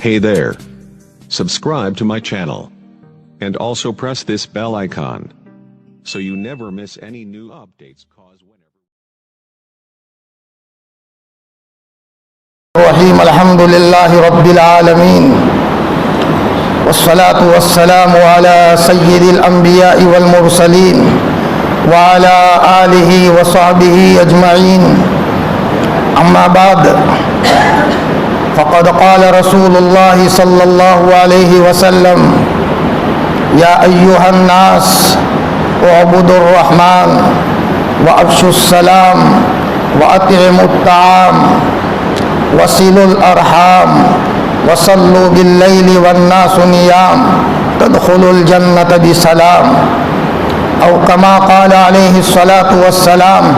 Hey there. Subscribe to my channel. And also press this bell icon. So you never miss any new updates. الرحيم الحمد لله رب العالمين والصلاة والسلام على سيد الأنبياء والمرسلين وعلى آله وصحبه أجمعين أما بعد فقد قال رسول الله صلى الله عليه وسلم يا أيها الناس اعبدوا الرحمن وأفشوا السلام وأطعموا الطعام وصلوا الأرحام وصلوا بالليل والناس نيام تدخلوا الجنة بسلام أو كما قال عليه الصلاة والسلام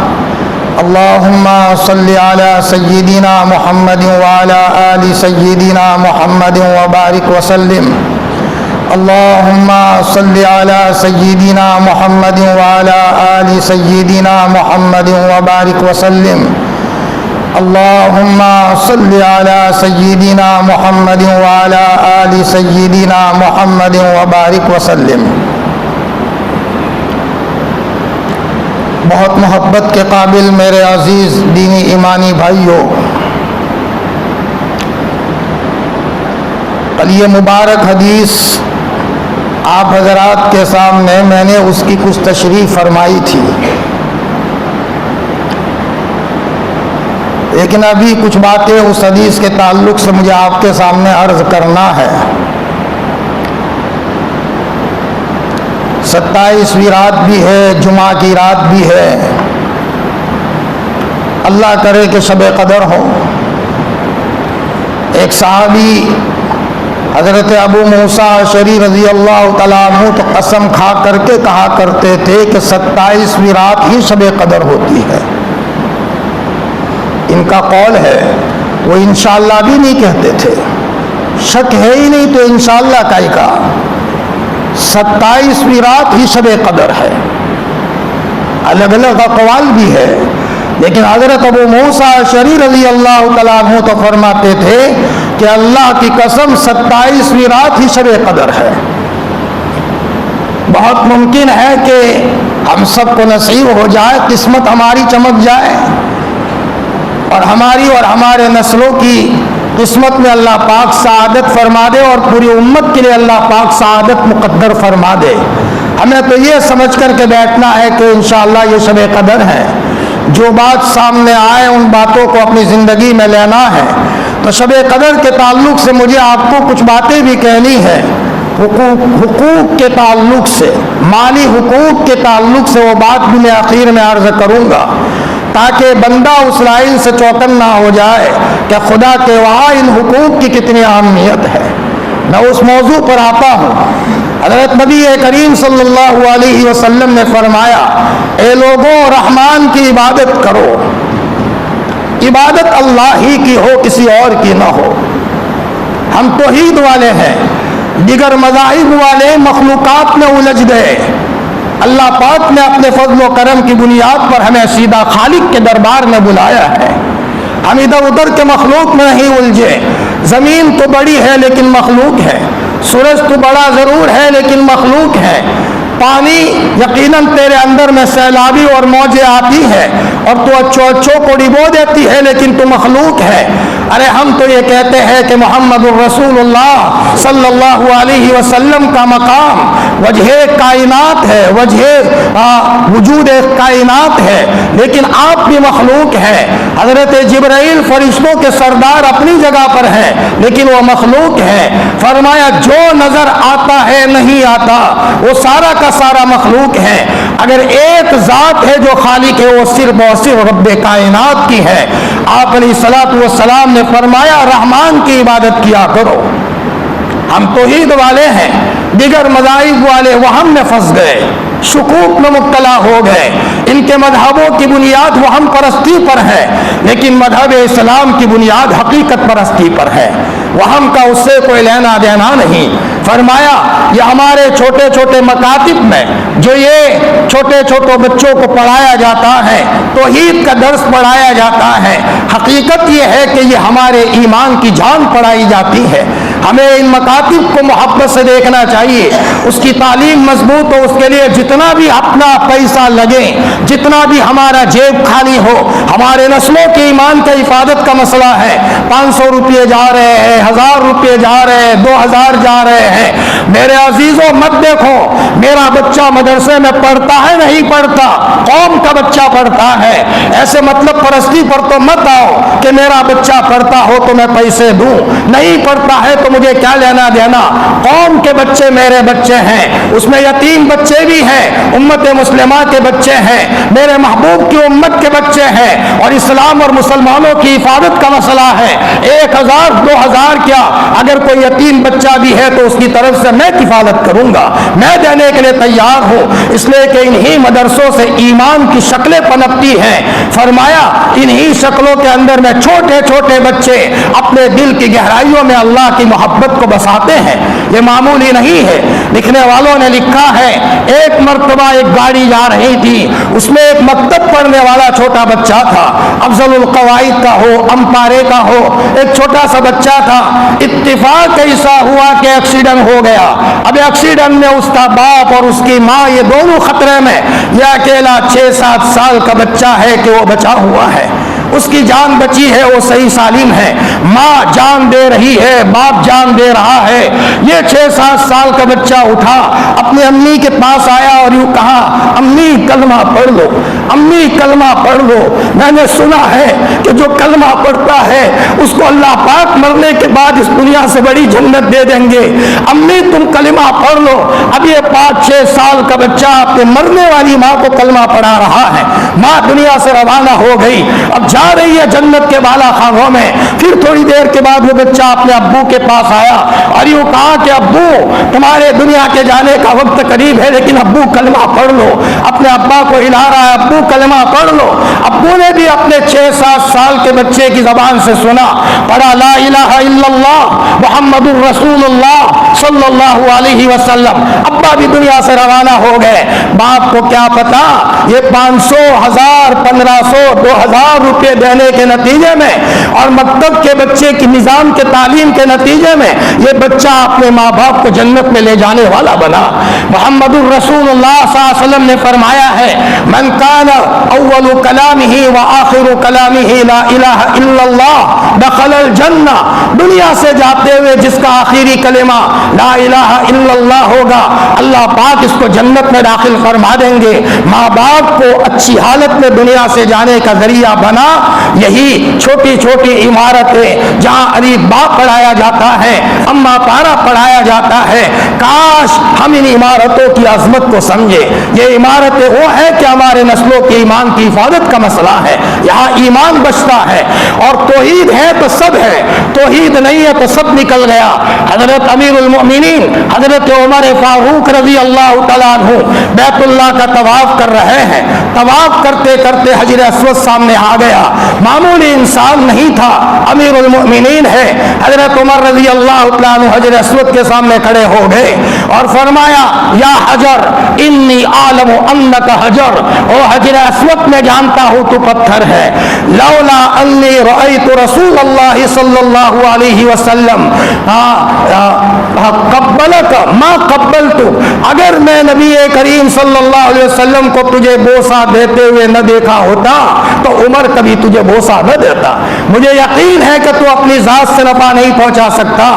اللهم صل على سيدنا محمد وعلى آل سيدنا محمد وبارك وسلم اللهم صل على سيدنا محمد وعلى آل سيدنا محمد وبارك وسلم اللهم صل على سيدنا محمد وعلى آل سيدنا محمد وبارك وسلم. بہت محبت کے قابل میرے عزیز دینی ایمانی بھائیوں، کل یہ مبارک حدیث آپ حضرات کے سامنے میں نے اس کی کچھ تشریح فرمائی تھی، لیکن ابھی کچھ باتیں اس حدیث کے تعلق سے مجھے آپ کے سامنے عرض کرنا ہے. 27ویں رات بھی ہے، جمعہ کی رات بھی ہے، اللہ کرے کہ شب قدر ہو. ایک صحابی حضرت ابو موسیٰ اشعری رضی اللہ تعالیٰ عنہ تو قسم کھا کر کے کہا کرتے تھے کہ 27ویں رات ہی شب قدر ہوتی ہے. ان کا قول ہے، وہ انشاءاللہ بھی نہیں کہتے تھے، شک ہے ہی نہیں تو انشاءاللہ کا ہی کہا. 27ویں رات ہی شب قدر ہے. الگ الگ اقوال بھی ہے، لیکن حضرت ابو موسیٰ اشعری رضی اللہ تعالیٰ عنہ تو فرماتے تھے کہ اللہ کی قسم 27ویں رات ہی شب قدر ہے. بہت ممکن ہے کہ ہم سب کو نصیب ہو جائے، قسمت ہماری چمک جائے اور ہماری اور ہمارے نسلوں کی قسمت میں اللہ پاک سعادت فرما دے اور پوری امت کے لیے اللہ پاک سعادت مقدر فرما دے. ہمیں تو یہ سمجھ کر کے بیٹھنا ہے کہ انشاءاللہ یہ شب قدر ہے. جو بات سامنے آئے ان باتوں کو اپنی زندگی میں لینا ہے. تو شب قدر کے تعلق سے مجھے آپ کو کچھ باتیں بھی کہنی ہے. حقوق کے تعلق سے، مالی حقوق کے تعلق سے وہ بات بھی میں آخر میں عرض کروں گا، تاکہ بندہ اس لائن سے چوکن نہ ہو جائے کہ خدا کے وہاں ان حقوق کی کتنی اہمیت ہے. میں اس موضوع پر آتا ہوں. حضرت نبی کریم صلی اللہ علیہ وسلم نے فرمایا، اے لوگوں رحمان کی عبادت کرو، عبادت اللہ ہی کی ہو، کسی اور کی نہ ہو. ہم توحید والے ہیں، دیگر مذاہب والے مخلوقات میں الجھ گئے. اللہ پاک نے اپنے فضل و کرم کی بنیاد پر ہمیں سیدھا خالق کے دربار میں بلایا ہے. ہم ادھر ادھر کے مخلوق میں نہیں الجھے. زمین تو بڑی ہے لیکن مخلوق ہے، سورج تو بڑا ضرور ہے لیکن مخلوق ہے، پانی یقیناً تیرے اندر میں سیلابی اور موجیں آتی ہے اور تو اچھوں کو ڈبو دیتی ہے لیکن تو مخلوق ہے. ارے ہم تو یہ کہتے ہیں کہ محمد الرسول اللہ صلی اللہ علیہ وسلم کا مقام وجہ کائنات ہے، وجہ وجود کائنات ہے، لیکن آپ بھی مخلوق ہیں. حضرت جبرائیل فرشتوں کے سردار اپنی جگہ پر ہیں لیکن وہ مخلوق ہیں. فرمایا جو نظر آتا ہے نہیں آتا وہ سارا کا سارا مخلوق ہے. اگر ایک ذات ہے جو خالق ہے وہ صرف اور صرف رب کائنات کی ہے. آپ علیہ الصلوۃ والسلام نے فرمایا رحمان کی عبادت کیا کرو. ہم توحید والے ہیں، دیگر مذاہب والے وہم میں پھنس گئے، شکوک میں مبتلا ہو گئے. ان کے مذہبوں کی بنیاد وہم پرستی پر ہے، لیکن مذہب اسلام کی بنیاد حقیقت پرستی پر ہے. وہم کا اس سے کوئی لینا دینا نہیں. فرمایا یہ ہمارے چھوٹے چھوٹے مکاتب میں جو یہ چھوٹے چھوٹے بچوں کو پڑھایا جاتا ہے، توحید کا درس پڑھایا جاتا ہے، حقیقت یہ ہے کہ یہ ہمارے ایمان کی جان پڑھائی جاتی ہے. ہمیں ان مکاتب کو محبت سے دیکھنا چاہیے. اس کی تعلیم مضبوط ہو, اس کے لیے جتنا بھی اپنا پیسہ لگے, جتنا بھی ہمارا جیب خالی ہو. ہمارے نسلوں کے ایمان کا حفاظت کا مسئلہ ہے. 500 روپئے جا رہے ہیں, 1000 روپئے جا رہے ہیں, 2000 جا رہے ہیں. میرے عزیزوں, مت دیکھو میرا بچہ مدرسے میں پڑھتا ہے نہیں پڑھتا, قوم کا بچہ پڑھتا ہے. ایسے مطلب پرستی پر تو مت آؤ کہ میرا بچہ پڑھتا ہو تو میں پیسے دوں, نہیں پڑھتا ہے تو مجھے کیا لینا دینا. قوم کے بچے میرے بچے ہیں, اس میں یتیم بچے بھی ہیں, امت مسلمہ کے بچے ہیں, میرے محبوب کی امت کے بچے ہیں, اور اسلام اور مسلمانوں کی حفاظت کا مسئلہ ہے. 1000 2000 کیا, اگر کوئی یتیم بچہ بھی ہے تو اس کی طرف سے میں کفالت کروں گا, میں دینے کے لیے تیار ہوں. اس لیے کہ انہی مدرسوں سے ایمان کی شکلیں پنپتی ہیں. فرمایا انہی شکلوں کے اندر میں چھوٹے چھوٹے بچے اپنے دل کی گہرائیوں میں اللہ کی محبت کو بساتے ہیں. یہ معمولی نہیں ہے. لکھنے والوں نے لکھا ہے, ایک مرتبہ ایک گاڑی جا رہی تھی, اس میں ایک مکتب پڑھنے والا چھوٹا بچہ تھا, افضل القواعد کا ہو, امپارے کا ہو, ایک چھوٹا سا بچہ تھا. اتفاق ایسا ہوا کہ ایکسیڈنٹ ہو گیا. اب ایکسیڈنٹ میں اس کا باپ اور اس کی ماں یہ دونوں خطرے میں. یہ اکیلا 6-7 سال کا بچہ ہے کہ وہ بچا ہوا ہے, اس کی جان بچی ہے, وہ صحیح سالم ہے. ماں جان دے رہی ہے, باپ جان دے رہا ہے. یہ 6-7 سال کا بچہ اٹھا, اپنے امی کے پاس آیا اور یوں کہا, امی کلمہ پڑھ لو, امی کلمہ پڑھ لو. میں نے سنا ہے کہ جو کلمہ پڑھتا ہے اس کو اللہ پاک مرنے کے بعد اس دنیا سے بڑی جنت دے دیں گے. امی تم کلمہ پڑھ لو. اب یہ 5-6 سال کا بچہ اپنے مرنے والی ماں کو کلمہ پڑھا رہا ہے. ماں دنیا سے روانہ ہو گئی, اب جا رہی ہے جنت کے بالا خانوں میں. پھر تھوڑی دیر کے بعد وہ بچہ اپنے ابو کے پاس آیا اور یوں کہا کہ ابو تمہارے دنیا کے جانے کا وقت قریب ہے, لیکن ابو کلمہ پڑھ لو. اپنے ابا کو ہلا رہا ہے, ابو کلمہ پڑھ لو. ابو نے بھی اپنے 6-7 سال کے بچے کی زبان سے سنا, پڑھا لا الہ الا اللہ محمد الرسول اللہ صلی اللہ علیہ وسلم. ابا بھی دنیا سے روانہ ہو گئے. باپ کو کیا پتا یہ 500 1000 1500 2000 روپے دینے کے نتیجے میں اور مکتب کے بچے کی نظام کے تعلیم کے نتیجے میں یہ بچہ اپنے ماں باپ کو جنت میں لے جانے والا بنا. محمد الرسول اللہ صلی اللہ علیہ وسلم نے فرمایا ہے, من کان اول کلامہ وآخر کلامہ لا الہ الا اللہ دخل الجنہ. دنیا سے جاتے ہوئے جس کا آخری کلمہ لا الہ الا اللہ ہوگا, اللہ پاک اس کو جنت میں داخل فرما دیں گے. ماں باپ کو اچھی حالت میں دنیا سے جانے کا ذریعہ بنا یہی چھوٹی چھوٹی عمارتیں جہاں الف با پڑھایا جاتا ہے, اما پارا پڑھایا جاتا ہے. کاش ہم ان عمارتوں کی عظمت کو سمجھے. یہ عمارتیں وہ ہیں کہ ہمارے نسلوں کے ایمان کی حفاظت کا مسئلہ ہے. یہاں ایمان بچتا ہے, اور توحید ہے تو سب ہے, توحید نہیں ہے تو سب نکل گیا. حضرت امیر المؤمنین حضرت عمر فاروق رضی اللہ تعالیٰ عنہ بیت اللہ کا طواف کر رہے ہیں. طواف کرتے کرتے حجر اسود سامنے آ گیا. معمولی انسان نہیں تھا, امیر المؤمنین ہے. حضرت عمر رضی اللہ تعالیٰ عنہ حجر اسود کے سامنے کھڑے ہو گئے اور فرمایا, یا حجر انی عالم انک حجر, او حجر اسود میں جانتا ہوں تو پتھر ہے. لولا انی رأیت رسول اللہ صلی اللہ علیہ وسلم قبلک ما قبلت, اگر میں نبی کریم صلی اللہ علیہ وسلم کو تجھے بوسہ دیتے ہوئے نہ دیکھا ہوتا تو عمر کبھی تجھے بوسہ نہ دیتا. مجھے یقین ہے کہ تو اپنی ذات سے نفع نہیں پہنچا سکتا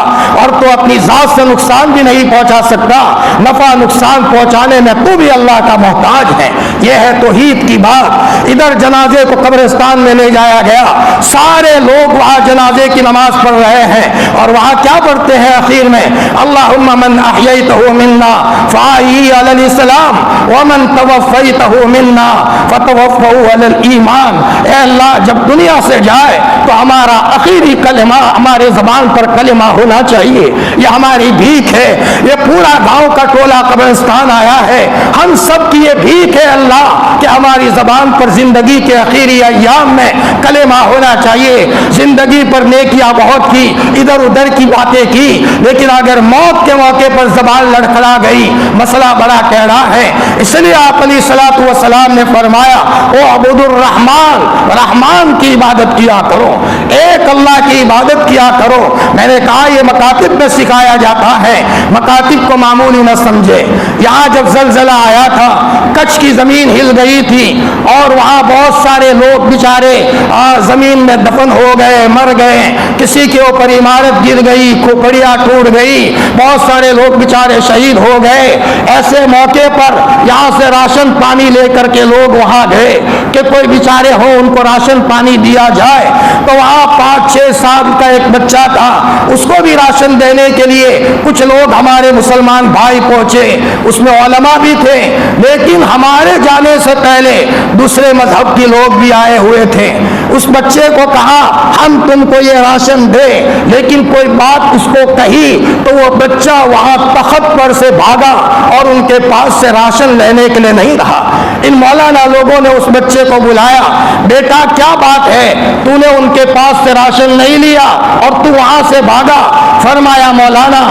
اور تو اپنی ذات سے نقصان بھی نہیں پہنچا سکتا. نفع نقصان پہنچانے میں تو بھی اللہ کا محتاج ہے. یہ ہے توحید کی بات. ادھر جنازے کو قبرستان میں لے جایا گیا, سارے لوگ وہاں جنازے کی نماز پڑھ رہے ہیں اور وہاں کیا پڑھتے ہیں آخر میں, اللہم من احییتہ منا فاحیہ علی الاسلام ومن توفیتہ منا فتوفہ علی الایمان. اے اللہ جب دنیا سے جائے تو ہمارا آخری کلمہ ہمارے زبان پر کلمہ ہونا چاہیے. یہ ہماری بھیک ہے. یہ پورا گاؤں کا ٹولہ قبرستان آیا ہے، ہم سب کی یہ بھیک ہے اللہ کہ ہماری زبان پر زندگی کے آخری ایام میں کلمہ ہونا چاہیے۔ زندگی پر نیکیاں بہت کی، ادھر ادھر کی باتیں کی، لیکن اگر موت کے موقع پر زبان لڑکھڑا گئی مسئلہ بڑا ٹیڑھا ہے۔ اس لیے آپ علیہ الصلوۃ والسلام نے فرمایا او عبد الرحمان، رحمان کی عبادت کیا کرو، ایک اللہ کی عبادت کیا کرو۔ میں نے کہا یہ مکاتب میں سکھایا جاتا ہے، مکاتب کو معمولی نہ سمجھے۔ یہاں جب زلزلہ آیا تھا، کچھ کی زمین ہل گئی تھی اور وہاں بہت سارے لوگ بیچارے زمین میں دفن ہو گئے، مر گئے، کسی کے اوپر عمارت گر گئی، کھوپڑیاں ٹوٹ گئی، بہت سارے لوگ بیچارے شہید ہو گئے۔ ایسے موقع پر یہاں سے راشن پانی لے کر کے لوگ وہاں گئے کہ کوئی بیچارے ہو ان کو راشن پانی دیا جائے۔ تو وہاں 5-6 سال کا ایک بچہ تھا، اس کو بھی راشن دینے کے لیے کچھ لوگ ہمارے مسلمان بھائی پہنچے، اس میں علماء بھی تھے، لیکن ہمارے جانے سے پہلے دوسرے مذہب کے لوگ بھی آئے ہوئے تھے۔ اس بچے کو کہا ہم تم کو یہ راشن دے، لیکن کوئی بات اس کو کہی تو وہ بچہ وہاں تخت پر سے بھاگا اور ان کے پاس سے راشن لینے کے لیے نہیں رہا۔ ان مولانا لوگوں نے اس بچے کو بلایا، بیٹا کیا بات ہے، تو نے ان کے پاس سے راشن نہیں لیا اور تو وہاں سے بھاگا؟ فرمایا مولانا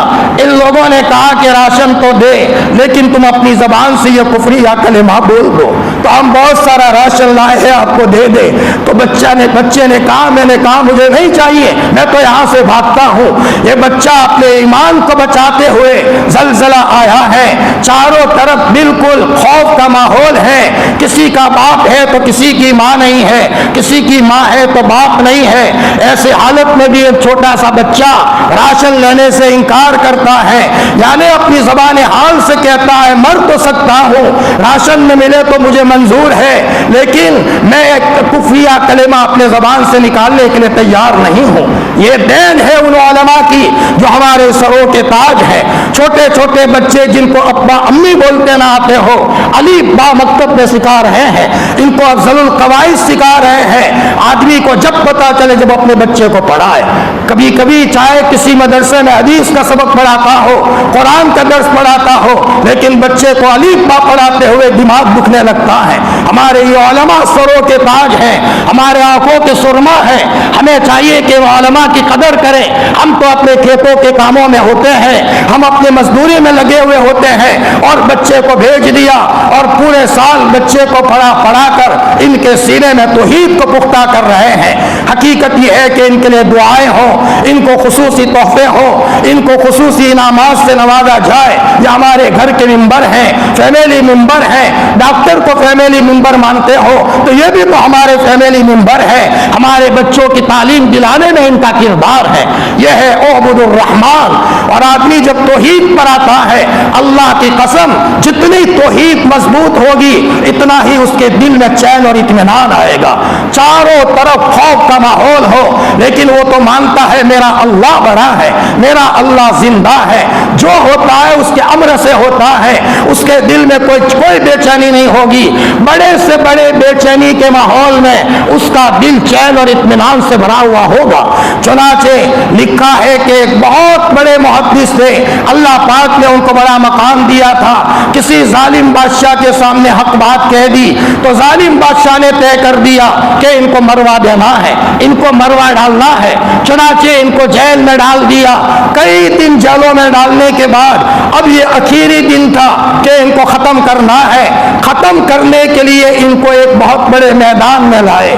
ان لوگوں نے کہا کہ راشن تو دے، لیکن تم اپنی زبان سے یہ کفریہ کلمہ بول دو تو ہم بہت سارا راشن لائے ہیں آپ کو دے دے۔ تو بچے نے کہا میں نے کہا مجھے نہیں چاہیے، میں تو یہاں سے بھاگتا ہوں۔ یہ بچہ اپنے ایمان کو بچاتے ہوئے، زلزلہ آیا ہے، چاروں طرف بالکل خوف کا ماحول ہے، کسی کا باپ ہے تو کسی کی ماں نہیں ہے، کسی کی ماں ہے تو باپ نہیں ہے۔ ایسے حالت میں بھی ایک چھوٹا سا بچہ راشن لینے سے انکار کرتا ہے، یعنی اپنی زبان حال سے کہتا ہے مر تو سکتا ہوں، راشن میں ملے تو مجھے منظور ہے، لیکن میں کفریہ کلمہ اپنے زبان سے نکالنے کے لیے تیار نہیں ہوں۔ یہ دین ہے ان علماء کی جو ہمارے سروں کے تاج ہے۔ چھوٹے چھوٹے بچے جن کو ابا امی بولتے نہ آتے ہو، علی با مکتب میں سکھا رہے ہیں، ان کو افضل القواعد سکھا رہے ہیں۔ آدمی کو جب پتا چلے جب اپنے بچے کو پڑھائے، کبھی کبھی چاہے کسی مدرسے میں حدیث کا سبق پڑھاتا ہو، قرآن کا درس پڑھاتا ہو، لیکن بچے کو علی با پڑھاتے ہوئے دماغ دکھنے لگتا ہے۔ ہمارے یہ علماء سروں کے تاج ہیں، ہمارے آنکھوں کے سرما ہیں، ہمیں چاہیے کہ وہ علماء کی قدر کریں۔ ہم تو اپنے کھیتوں کے کاموں میں ہوتے ہیں، ہم اپنے مزدوری میں لگے ہوئے ہوتے ہیں اور بچے کو بھیج دیا اور پورے سال بچے کو پڑھا کر ان کے سینے میں توحید کو پختہ کر رہے ہیں۔ حقیقت یہ ہے کہ ان کے لیے دعائیں ہوں، ان کو خصوصی تحفے ہوں، ان کو خصوصی انعامات سے نوازا جائے۔ یہ ہمارے گھر کے ممبر ہیں، فیملی ممبر ہیں، ڈاکٹر کو فیملی ممبر مانتے ہو تو یہ بھی تو ہمارے فیملی ممبر ہے۔ ہمارے بچوں کی تعلیم دلانے میں ان کا کردار ہے۔ یہ ہے عبد الرحمان۔ اور آدمی جب توحید پر آتا ہے، اللہ کی قسم جتنی توحید مضبوط ہوگی اتنا ہی اس کے دل میں چین اور اطمینان آئے گا۔ چاروں طرف خوف کا ماحول ہو لیکن وہ تو مانتا ہے میرا اللہ بڑا ہے، میرا اللہ زندہ ہے، جو ہوتا ہے اس کے امر سے ہوتا ہے، اس کے دل میں کوئی بے چینی نہیں ہوگی۔ بڑے سے بڑے بے چینی کے ماحول میں اس کا دل چین اور اطمینان سے بھرا ہوا ہوگا۔ چنانچہ لکھا ہے کہ ایک بہت بڑے محدث تھے، اللہ پاک نے ان کو بڑا مقام دیا تھا۔ کسی ظالم بادشاہ کے سامنے حق بات کہہ دی تو ظالم بادشاہ نے طے کر دیا کہ ان کو مروا دینا ہے، ان کو مروا ڈالنا ہے۔ چنانچہ ان کو جیل میں ڈال دیا۔ کئی دن جیلوں میں ڈالنے کے بعد اب یہ آخری دن تھا کہ ان کو ختم کرنا ہے۔ ختم کرنے کے لیے ان کو ایک بہت بڑے میدان میں لائے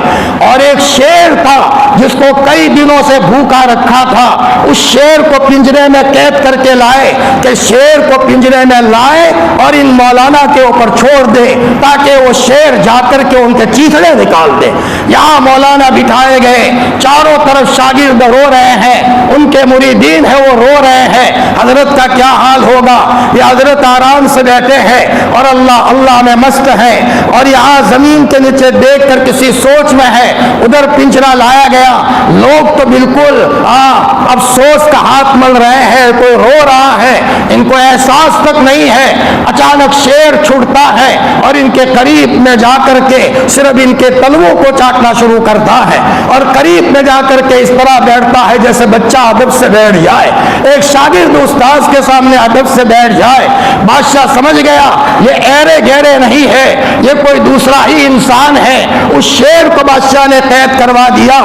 اور ایک شیر تھا جس کو کئی دنوں سے بھوکا رکھا تھا، اس شیر کو پنجرے میں قید کر کے لائے کہ شیر کو پنجرے میں لائے اور ان مولانا کے اوپر چھوڑ دے تاکہ وہ شیر جا کر کے ان کے چیخڑے نکال دے۔ یہاں مولانا بٹھائے گئے، چاروں طرف شاگرد رو رہے ہیں، ان کے مریدین ہیں وہ رو رہے ہیں، حضرت کا کیا حال ہوگا؟ یہ حضرت آرام سے بیٹھے ہیں اور اللہ اللہ میں مست ہے، اور یہاں زمین کے نیچے دیکھ کر کسی سوچ میں ہے۔ ادھر پنجرا لایا گیا، لوگ تو بالکل افسوس کا ہاتھ مل رہے ہیں، کوئی رو رہا ہے، ان کو احساس تک نہیں ہے۔ اچانک شیر چھوٹتا ہے اور ان کے قریب میں جا کر کے صرف ان کے تلووں کو چاٹنا شروع کرتا ہے اور قریب میں جا کر کے اس طرح بیٹھتا ہے جیسے بچہ ادب سے بیٹھ جائے۔ ایک شاگرد استاذ کے سامنے ادب سے بیٹھ جائے، بادشاہ سمجھ گیا یہ ایرے گہرے نہیں ہے، یہ کوئی دوسرا ہی انسان ہے۔ اس شیر کو بادشاہ نے قید کروا دیا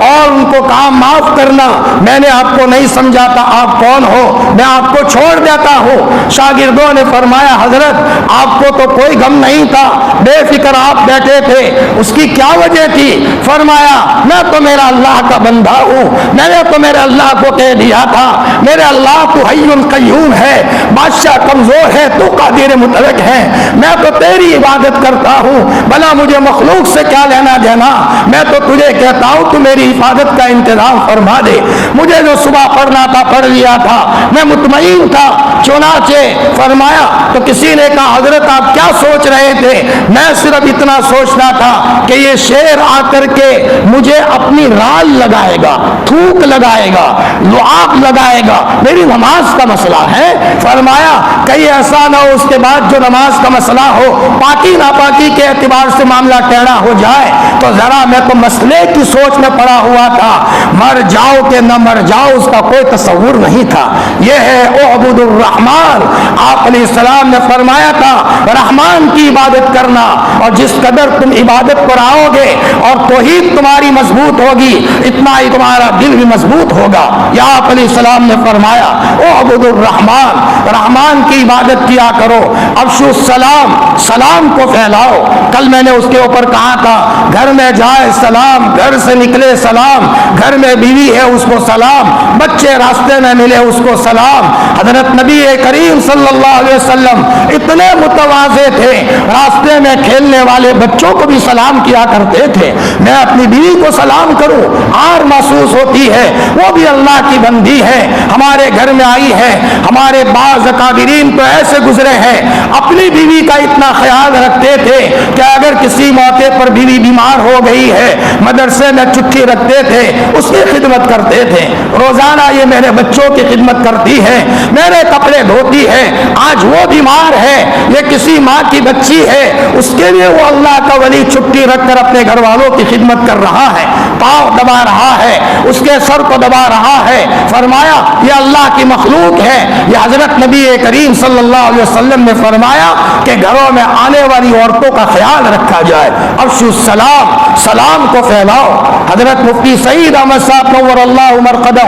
اور ان کو کہا معاف کرنا، میں نے آپ کو نہیں سمجھا تھا آپ کون ہو، میں آپ کو چھوڑ دیتا ہوں۔ شاگردوں نے فرمایا حضرت آپ کو تو کوئی غم نہیں تھا، بے فکر آپ بیٹھے تھے، اس کی کیا وجہ تھی؟ فرمایا میں تو میرا اللہ کا بندہ ہوں، میں نے تو میرے اللہ کو کہہ دیا تھا میرے اللہ تو حی قیوم ہے، بادشاہ کمزور ہے تو قادر مطلق ہے، میں تو تیری عبادت کرتا ہوں، بھلا مجھے مخلوق سے کیا لینا دینا، میں تو تجھے کہتا ہوں تو میری حفاظت کا انتظام فرما دے، مجھے جو صبح پڑھنا تھا پڑھ لیا تھا، میں مطمئن تھا۔ چنانچہ فرمایا تو کسی نے کہا حضرت آپ کیا سوچ رہے تھے؟ میں صرف اتنا سوچنا تھا کہ یہ شیر آ کر کے مجھے اپنی رال لگائے گا، تھوک لگائے گا، لعاب لگائے گا، میری نماز کا مسئلہ ہے۔ فرمایا کہیں ایسا نہ ہو اس کے بعد جو نماز کا مسئلہ ہو پاکی ناپاکی کے اعتبار سے معاملہ ٹیڑھا ہو جائے تو ذرا میں تو مسئلے کی سوچ میں پڑا ہوا تھا، مر جاؤ کہ نہ مر جاؤ اس کا کوئی تصور نہیں تھا۔ یہ ہے اعبد الرحمن، آپ علیہ السلام نے فرمایا تھا رحمان کی عبادت کرنا، اور جس قدر تم عبادت پر آؤ گے اور توحید تمہاری مضبوط ہوگی اتنا ہی تمہارا دل بھی مضبوط ہوگا۔ یا آپ علیہ السلام نے فرمایا اعبد الرحمن، رحمان کی عبادت کیا کرو، افشوا السلام، سلام کو پھیلاؤ۔ کل میں نے اس کے اوپر کہا تھا گھر میں جائے سلام، گھر سے نکلے سلام، گھر میں بیوی ہے اس کو سلام، بچے راستے میں ملے اس کو سلام۔ حضرت نبی کریم صلی اللہ علیہ وسلم اتنے متواضع تھے، راستے میں کھیلنے والے بچوں کو بھی سلام کیا کرتے تھے۔ میں اپنی بیوی کو سلام کروں آر محسوس ہوتی ہے، وہ بھی اللہ کی بندی ہے، ہمارے گھر میں آئی ہے۔ ہمارے بعض اکابرین تو ایسے گزرے ہیں اپنی بیوی کا اتنا خیال رکھتے تھے کہ اگر کسی موقع پر بیوی بیمار ہو گئی ہے مدرسے میں چٹھی رکھتے تھے، اس کی خدمت کرتے تھے، روزانہ یہ میرے بچوں کی خدمت کرتی ہے، میرے کپڑے دھوتی ہے، آج وہ بیمار ہے، یہ کسی ماں کی بچی ہے، اس کے لیے وہ اللہ کا ولی چھٹی رکھ کر اپنے گھر والوں کی خدمت کر رہا ہے، پاؤں دبا رہا ہے، اس کے سر کو دبا رہا ہے۔ فرمایا یہ اللہ کی مخلوق ہے۔ یہ حضرت نبی کریم صلی اللہ علیہ وسلم نے فرمایا کہ گھروں میں آنے والی عورتوں کا خیال رکھا جائے، افشوا السلام، سلام کو پھیلاؤ۔ حضرت مفتی سعید احمد صاحب نور اللہ مرقدہ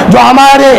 جو ہمارے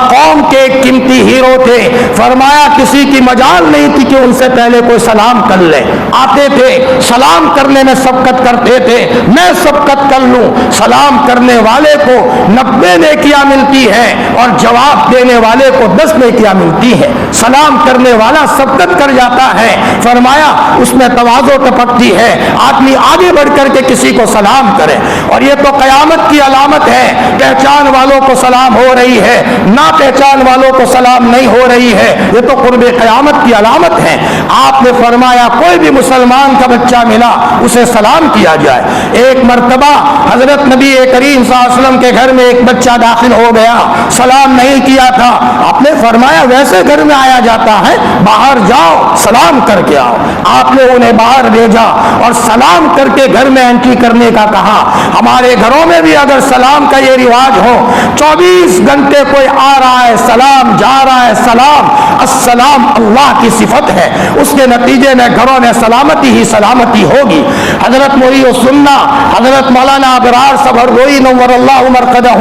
قوم کے قیمتی ہیرو تھے، فرمایا کسی کی مجال نہیں تھی کہ ان سے پہلے کوئی سلام کر لے، آتے تھے سلام کرنے میں سبقت کرتے تھے، میں سبقت کر لوں، سلام کرنے والے کو 90 نیکیاں ملتی ہے اور جواب دینے والے کو 10 نیکیاں ملتی ہے۔ سلام کرنے والا سبقت کر جاتا ہے، فرمایا اس میں تواضع ٹپکتی ہے، آدمی آگے بڑھ کر کے کسی کو سلام کرے، اور یہ تو قیامت کی علامت ہے، پہچان والوں کو سلام ہو رہی ہے، نہ پہچان والوں کو سلام نہیں ہو رہی ہے، یہ تو قرب قیامت کی علامت ہے۔ آپ نے فرمایا کوئی بھی مسلمان کا بچہ ملا اسے سلام کیا جائے۔ ایک مرتبہ حضرت نبی کریم صلی اللہ علیہ وسلم کے گھر میں ایک بچہ داخل ہو گیا، سلام نہیں کیا تھا، آپ نے فرمایا ویسے گھر میں آیا جاتا ہے، باہر جاؤ سلام کر کے آؤ۔ آپ نے انہیں باہر بھیجا اور سلام کر کے گھر میں انٹری کرنے کا کہا۔ ہمارے گھروں میں بھی اگر سلام کا یہ رواج ہو، 24 گھنٹے کوئی آ رہا ہے سلام، جا رہا ہے سلام، السلام اللہ کی صفت ہے، اس کے نتیجے میں گھروں میں سلامتی ہی سلامتی ہوگی۔ حضرت محی السنہ حضرت مولانا ابرار صبرگوئی نور اللہ مرقدہ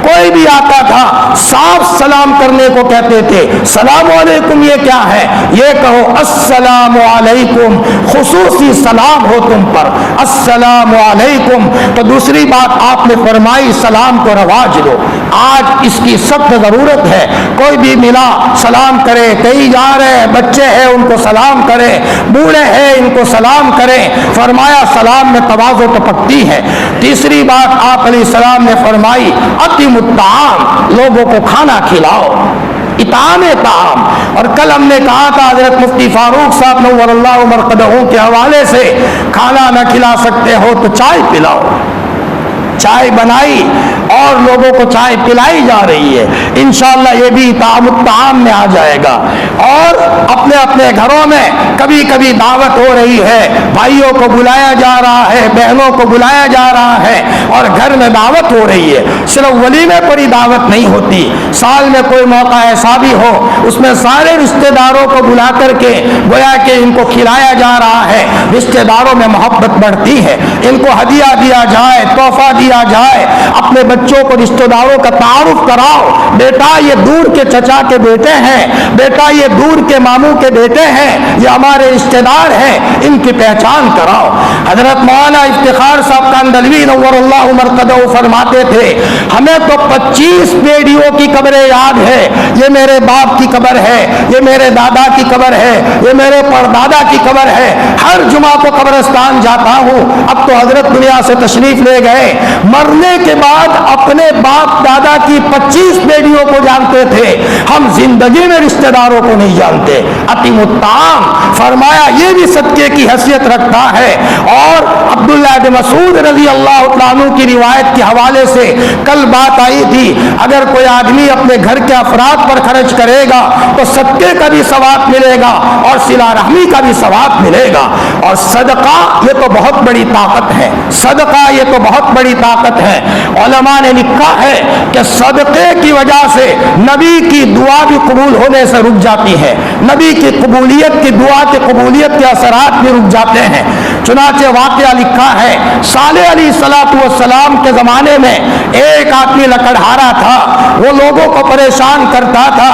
کوئی بھی آتا تھا صاف سلام کرنے کو کہتے تھے، السلام علیکم یہ کیا ہے؟ یہ کہو السلام علیکم، خصوصی سلام ہو تم پر، السلام علیکم۔ تو دوسری بات آپ نے فرمائی سلام کو رواج دو، آج اس کی سخت ضرورت ہے، کوئی بھی ملا سلام کرے، کہیں جا رہے ہیں بچے ہیں ان کو سلام کرے، بوڑھے ہیں ان کو سلام کرے، فرمایا سلام میں تواضع ٹپکتی ہے۔ تیسری بات آپ علیہ السلام نے فرمائی اطعموا الطعام، لوگوں کو کھانا کھلاؤ، اطعام طعام۔ اور کل ہم نے کہا تھا حضرت مفتی فاروق صاحب نور اللہ مرقدہ کے حوالے سے کھانا نہ کھلا سکتے ہو تو چائے پلاؤ، چائے بنائی اور لوگوں کو چائے پلائی جا رہی ہے، انشاءاللہ یہ بھی اطعام الطعام میں آ جائے گا۔ اور اپنے اپنے گھروں میں کبھی کبھی دعوت ہو رہی ہے، بھائیوں کو بلایا جا رہا ہے، بہنوں کو بلایا جا رہا ہے، اور گھر میں دعوت ہو رہی ہے۔ صرف ولیمے پر ہی دعوت نہیں ہوتی، سال میں کوئی موقع ایسا بھی ہو اس میں سارے رشتہ داروں کو بلا کر کے گویا کہ ان کو کھلایا جا رہا ہے، رشتہ داروں میں محبت بڑھتی ہے، ان کو ہدیہ دیا جائے، تحفہ دیا جائے، اپنے بچوں کو رشتہ داروں کا تعارف کراؤ، بیٹا یہ دور کے چچا کے بیٹے ہیں، بیٹا یہ دور کے ماموں کے بیٹے ہیں، یہ ہمارے رشتہ دار ہیں، ان کی پہچان کراؤ۔ حضرت مولانا افتخار صاحب کاندھلوی نور اللہ مرقدہ فرماتے تھے ہمیں تو 25 پیڑھیوں کی قبریں یاد ہے، یہ میرے باپ کی قبر ہے، یہ میرے دادا کی قبر ہے، یہ میرے پردادا کی قبر ہے، ہر جمعہ کو قبرستان جاتا ہوں۔ اب تو حضرت دنیا سے تشریف لے گئے، مرنے کے بعد اپنے باپ دادا کی 25 پیڑھیوں کو جانتے تھے، ہم زندگی میں رشتہ داروں کو نہیں جانتے۔ اطعموا الطعام فرمایا یہ بھی صدقے کی حیثیت رکھتا ہے۔ اور عبداللہ بن مسعود رضی اللہ عنہ کی روایت کے حوالے سے کل بات آئی تھی، اگر کوئی آدمی اپنے گھر کے افراد پر خرچ کرے گا تو صدقے کا بھی ثواب ملے گا اور صلہ رحمی کا بھی ثواب ملے گا۔ اور صدقہ یہ تو بہت بڑی طاقت ہے، صدقہ یہ تو بہت بڑی طاقت ہے۔ علماء نے لکھا ہے کہ صدقے کی وجہ سے نبی کی دعا بھی قبول ہونے سے رک جاتی ہے، نبی کی قبولیت کی دعا کی قبولیت کے اثرات بھی رک جاتے ہیں۔ چنانچہ واقعہ لکھا ہے صالح علیہ السلام کے زمانے میں ایک آدمی لکڑہارا تھا، وہ لوگوں کو پریشان کرتا تھا۔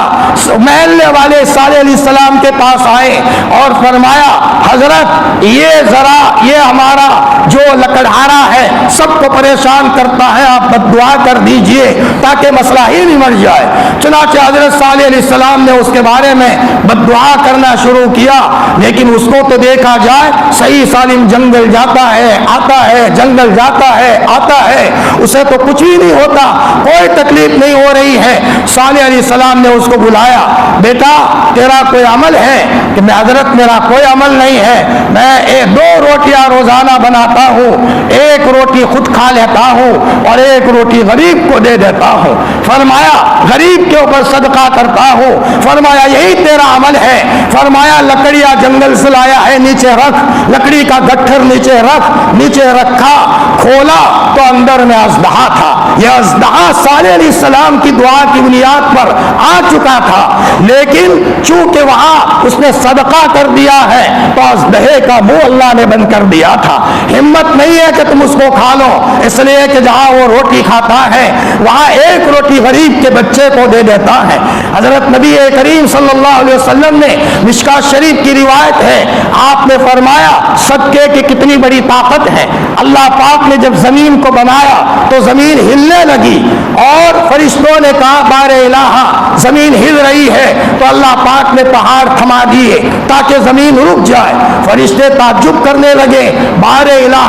محلے والے صالح علیہ السلام کے پاس آئے اور فرمایا حضرت یہ ہمارا جو لکڑہارا ہے سب کو پریشان کرتا ہے، آپ بد دعا کر دیجئے تاکہ مسئلہ ہی نہیں مر جائے۔ چنانچہ حضرت صالح علیہ السلام نے اس کے بارے میں بد دعا کرنا شروع کیا، لیکن اس کو تو دیکھا جائے صحیح سالم جنگل جاتا ہے آتا ہے، جنگل جاتا ہے آتا ہے، اسے تو کچھ بھی نہیں ہوتا، کوئی تکلیف نہیں ہو رہی ہے۔ صالح علیہ السلام نے اس کو بلایا، بیٹا تیرا کوئی عمل ہے؟ کہ میں حضرت میرا کوئی عمل نہیں ہے، میں 2 روٹیاں روزانہ بناتا ہوں، 1 روٹی خود کھا لیتا ہوں اور 1 روٹی غریب کو دے دیتا ہوں۔ فرمایا غریب کے اوپر صدقہ کرتا ہوں۔ فرمایا یہی تیرا عمل ہے؟ فرمایا لکڑیاں جنگل سے لایا ہے، نیچے رکھ، لکڑی کا گٹھر نیچے رکھ، نیچے رکھا، کھولا تو اندر میں اژدہا تھا۔ یہ اژدہا صالح علیہ السلام کی دعا کی بنیاد پر آ چکا تھا، لیکن چونکہ وہاں اس نے صدقہ کر دیا ہے تو اژدہے کا منہ اللہ نے بند کر دیا تھا۔ ہمت نہیں ہے کہ تم اس کو کھا لو، اس لیے کہ جہاں وہ روٹی کھاتا ہے وہاں 1 روٹی غریب کے بچے کو دے دیتا ہے۔ حضرت نبی کریم صلی اللہ علیہ وسلم نے مشکات شریف کی روایت ہے، آپ نے فرمایا صدقے کی کتنی بڑی طاقت ہے۔ اللہ پاک نے جب زمین کو بنایا تو زمین ہلنے لگی اور فرشتوں نے کہا بار الہ زمین ہل رہی ہے، تو اللہ پاک نے پہاڑ تھما دیے تاکہ زمین رک جائے۔ فرشتے تعجب کرنے لگے، بار الہ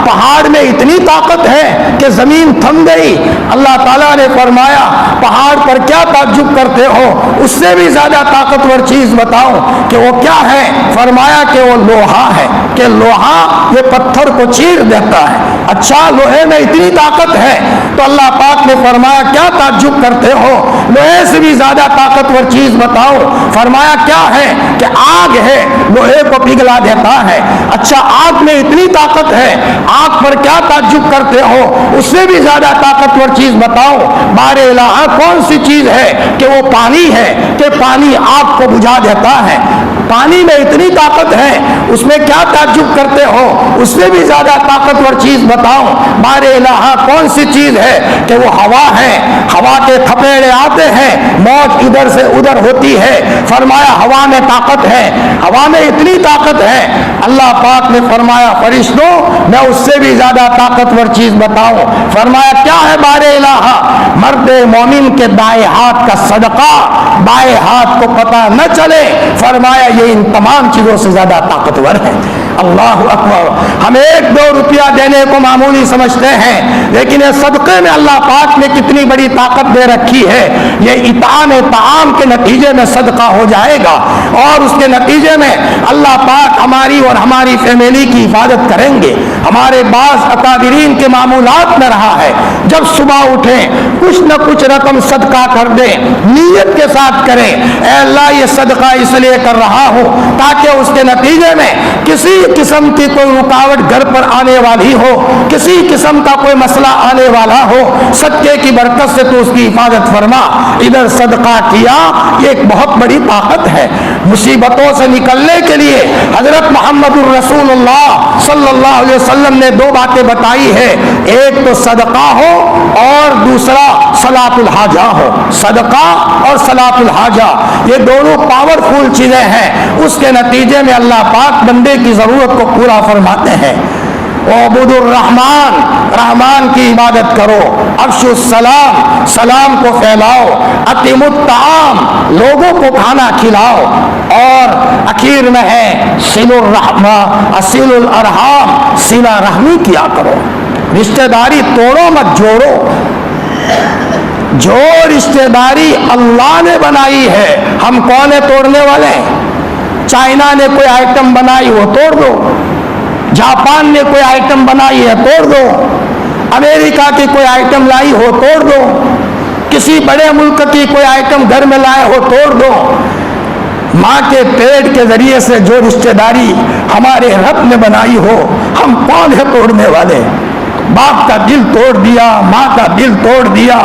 پہاڑ میں اتنی طاقت ہے کہ زمین تھم گئی۔ اللہ تعالیٰ نے فرمایا پہاڑ پر کیا تعجب کرتے ہو، اس سے بھی زیادہ طاقتور چیز بتاؤ کہ وہ کیا ہے؟ فرمایا کہ وہ لوہا ہے، کہ لوہا یہ پتھر کو چیر دیتا ہے۔ اچھا لوہے میں اتنی طاقت ہے؟ تو اللہ پاک نے فرمایا کیا تعجب کرتے ہو، لوہے سے بھی زیادہ طاقتور چیز بتاؤ۔ فرمایا کیا ہے؟ کہ آگ ہے، لوہے کو پگھلا دیتا ہے۔ اچھا آگ میں اتنی طاقت ہے، آگ پر کیا تعجب کرتے ہو، اس سے بھی زیادہ طاقتور چیز بتاؤ۔ بار الہ کون سی چیز ہے؟ کہ وہ پانی ہے، کہ پانی آگ کو بجھا دیتا ہے۔ پانی میں اتنی طاقت ہے، اس میں کیا تعجب کرتے ہو، اس سے بھی زیادہ طاقتور چیز بتاؤ۔ بار الہ کون سی چیز ہے؟ کہ وہ ہوا ہے، ہوا کے تھپیڑے آتے ہیں، موج ادھر سے ادھر ہوتی ہے۔ فرمایا ہوا میں طاقت ہے، ہوا میں اتنی طاقت ہے۔ اللہ پاک نے فرمایا فرشتوں میں اس سے بھی زیادہ طاقتور چیز بتاؤں۔ فرمایا کیا ہے بار الہ؟ مرد مومن کے دائیں ہاتھ کا صدقہ بائیں ہاتھ کو پتہ نہ چلے۔ فرمایا یہ ان تمام چیزوں سے زیادہ طاقتور ہے۔ اللہ اکبر۔ ہم 1-2 روپیہ دینے کو معمولی سمجھتے ہیں، لیکن یہ صدقے میں اللہ پاک نے کتنی بڑی طاقت دے رکھی ہے۔ یہ اطعام طعام کے نتیجے میں صدقہ ہو جائے گا اور اس کے نتیجے میں اللہ پاک ہماری اور ہماری فیملی کی حفاظت کریں گے۔ ہمارے بعض اکابرین کے معمولات میں رہا ہے، جب صبح اٹھیں کچھ نہ کچھ رقم صدقہ کر دیں، نیت کے ساتھ کریں، اے اللہ یہ صدقہ اس لیے کر رہا ہوں تاکہ اس کے نتیجے میں کسی قسم کی کوئی رکاوٹ گھر پر آنے والی ہو، کسی قسم کا کوئی مسئلہ آنے والا ہو، صدقے کی برکت سے تو اس کی حفاظت فرما۔ ادھر صدقہ کیا، یہ ایک بہت بڑی طاقت ہے۔ مصیبتوں سے نکلنے کے لیے حضرت محمد الرسول اللہ صلی اللہ علیہ وسلم نے دو باتیں بتائی ہے، ایک تو صدقہ ہو اور دوسرا صلاۃ الحاجہ ہو۔ صدقہ اور صلاۃ الحاجہ یہ دونوں پاورفل چیزیں ہیں، اس کے نتیجے میں اللہ پاک بندے کی ضرورت کو پورا فرماتے ہیں۔ عبود الرحمن، رحمان کی عبادت کرو، افشوا السلام، سلام کو پھیلاؤ، اطعموا الطعام، لوگوں کو کھانا کھلاؤ، اور اخیر میں ہے صلوا الرحم، صلوا الارحام، صلہ رحمی کیا کرو۔ رشتہ داری توڑو مت، جوڑو۔ جو رشتہ داری اللہ نے بنائی ہے، ہم کون ہے توڑنے والے؟ چائنا نے کوئی آئٹم بنائی وہ توڑ دو، جاپان نے کوئی آئٹم بنائی ہے توڑ دو، امریکہ کی کوئی آئٹم لائی ہو توڑ دو، کسی بڑے ملک کی کوئی آئٹم گھر میں لائے ہو توڑ دو۔ ماں کے پیٹ کے ذریعے سے جو رشتہ داری ہمارے رب نے بنائی ہو، ہم کون ہے توڑنے والے؟ باپ کا دل توڑ دیا، ماں کا دل توڑ دیا،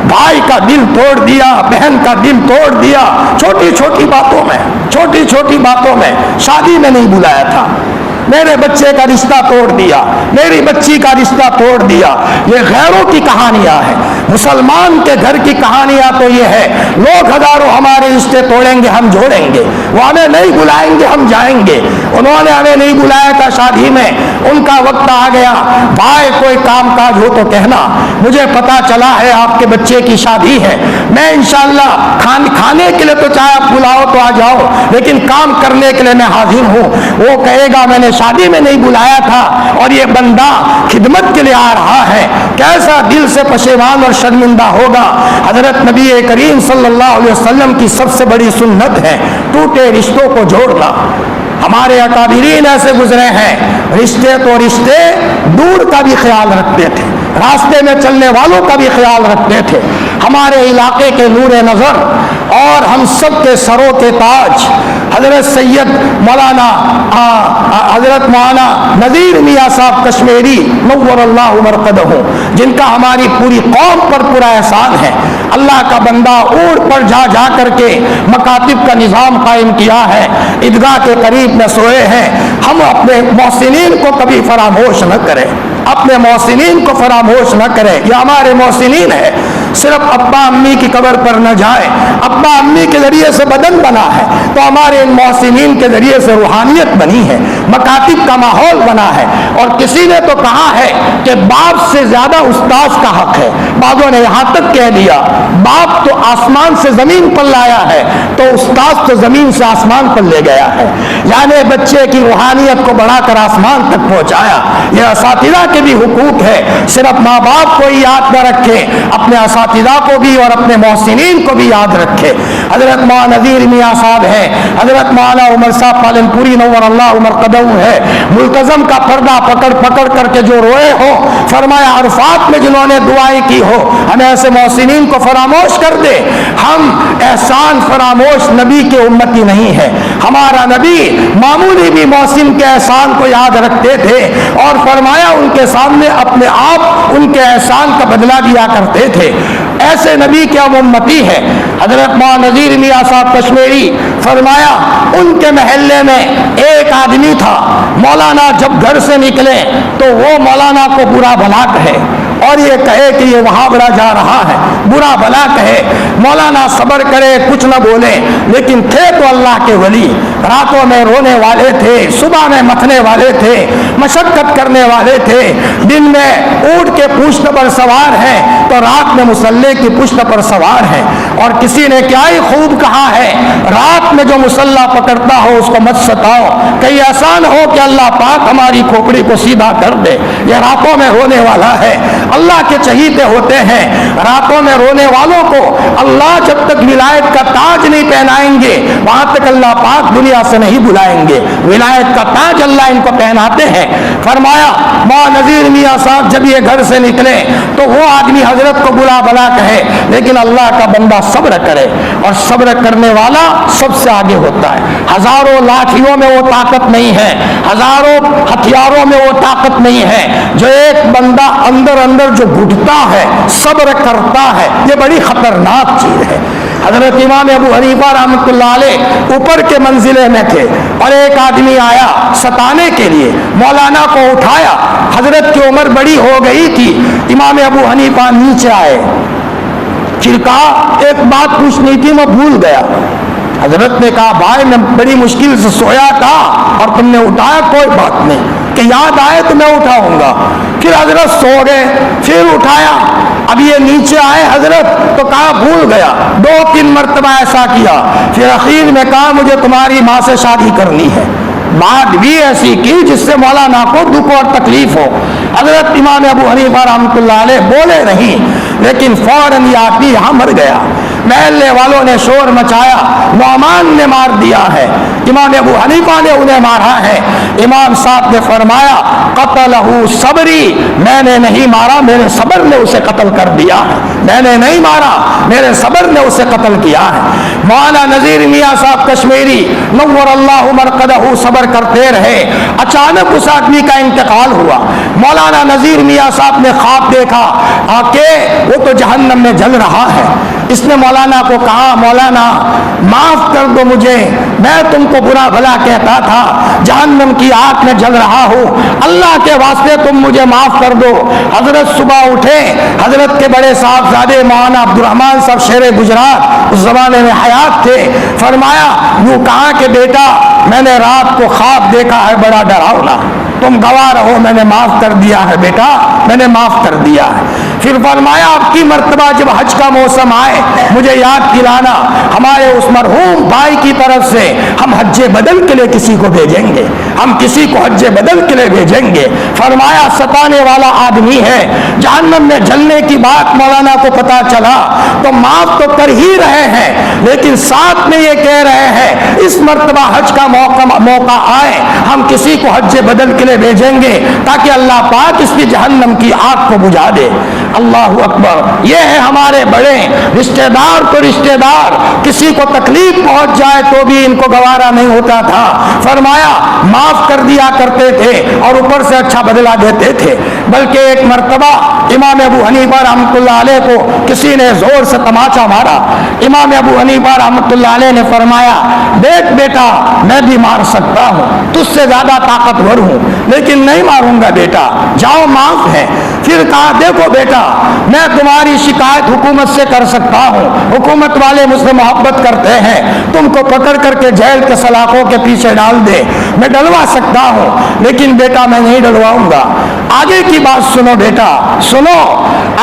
بھائی کا دل توڑ دیا، بہن کا دل توڑ دیا، چھوٹی چھوٹی باتوں میں، چھوٹی چھوٹی باتوں میں۔ شادی میں نہیں بلایا تھا، میرے بچے کا رشتہ توڑ دیا، میری بچی کا رشتہ توڑ دیا۔ یہ غیروں کی کہانیاں ہیں، مسلمان کے گھر کی کہانیاں تو یہ ہے لوگ ہزاروں ہمارے رشتے توڑیں گے ہم جوڑیں گے، وہ ہمیں نہیں بلائیں گے ہم جائیں گے۔ انہوں نے ہمیں نہیں بلایا تھا شادی میں، ان کا وقت آ گیا، بھائی کوئی کام کاج ہو تو کہنا، مجھے پتا چلا ہے آپ کے بچے کی شادی ہے، میں انشاءاللہ کھانے کے لیے تو چاہے آپ بلاؤ تو آ جاؤ، لیکن کام کرنے کے لیے میں حاضر ہوں۔ وہ کہے گا میں نے شادی میں نہیں بلایا تھا اور یہ بندہ خدمت کے لیے آ رہا ہے، کیسا دل سے پشیمان اور شرمندہ ہوگا۔ حضرت نبی کریم صلی اللہ علیہ وسلم کی سب سے بڑی سنت ہے ٹوٹے رشتوں کو جوڑنا۔ ہمارے اکابرین ایسے گزرے ہیں، رشتے تو رشتے، دور کا بھی خیال رکھتے تھے، راستے میں چلنے والوں کا بھی خیال رکھتے تھے۔ ہمارے علاقے کے نور نظر اور ہم سب کے سروں کے تاج حضرت سید مولانا حضرت مولانا نذیر میاں صاحب کشمیری نور اللہ مرقدہ، جن کا ہماری پوری قوم پر پورا احسان ہے۔ اللہ کا بندہ اونٹ پر جا جا کر کے مکاتب کا نظام قائم کیا ہے، عیدگاہ کے قریب میں سوئے ہیں۔ ہم اپنے محسنین کو کبھی فراموش نہ کریں، اپنے محسنین کو فراموش نہ کریں، یہ ہمارے محسنین ہے۔ صرف ابا امی کی قبر پر نہ جائیں، ابا امی کے ذریعے سے بدن بنا ہے تو ہمارے ان محسنین کے ذریعے سے روحانیت بنی ہے، مکاتب کا ماحول بنا ہے۔ اور کسی نے تو کہا ہے کہ باپ سے زیادہ استاذ کا حق ہے، بعضوں نے یہاں تک کہہ دیا باپ تو آسمان سے زمین پر لایا ہے تو استاذ تو زمین سے آسمان پر لے گیا ہے، یعنی بچے کی روحانیت کو بڑھا کر آسمان تک پہنچایا۔ یہ اساتذہ کے بھی حقوق ہے، صرف ماں باپ کو ہی یاد نہ رکھے، اپنے اساتذہ کو بھی اور اپنے محسنین کو بھی یاد رکھے۔ حضرت مولانا نذیر میاں صاحب ہے، حضرت مولانا عمر صاحب پالن پوری نور اللہ مرقدہ ہے، ملتزم کا پردہ پکڑ پکڑ کر کے جو روئے ہو، فرمایا عرفات میں جنہوں نے دعائیں کی ہو، ہمیں ایسے محسنین کو فراموش کر دے۔ ہم احسان فراموش نبی کے امتی نہیں ہے، ہمارا نبی معمولی بھی محسن کے احسان کو یاد رکھتے تھے اور فرمایا ان کے سامنے اپنے آپ ان کے احسان کا بدلہ دیا کرتے تھے۔ ایسے نبی کے ہم امتی ہے۔ حضرت مولانا نذیر میاں صاحب کشمیری فرمایا ان کے محلے میں ایک آدمی تھا، مولانا جب گھر سے نکلے تو وہ مولانا کو برا بھلا کہے اور یہ کہے کہ یہ وہاں بڑا جا رہا ہے، برا بھلا کہے، مولانا صبر کرے کچھ نہ بولے، لیکن تھے تو اللہ کے ولی، راتوں میں رونے والے تھے، صبح میں متھنے والے تھے، مشقت کرنے والے تھے، دن میں اونٹ کے پشت پر سوار ہیں تو رات میں مسلح کی پشت پر سوار ہیں۔ اور کسی نے کیا ہی خوب کہا ہے، رات میں جو مسلح پکڑتا ہو اس کو مت ستاؤ، کہیں احسان ہو کہ اللہ پاک ہماری کھوپڑی کو سیدھا کر دے، یہ راتوں میں ہونے والا ہے۔ اللہ کے چہیتے ہوتے ہیں. راتوں میں رونے والوں کو اللہ جب تک ولایت کا تاج نہیں پہنائیں گے وہاں تک اللہ پاک دنیا سے نہیں بلائیں گے. ولایت کا تاج اللہ ان کو پہناتے ہیں. فرمایا مولانا نذیر میاں صاحب جب یہ گھر سے نکلے تو وہ آدمی حضرت کو بلا بلا کہے لیکن اللہ کا بندہ صبر کرے, اور صبر کرنے والا سب سے آگے ہوتا ہے. ہزاروں لاٹھیوں میں وہ طاقت نہیں ہے, ہزاروں ہتھیاروں میں وہ طاقت نہیں ہے. جو ایک بندہ اندر اندر جو گھٹتا ہے, صبر کرتا ہے, یہ بڑی خطرناک چیز ہے. حضرت امام ابو حنیفہ رحمۃ اللہ علیہ اوپر کے منزلے میں تھے اور ایک آدمی آیا ستانے کے لیے, مولانا کو اٹھایا. حضرت کی عمر بڑی ہو گئی تھی. امام ابو حنیفہ نیچے آئے, پھر کہا ایک بات پوچھنی تھی میں بھول گیا. حضرت نے کہا بھائی میں بڑی مشکل سے سویا تھا اور تم نے اٹھایا, کوئی بات نہیں, کہ یاد آئے تو میں اٹھاؤں گا. پھر حضرت سو گئے, پھر اٹھایا. اب یہ نیچے آئے حضرت تو کہا بھول گیا. 2-3 مرتبہ ایسا کیا. پھر اخیر میں کہا مجھے تمہاری ماں سے شادی کرنی ہے. بات بھی ایسی کی جس سے مولانا کو دکھ اور تکلیف ہو. حضرت امام ابو حنیفہ رحمۃ اللہ علیہ بولے نہیں, لیکن فوراً یہ آدمی یہاں مر گیا. محلے والوں نے شور مچایا, نعمان نے مار دیا ہے, امام ابو حنیفہ نے انہیں مارا ہے. امام صاحب نے فرمایا قتلہ صبری, میں نے نہیں مارا, میرے صبر نے اسے قتل کر دیا ہے. میں نے نہیں مارا, میرے صبر نے اسے قتل کیا ہے. مولانا نذیر میاں صاحب کشمیری نور اللہ مرقدہ صبر کرتے رہے. اچانک اس آدمی کا انتقال ہوا. مولانا نذیر میاں صاحب نے خواب دیکھا کہ وہ تو جہنم میں جل رہا ہے. اس نے مولانا کو کہا مولانا معاف کر دو مجھے, میں تم کو برا بھلا کہتا تھا, جہنم کی آگ میں جل رہا ہوں, اللہ کے واسطے تم مجھے معاف کر دو. حضرت صبح اٹھے, حضرت کے بڑے صاحبزادے مولانا عبد الرحمان صاحب شیر گجرات اس زمانے میں حیات تھے. فرمایا یوں کہا کہ بیٹا میں نے رات کو خواب دیکھا ہے بڑا ڈراؤنا, تم گواہ رہو, میں نے معاف کر دیا ہے بیٹا, میں نے معاف کر دیا ہے. پھر فرمایا اب کی مرتبہ جب حج کا موسم آئے مجھے یاد دلانا, ہمارے اس مرحوم بھائی کی طرف سے ہم حج بدل کے لیے کسی کو بھیجیں گے, ہم کسی کو حج بدل کے لیے بھیجیں گے. فرمایا ستانے والا آدمی ہے, جہنم میں جلنے کی بات مولانا کو پتا چلا تو معاف تو کر ہی رہے ہیں, لیکن ساتھ میں یہ کہہ رہے ہیں اس مرتبہ حج کا موقع آئے ہم کسی کو حج بدل کے لیے بھیجیں گے تاکہ اللہ پاک اس کی جہنم کی آگ کو بجھا دے. اللہ اکبر. یہ ہے ہمارے بڑے رشتہ دار تو رشتہ دار, کسی کو تکلیف پہنچ جائے تو بھی ان کو گوارا نہیں ہوتا تھا. فرمایا معاف کر دیا کرتے تھے اور اوپر سے اچھا بدلہ دیتے تھے. بلکہ ایک مرتبہ امام ابو حنیفہ رحمۃ اللہ علیہ کو کسی نے زور سے تماچا مارا. امام ابو حنیفہ رحمۃ اللہ علیہ نے فرمایا دیکھ بیٹا میں بھی مار سکتا ہوں, تجھ سے زیادہ طاقتور ہوں, لیکن نہیں ماروں گا بیٹا, جاؤ معاف ہے. پھر کہا دیکھو بیٹا میں تمہاری شکایت حکومت سے کر سکتا ہوں, حکومت والے مجھ سے محبت کرتے ہیں, تم کو پکڑ کر کے جیل کے سلاخوں کے پیچھے ڈال دے, میں ڈلوا سکتا ہوں, لیکن بیٹا میں نہیں ڈلواؤں گا. آگے کی بات سنو بیٹا, سنو,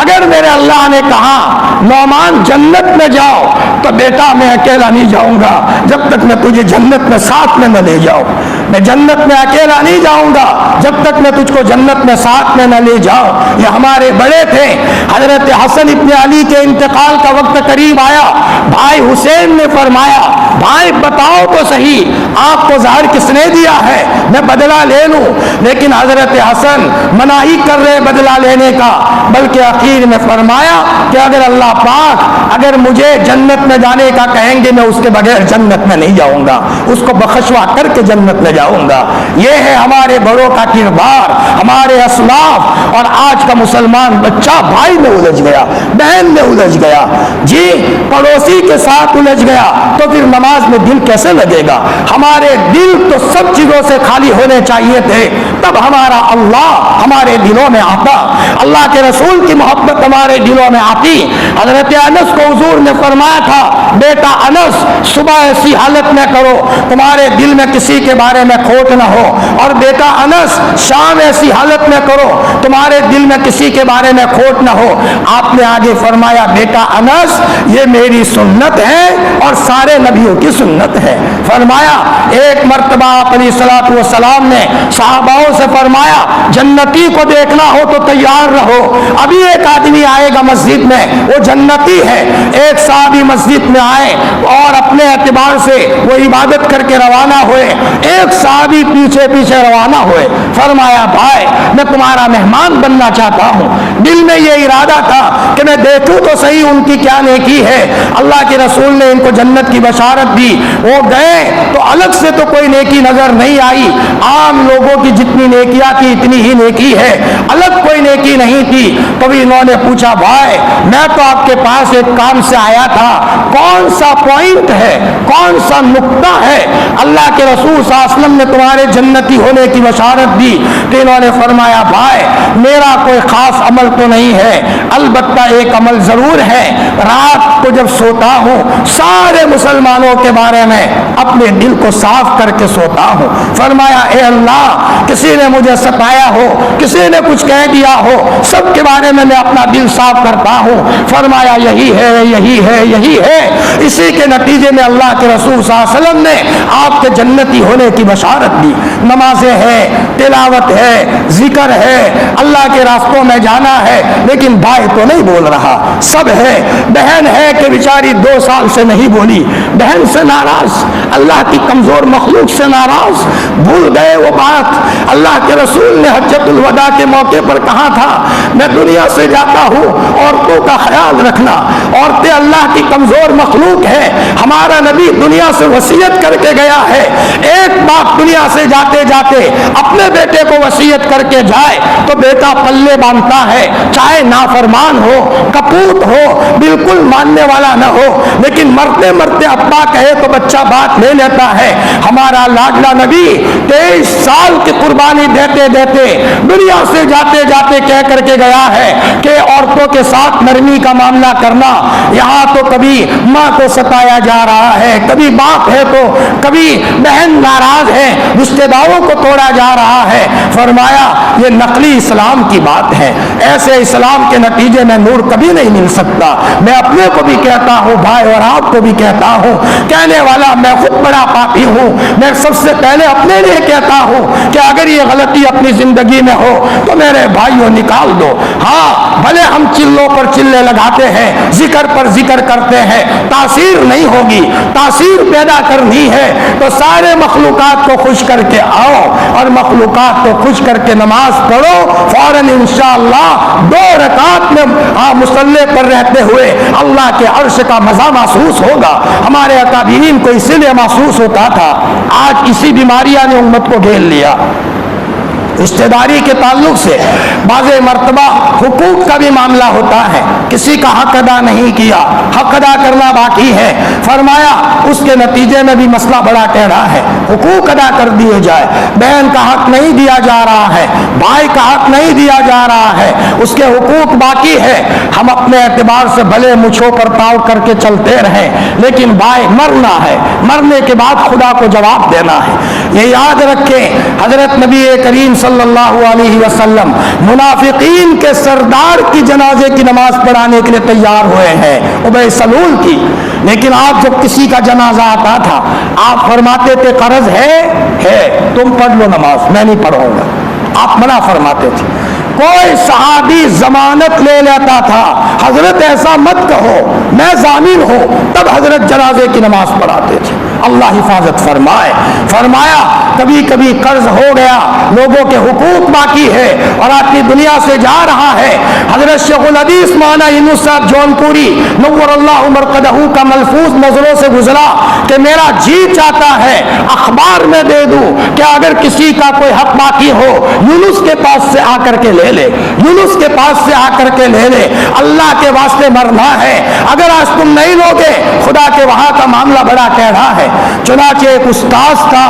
اگر میرے اللہ نے کہا نعمان جنت میں جاؤ تو بیٹا میں اکیلا نہیں جاؤں گا جب تک میں تجھے جنت میں ساتھ میں نہ لے جاؤں. میں جنت میں اکیلا نہیں جاؤں گا جب تک میں تجھ کو جنت میں ساتھ میں نہ لے جاؤں. یہ ہمارے بڑے تھے. حضرت حسن ابن علی کے انتقال کا وقت قریب آیا, بھائی حسین نے فرمایا بھائی بتاؤ تو صحیح آپ کو زہر کس نے دیا ہے, میں بدلہ لے لوں. لیکن حضرت حسن مناہی کر رہے بدلہ لینے کا, بلکہ اخیر میں فرمایا کہ اگر اللہ پاک اگر مجھے جنت میں جانے کا کہیں گے میں اس کے بغیر جنت میں نہیں جاؤں گا, اس کو بخشوا کر کے جنت میں جاؤں گا. یہ ہے ہمارے بڑوں کا کردار, ہمارے اسلاف. اور آج کا مسلمان بچہ بھائی میں الجھ گیا, بہن میں الجھ گیا, جی پڑوسی کے ساتھ الجھ گیا تو پھر نماز میں دل کیسے لگے گا. ہمارے دل تو سب چیزوں سے خالی ہونے چاہیے تھے, تب ہمارا اللہ ہمارے دلوں میں آتا, اللہ کے رسول کی محبت ہمارے دلوں میں آتی. حضرت انس کو حضور نے فرمایا تھا بیٹا انس صبح ایسی حالت میں کرو تمہارے دل میں کسی کے بارے میں کھوٹ نہ ہو، اور بیٹا انس شام ایسی حالت میں کرو تمہارے دل میں کسی کے بارے میں کھوٹ نہ ہو۔ آپ نے آگے فرمایا بیٹا انس یہ میری سنت ہے اور سارے نبیوں کی سنت ہے۔ فرمایا ایک مرتبہ آپ علیہ الصلوۃ والسلام نے صحاباؤں سے فرمایا جنتی کو دیکھنا ہو تو تیار رہو، ابھی ایک آدمی آئے گا مسجد میں وہ جنتی ہے۔ ایک صحابی مسجد میں آئے اور اپنے اعتبار سے وہ عبادت کر کے روانہ ہوئے، ایک صحابی پیچھے پیچھے روانہ ہوئے۔ فرمایا بھائی میں تمہارا مہمان بننا چاہتا ہوں، دل میں یہ ارادہ تھا کہ میں دیکھوں تو صحیح ان کی کیا نیکی ہے۔ اللہ کے رسول نے ان کو جنت کی بشارت دی، وہ گئے تو الگ سے تو کوئی نیکی نظر نہیں آئی، عام لوگوں کی جتنی نیکیاں تھی اتنی ہی نیکی ہے، الگ کوئی نیکی نہیں تھی۔ کبھی انہوں نے پوچھا بھائی میں تو آپ کے پاس ایک کام سے آیا تھا، کون سا پوائنٹ ہے، کون سا نقطہ ہے اللہ کے رسول صلی اللہ علیہ وسلم نے تمہارے جنتی ہونے کی بشارت دی؟ تو انہوں نے فرمایا بھائی میرا کوئی خاص عمل تو نہیں ہے، البتہ ایک عمل ضرور ہے، رات کو جب سوتا ہوں سارے مسلمانوں کے بارے میں اپنے دل کو صاف کر کے سوتا ہوں۔ فرمایا اے اللہ کسی نے مجھے ستایا ہو، کسی نے کچھ کہہ دیا ہو، سب کے بارے میں میں اپنا دل صاف کرتا ہوں۔ فرمایا یہی ہے یہی ہے یہی ہے، اسی کے نتیجے میں اللہ کے رسول صلی اللہ علیہ وسلم نے آپ کے جنتی ہونے کی بشارت دی۔ نمازیں ہے، تلاوت ہے، ذکر ہے، اللہ کے راستوں میں جانا ہے، لیکن بھائی تو نہیں بول رہا، سب ہے۔ بہن ہے کہ بیچاری 2 سال سے نہیں بولی، بہن سے ناراض، اللہ کی کمزور مخلوق سے ناراض، بھول گئے وہ بات اللہ کے رسول نے حجۃ الوداع کے موقع پر کہا تھا میں دنیا سے جاتا ہوں عورتوں کا خیال رکھنا، عورتیں اللہ کی کمزور مخلوق ہے، ہمارا نبی دنیا سے وصیت کر کے گیا ہے، ایک باپ دنیا سے جاتے جاتے اپنے بیٹے کو وصیت کر کے جائے تو بیٹا پلے باندھتا ہے، چاہے نافرمان ہو، کپوت ہو، بالکل ماننے والا نہ ہو، لیکن مرتے مرتے ابا کہے تو بچہ بات لے لیتا ہے۔ ہمارا لاڈلا نبی 23 سال کی قربانی دیتے دیتے دنیا سے جاتے جاتے کہہ کر کے گیا ہے کہ عورتوں کے ساتھ نرمی کا معاملہ کرنا، یہاں تو کبھی ماں کو ستایا جا رہا ہے، کبھی باپ ہے تو کبھی بہن ناراض ہے، رشتہ داروں کو توڑا جا رہا ہے۔ فرمایا یہ نقلی اسلام کی بات ہے، ایسے اسلام کے نتیجے میں نور کبھی نہیں مل سکتا۔ میں اپنے کو بھی کہتا ہوں بھائی اور آپ کو بھی کہتا ہوں، کہنے والا میں خود بڑا پاپی ہوں، میں سب سے پہلے اپنے لیے کہتا ہوں کہ اگر یہ غلطی اپنی زندگی میں ہو تو میرے بھائیوں نکال دو۔ ہاں بھلے ہم چلوں پر چلے لگاتے ہیں، ذکر پر ذکر کرتے ہیں، تاثیر نہیں ہوگی، تاثیر پیدا کرنی ہے تو سارے مخلوقات کو خوش کر کے آؤ اور مخلوقات کو خوش کر کے نماز پڑھو، فوراً انشاءاللہ 2 رکعت میں مصلی پر رہتے ہوئے اللہ کے عرش کا مزہ محسوس ہوگا۔ ہمارے اکابرین کو اسی لیے محسوس ہوتا تھا، آج اسی بیماریاں نے امت کو گھیر لیا۔ رشتہ داری کے تعلق سے بعض مرتبہ حقوق کا بھی معاملہ ہوتا ہے، کسی کا حق ادا نہیں کیا، حق ادا کرنا باقی ہے، فرمایا اس کے نتیجے میں بھی مسئلہ بڑا ٹیڑھا ہے، حقوق ادا کر دیے جائے، بہن کا حق نہیں دیا جا رہا ہے، بھائی کا حق نہیں دیا جا رہا ہے، اس کے حقوق باقی ہے۔ ہم اپنے اعتبار سے بھلے مچھوں پر تاؤ کر کے چلتے رہیں، لیکن بھائی مرنا ہے، مرنے کے بعد خدا کو جواب دینا ہے۔ یہ یاد رکھیں حضرت نبی کریم صلی اللہ علیہ وسلم منافقین کے سردار کی جنازے کی نماز پڑھانے کے لیے تیار ہوئے ہیں، ابی سلول کی، لیکن آپ جب کسی کا جنازہ آتا تھا آپ فرماتے تھے قرض ہے تم پڑھ لو نماز، میں نہیں پڑھوں گا، آپ منع فرماتے تھے۔ کوئی صحابی ضمانت لے لیتا تھا حضرت ایسا مت کہو میں ضامن ہوں، تب حضرت جنازے کی نماز پڑھاتے تھے۔ اللہ حفاظت فرمائے۔ فرمایا کبھی کبھی قرض ہو گیا، لوگوں کے حقوق باقی ہے اور آدمی دنیا سے جا رہا ہے۔ حضرت شیخ الحدیث مولانا یونس صاحب جون پوری نور اللہ مرقدہ کا ملفوظ نظروں سے گزرا کہ میرا جی چاہتا ہے اخبار میں دے دوں کہ اگر کسی کا کوئی حق باقی ہو یونس کے پاس سے آ کر کے لے لے، یونس کے پاس سے آ کر کے لے لے، اللہ کے واسطے مرنا ہے، اگر آج تم نہیں لوگے خدا کے وہاں کا معاملہ بڑا ٹیڑھا ہے۔ چنانچہ ایک استاذ تھا،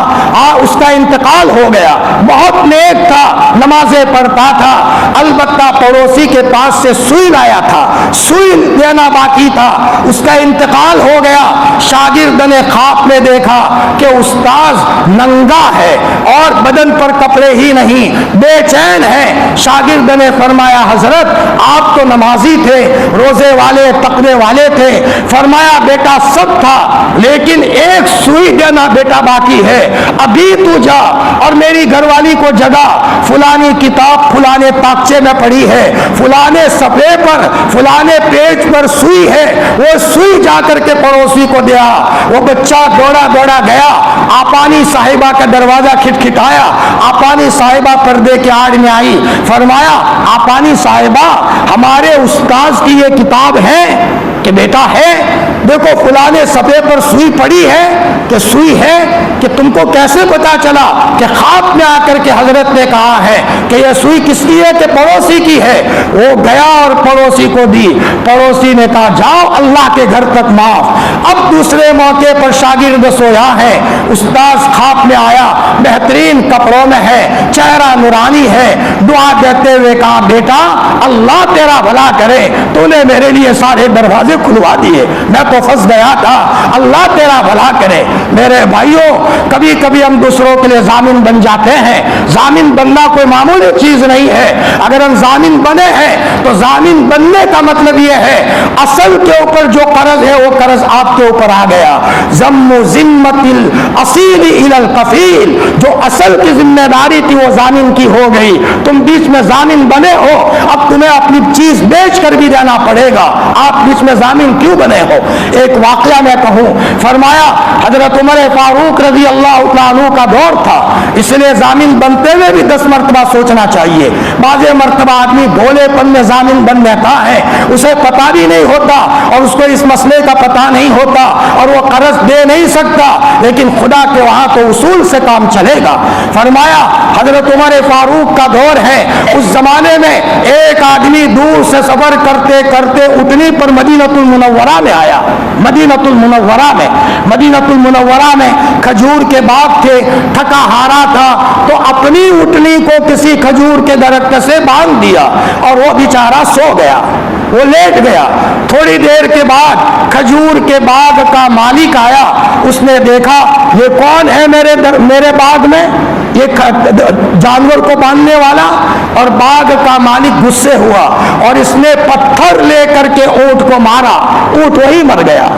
اس کا انتقال ہو گیا، بہت نیک تھا، نمازیں پڑھتا تھا، البتہ پڑوسی کے پاس سے سوئی لایا تھا، سوئی دینا باقی تھا، اس کا انتقال ہو گیا۔ شاگرد نے خواب میں دیکھا کہ استاذ ننگا ہے اور بدن پر کپڑے ہی نہیں، بے چین ہے۔ شاگرد نے فرمایا حضرت آپ تو نمازی تھے، روزے والے، تقوی والے تھے۔ فرمایا بیٹا سب تھا، لیکن ایک سوئی دینا بیٹا باقی ہے، ابھی تو جا اور میری گھر والی کو جگا، فلانی کتاب فلانے تاکچے میں پڑھی ہے، فلانے صفحے پر فلانے پیج پر سوئی ہے، وہ سوئی جا کر کے پڑوسی کو دیا۔ وہ بچہ دوڑا دوڑا گیا، آپانی صاحبہ کا دروازہ کھٹکھٹایا، آپانی صاحبہ پردے کے آڑ میں آئی، فرمایا آپانی صاحبہ ہمارے استاذ کی یہ کتاب ہے؟ کہ بیٹا ہے، دیکھو فلانے صفحے پر سوئی پڑی ہے کہ سوئی ہے، کہ تم کو کیسے پتا چلا؟ کہ خواب میں آ کر کے حضرت نے کہا ہے کہ یہ سوئی کس کی ہے؟ کہ پڑوسی کی ہے۔ وہ گیا اور پڑوسی کو دی، پڑوسی نے کہا جاؤ اللہ کے گھر تک معاف۔ اب دوسرے موقع پر شاگرد سویا ہے، استاذ خواب میں آیا، بہترین کپڑوں میں ہے، چہرہ نورانی ہے، دعا دیتے ہوئے کہا بیٹا اللہ تیرا بھلا کرے، تو نے میرے لیے سارے دروازے کھلوا دیے، میں تو پھنس گیا تھا، اللہ تیرا بھلا کرے۔ میرے بھائیوں کبھی کبھی ہم دوسروں کے لیے ضامن بن جاتے ہیں، ضامن بننا کوئی معمولی چیز نہیں ہے۔ اگر ہم ضامن بنے ہیں تو ضامن بننے کا مطلب یہ ہے اصل کے اوپر جو قرض ہے وہ قرض آپ کے اوپر آ گیا۔ ضم ذمت الاصیل الی الکفیل، جو اصل کی ذمہ داری تھی وہ ضامن کی ہو گئی، تم بیچ میں ضامن بنے ہو، اب تمہیں اپنی چیز بیچ کر بھی دینا پڑے گا، آپ بیچ میں ضامن کیوں بنے ہو؟ ایک واقعہ میں کہوں، فرمایا حضرت عمر فاروق رضی اللہ تعالیٰ عنہ کا دور تھا، اس لیے ضامن بنتے ہوئے بھی 10 مرتبہ سوچنا چاہیے۔ بعض مرتبہ آدمی بھولے پن میں ضامن بن لیتا ہے، اسے پتہ بھی نہیں ہوتا اور اس کو اس مسئلے کا پتہ نہیں ہوتا اور وہ قرض دے نہیں سکتا، لیکن خدا کے وہاں تو اصول سے کام چلے گا۔ فرمایا حضرت عمر فاروق کا دور ہے، اس زمانے میں ایک آدمی دور سے سفر کرتے کرتے اٹھنی پر مدینۃ المنورہ میں آیا۔ مدینۃ المنورہ میں کھجور کے باغ تھے، تھکا ہارا تھا تو اپنی اٹھنی کو کسی کھجور کے درخت سے باندھ دیا اور وہ بیچارہ سو گیا، وہ لیٹ گیا۔ تھوڑی دیر کے بعد کھجور کے باغ کا مالک آیا، اس نے دیکھا یہ کون ہے میرے باغ میں، یہ جانور کو باندھنے والا، اور باغ کا مالک غصے ہوا اور اس نے پتھر لے کر کے اونٹ کو مارا، اونٹ وہی مر گیا۔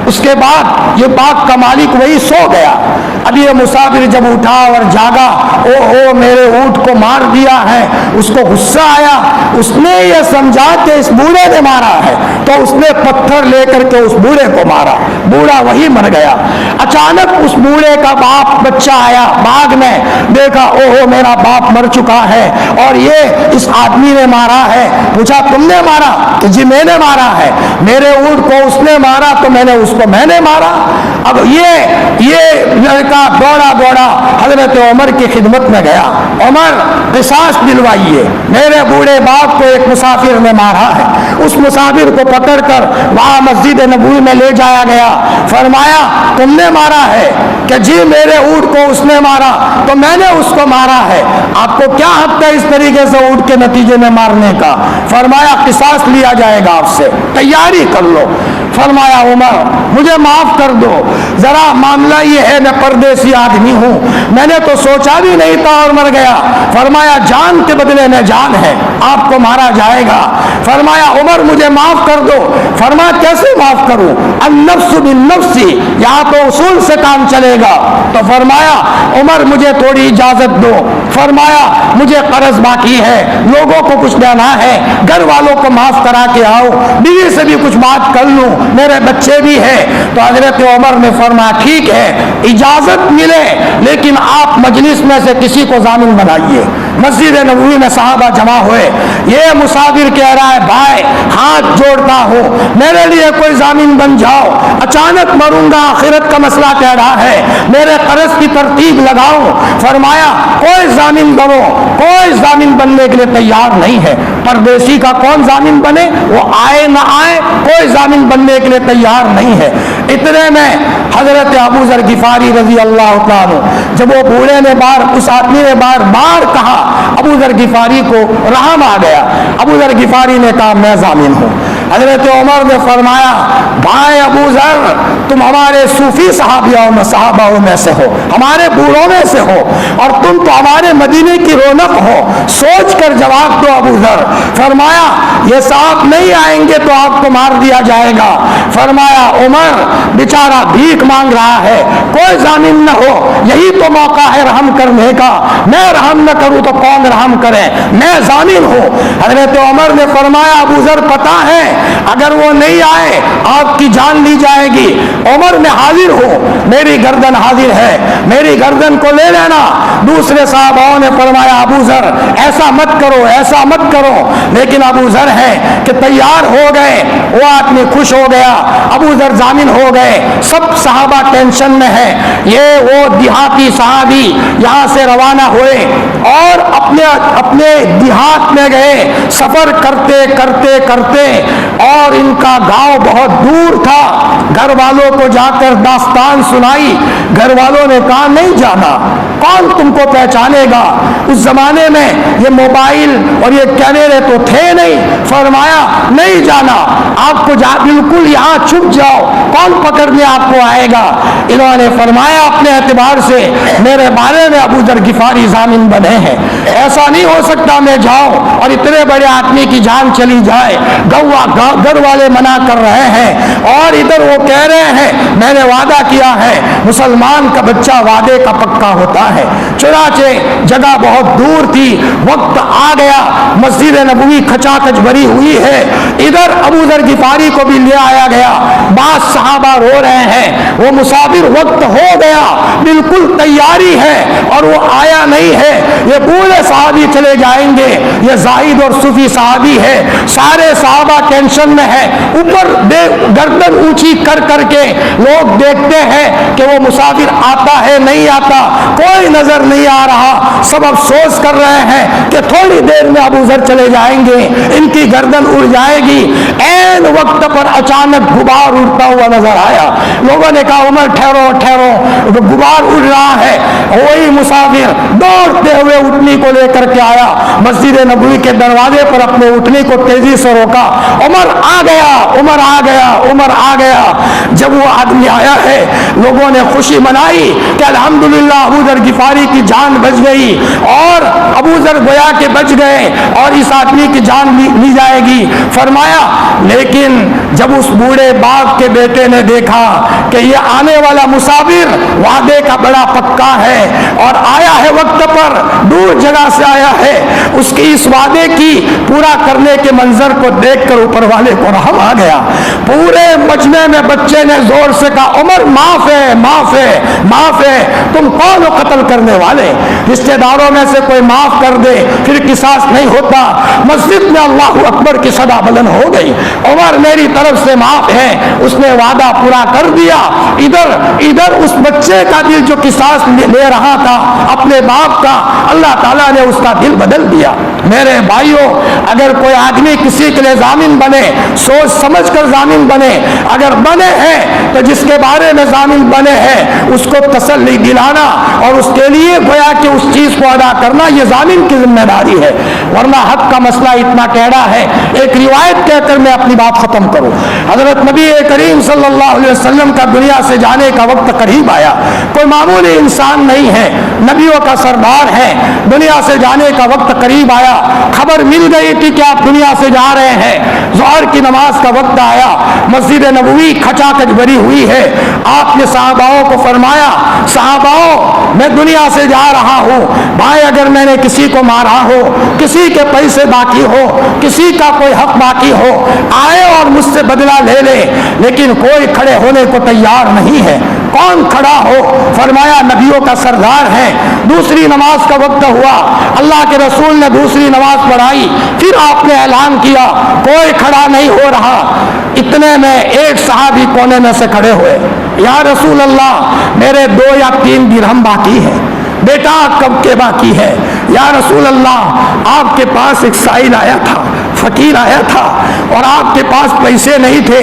اس کے بعد یہ باغ کا مالک وہی سو گیا۔ اب یہ مسافر جب اٹھا اور جاگا، او میرے اونٹ کو مار دیا ہے، اس کو غصہ آیا، اس نے یہ سمجھا کہ اس بوڑھے نے مارا ہے تو اس نے پتھر لے کر کے اس بوڑھے کو مارا، بوڑھا وہی مر گیا۔ اچانک اس بوڑھے کا باپ بچہ آیا باغ میں، دیکھا او میرا باپ مر چکا ہے اور یہ اس آدمی نے مارا ہے۔ پوچھا تم نے مارا؟ کہ جی میں نے مارا ہے، میرے اونٹ کو اس نے مارا تو میں نے مارا۔ اب یہ لڑکا دوڑا دوڑا حضرت عمر کی خدمت میں گیا، عمر قصاص دلوائیے، میرے بوڑھے باپ کو ایک مسافر نے مارا ہے۔ اس مسافر کو پکڑ کر وہاں مسجد نبوی میں لے جایا گیا، فرمایا تم نے مارا ہے؟ کہ جی میرے اونٹ کو اس نے مارا تو میں نے اس کو مارا ہے، آپ کو کیا حق ہے اس طریقے سے اونٹ کے نتیجے میں مارنے کا؟ فرمایا قصاص لیا جائے گا آپ سے، تیاری کر لو۔ فرمایا عمر مجھے معاف کر دو، ذرا معاملہ یہ ہے میں پردیسی آدمی ہوں، میں نے تو سوچا بھی نہیں تھا اور مر گیا۔ فرمایا جان کے بدلے میں جان ہے، آپ کو مارا جائے گا۔ فرمایا عمر مجھے معاف کر دو۔ فرمایا کیسے معاف کروں؟ النفس بالنفس، یہاں تو اصول سے کام چلے گا۔ تو فرمایا عمر مجھے تھوڑی اجازت دو۔ فرمایا مجھے قرض باقی ہے، لوگوں کو کچھ دینا ہے، گھر والوں کو معاف کرا کے آؤ، بیوی سے بھی کچھ بات کر لوں، میرے بچے بھی ہیں۔ تو حضرت عمر نے فرمایا ٹھیک ہے اجازت ملے لیکن آپ مجلس میں سے کسی کو ضامن بنائیے۔ مسجد نبوی میں صحابہ جمع ہوئے، یہ مسافر کہہ رہا ہے بھائی ہاتھ جوڑتا ہوں میرے لیے کوئی ضامن بن جاؤ، اچانک مروں گا، آخرت کا مسئلہ کہہ رہا ہے، میرے قرض کی ترتیب لگاؤ۔ فرمایا کوئی ضامن بنو، کوئی ضامن بننے کے لیے تیار نہیں ہے۔ پردیسی کا کون ضامن بنے؟ وہ آئے نہ آئے کوئی ضامن بننے کے لیے تیار نہیں ہے۔ اتنے میں حضرت ابو ذر غفاری رضی اللہ تعالیٰ عنہ، جب وہ بوڑھے نے اس آدمی نے بار بار کہا، ابو ذر غفاری کو رحم آ گیا۔ ابو ذر غفاری نے کہا میں ضامن ہوں۔ حضرت عمر نے فرمایا بھائی ابو ذر، تم ہمارے صوفی صحابہ میں سے ہو، ہمارے بوڑھوں میں سے ہو، اور تم تو ہمارے مدینے کی رونق ہو، سوچ کر جواب دو ابو ذر۔ فرمایا یہ صاحب نہیں آئیں گے تو آپ کو مار دیا جائے گا۔ فرمایا عمر بیچارہ بھیک مانگ رہا ہے، کوئی ضامن نہ ہو، یہی تو موقع ہے رحم کرنے کا، میں رحم نہ کروں تو کون رحم کرے، میں ضامن ہوں۔ حضرت عمر نے فرمایا ابو ذر پتہ ہے اگر وہ نہیں آئے آپ کی جان لی جائے گی۔ عمر میں حاضر ہوں، میری گردن حاضر ہے، میری گردن کو لے لینا۔ دوسرے صحاباؤں نے فرمایا ابو ذر ایسا مت کرو، ایسا مت کرو، لیکن ابو ذر ہے کہ تیار ہو گئے، وہ آدمی خوش ہو گیا، ابو ذر ضامن ہو گئے۔ سب صحابہ ٹینشن میں ہے، یہ وہ دیہاتی صحابی یہاں سے روانہ ہوئے اور اپنے دیہات میں گئے، سفر کرتے کرتے کرتے، اور ان کا گاؤں بہت دور تھا۔ گھر والوں کو جا کر داستان سنائی، گھر والوں نے کہا نہیں جانا، کون تم کو پہچانے گا، اس زمانے میں یہ موبائل اور یہ کیمرے تو تھے نہیں۔ فرمایا نہیں جانا، آپ کو بالکل یہاں چھپ جاؤ، کون پکڑنے آپ کو آئے گا۔ انہوں نے فرمایا اپنے اعتبار سے میرے بارے میں ابو ذر غفاری ضامن بنے ہیں، ایسا نہیں ہو سکتا میں جاؤں اور اتنے بڑے آدمی کی جان چلی جائے۔ گھر والے منع کر رہے ہیں اور ادھر وہ کہہ رہے ہیں میں نے وعدہ کیا ہے، مسلمان کا بچہ وعدے کا پکا ہوتا ہے۔ چنانچہ جگہ بہت دور تھی، وقت آ گیا، مسجد نبوی کھچا کھچ بھری ہوئی ہے، ادھر ابو ذر غفاری کو بھی لے آیا گیا۔ بعض صحابہ رو رہے ہیں، وہ مسافر وقت ہو گیا، بالکل تیاری ہے اور وہ آیا نہیں ہے، یہ بوڑھے صحابی چلے جائیں گے، یہ زاہد اور صوفی صحابی ہے۔ سارے صحابہ ٹینشن میں ہے، اوپر گردن اونچی کر کر کے لوگ دیکھتے ہیں کہ وہ مسافر آتا ہے نہیں آتا، کوئی نظر نہیں آ رہا، سب افسوس کر رہے ہیں کہ تھوڑی دیر میں ابو ذر چلے جائیں گے، ان کی گردن اڑ جائے گی۔ عین وقت پر اچانک غبار اڑتا ہوا نظر آیا، لوگوں نے کہا عمر ٹھہرو ٹھہرو، غبار اڑ رہا ہے۔ وہی مسافر دوڑتے ہوئے اٹھنی کو لے کر کے آیا، مسجد نبوی کے دروازے پر اپنے اٹھنی کو تیزی سے روکا، عمر آ گیا، عمر آ گیا، عمر آ گیا۔ جب وہ آدمی آیا ہے لوگوں نے خوشی منائی کہ الحمدللہ ابو ذر غفاری کی جان بچ گئی، اور ابو ذر گویا کہ بچ گئے اور اس آدمی کی جان لی جائے گی۔ فرمایا لیکن جب اس بوڑھے باپ کے بیٹے نے دیکھا کہ یہ آنے والا مسافر وعدے کا بڑا پکا ہے اور آیا ہے وقت پر، دور جگہ سے آیا ہے، اس کی اس وعدے کی پورا کرنے کے منظر کو دیکھ کر اوپر والے کو رحم آ گیا۔ پورے مجمع میں بچے نے زور سے کہا عمر معاف ہے، معاف ہے، معاف ہے، تم کون ہو قتل کرنے والے؟ رشتہ داروں میں سے کوئی معاف کر دے پھر قصاص نہیں ہوتا۔ مسجد میں اللہ اکبر کی صدا بلند ہو گئی، عمر میری طرف سے معاف ہے، اس نے وعدہ پورا کر دیا۔ ادھر اس بچے کا دل جو قصاص لے رہا تھا اپنے باپ کا، اللہ تعالیٰ نے اس کا دل بدل دیا۔ میرے بھائیوں، اگر کوئی آدمی کسی کے لیے ضامن بنے، سوچ سمجھ کر ضامن بنے، اگر بنے ہیں تو جس کے بارے میں ضامن بنے ہیں اس کو تسلی دلانا اور اس کے لیے گویا کہ اس چیز کو ادا کرنا یہ ضامن کی ذمہ داری ہے، ورنہ حق کا مسئلہ اتنا ٹیڑھا ہے۔ ایک روایت کہہ کر میں اپنی بات ختم کروں۔ حضرت نبی کریم صلی اللہ علیہ وسلم کا دنیا سے جانے کا وقت قریب آیا، کوئی معمولی انسان نہیں ہے، نبیوں کا سردار ہے، دنیا سے جانے کا وقت قریب آیا، خبر مل گئی تھی کہ آپ دنیا سے جا رہے ہیں، ظہر کی نماز کا وقت آیا، مسجد نبوی کھچا کھچ بھری ہوئی ہے، آپ نے صحاباؤں کو فرمایا صحاباؤں میں دنیا سے جا رہا ہوں، بھائی اگر میں نے کسی کو مارا ہو، کسی کے پیسے باقی ہو، کسی کا کوئی حق باقی ہو، آئے اور مجھ سے بدلہ لے لے، لیکن کوئی کھڑے ہونے کو تیار نہیں ہے۔ کون کھڑا ہو؟ فرمایا نبیوں کا سردار ہے۔ دوسری نماز کا وقت ہوا، اللہ کے رسول نے دوسری نماز پڑھائی، پھر آپ نے اعلان کیا کوئی کھڑا نہیں ہو رہا۔ اتنے میں ایک صحابی کونے میں سے کھڑے ہوئے، یا رسول اللہ میرے 2 یا 3 درہم باقی ہے، بیٹا کب کے باقی ہے؟ یا رسول اللہ آپ کے پاس ایک سائل آیا تھا، فقیر آیا تھا اور آپ کے پاس پیسے نہیں تھے،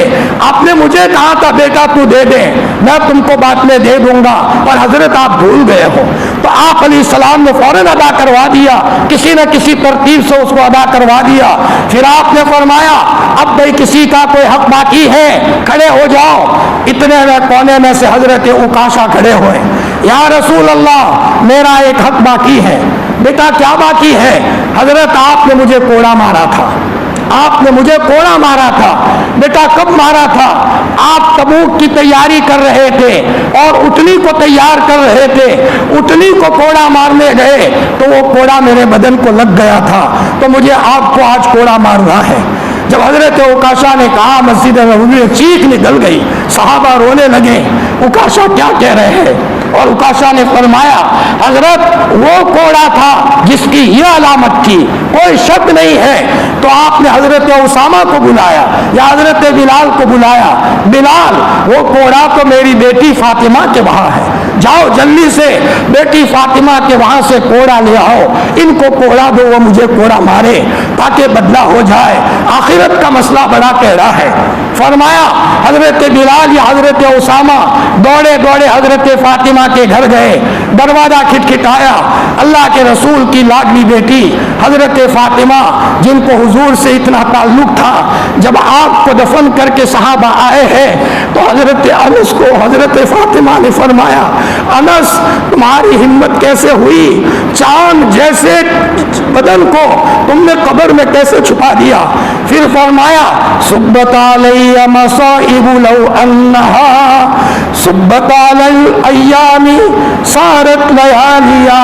آپ نے مجھے کہا تھا بیٹا تو دے دے، میں تم کو بعد میں دے دوں گا، اور حضرت آپ بھول گئے ہو۔ تو آپ علیہ السلام نے فوراً ادا کروا دیا، کسی نہ کسی ترتیب سے اس کو ادا کروا دیا۔ پھر آپ نے فرمایا اب بھائی کسی کا کوئی حق باقی ہے کھڑے ہو جاؤ۔ اتنے میں کونے میں سے حضرت عکاشہ کھڑے ہوئے، یا رسول اللہ میرا ایک حق باقی ہے۔ بیٹا کیا باقی ہے؟ حضرت آپ نے مجھے کوڑا مارا تھا، آپ نے مجھے کوڑا مارا تھا۔ بیٹا کب مارا تھا؟ آپ تبوک کی تیاری کر رہے تھے اور اٹھنی کو تیار کر رہے تھے، اٹھنی کو کوڑا مارنے گئے تو وہ کوڑا میرے بدن کو لگ گیا تھا، تو مجھے آپ کو آج کوڑا مارنا ہے۔ جب حضرت عکاشہ نے کہا مسجد نبوی میں چیخ نکل گئی، صحابہ رونے لگے، عکاشہ کیا کہہ رہے ہیں؟ اور عکاشہ نے فرمایا حضرت وہ کوڑا تھا جس کی یہ علامت تھی، کوئی شک نہیں ہے۔ تو آپ نے حضرت اسامہ کو بلایا یا حضرت بلال کو بلایا، بلال وہ کوڑا تو میری بیٹی فاطمہ کے وہاں ہے، جاؤ جلدی سے بیٹی فاطمہ کے وہاں سے کوڑا لے آؤ، ان کو کوڑا دو، وہ مجھے کوڑا مارے تاکہ بدلہ ہو جائے، آخرت کا مسئلہ بڑا گہرا ہے۔ فرمایا حضرت بلال یا حضرت اسامہ دوڑے دوڑے حضرت فاطمہ کے گھر گئے، دروازہ کھٹکھٹایا، اللہ کے رسول کی لاڈلی بیٹی حضرت فاطمہ جن کو حضور سے اتنا تعلق تھا، جب آپ کو دفن کر کے صحابہ آئے ہیں تو حضرت انس کو حضرت فاطمہ نے فرمایا انس تمہاری ہمت کیسے ہوئی، چاند جیسے بدن کو تم نے قبر میں کیسے چھپا دیا؟ پھر فرمایا صبت علی مصائب لو انہا صبت علی الایام سارت لیالیا۔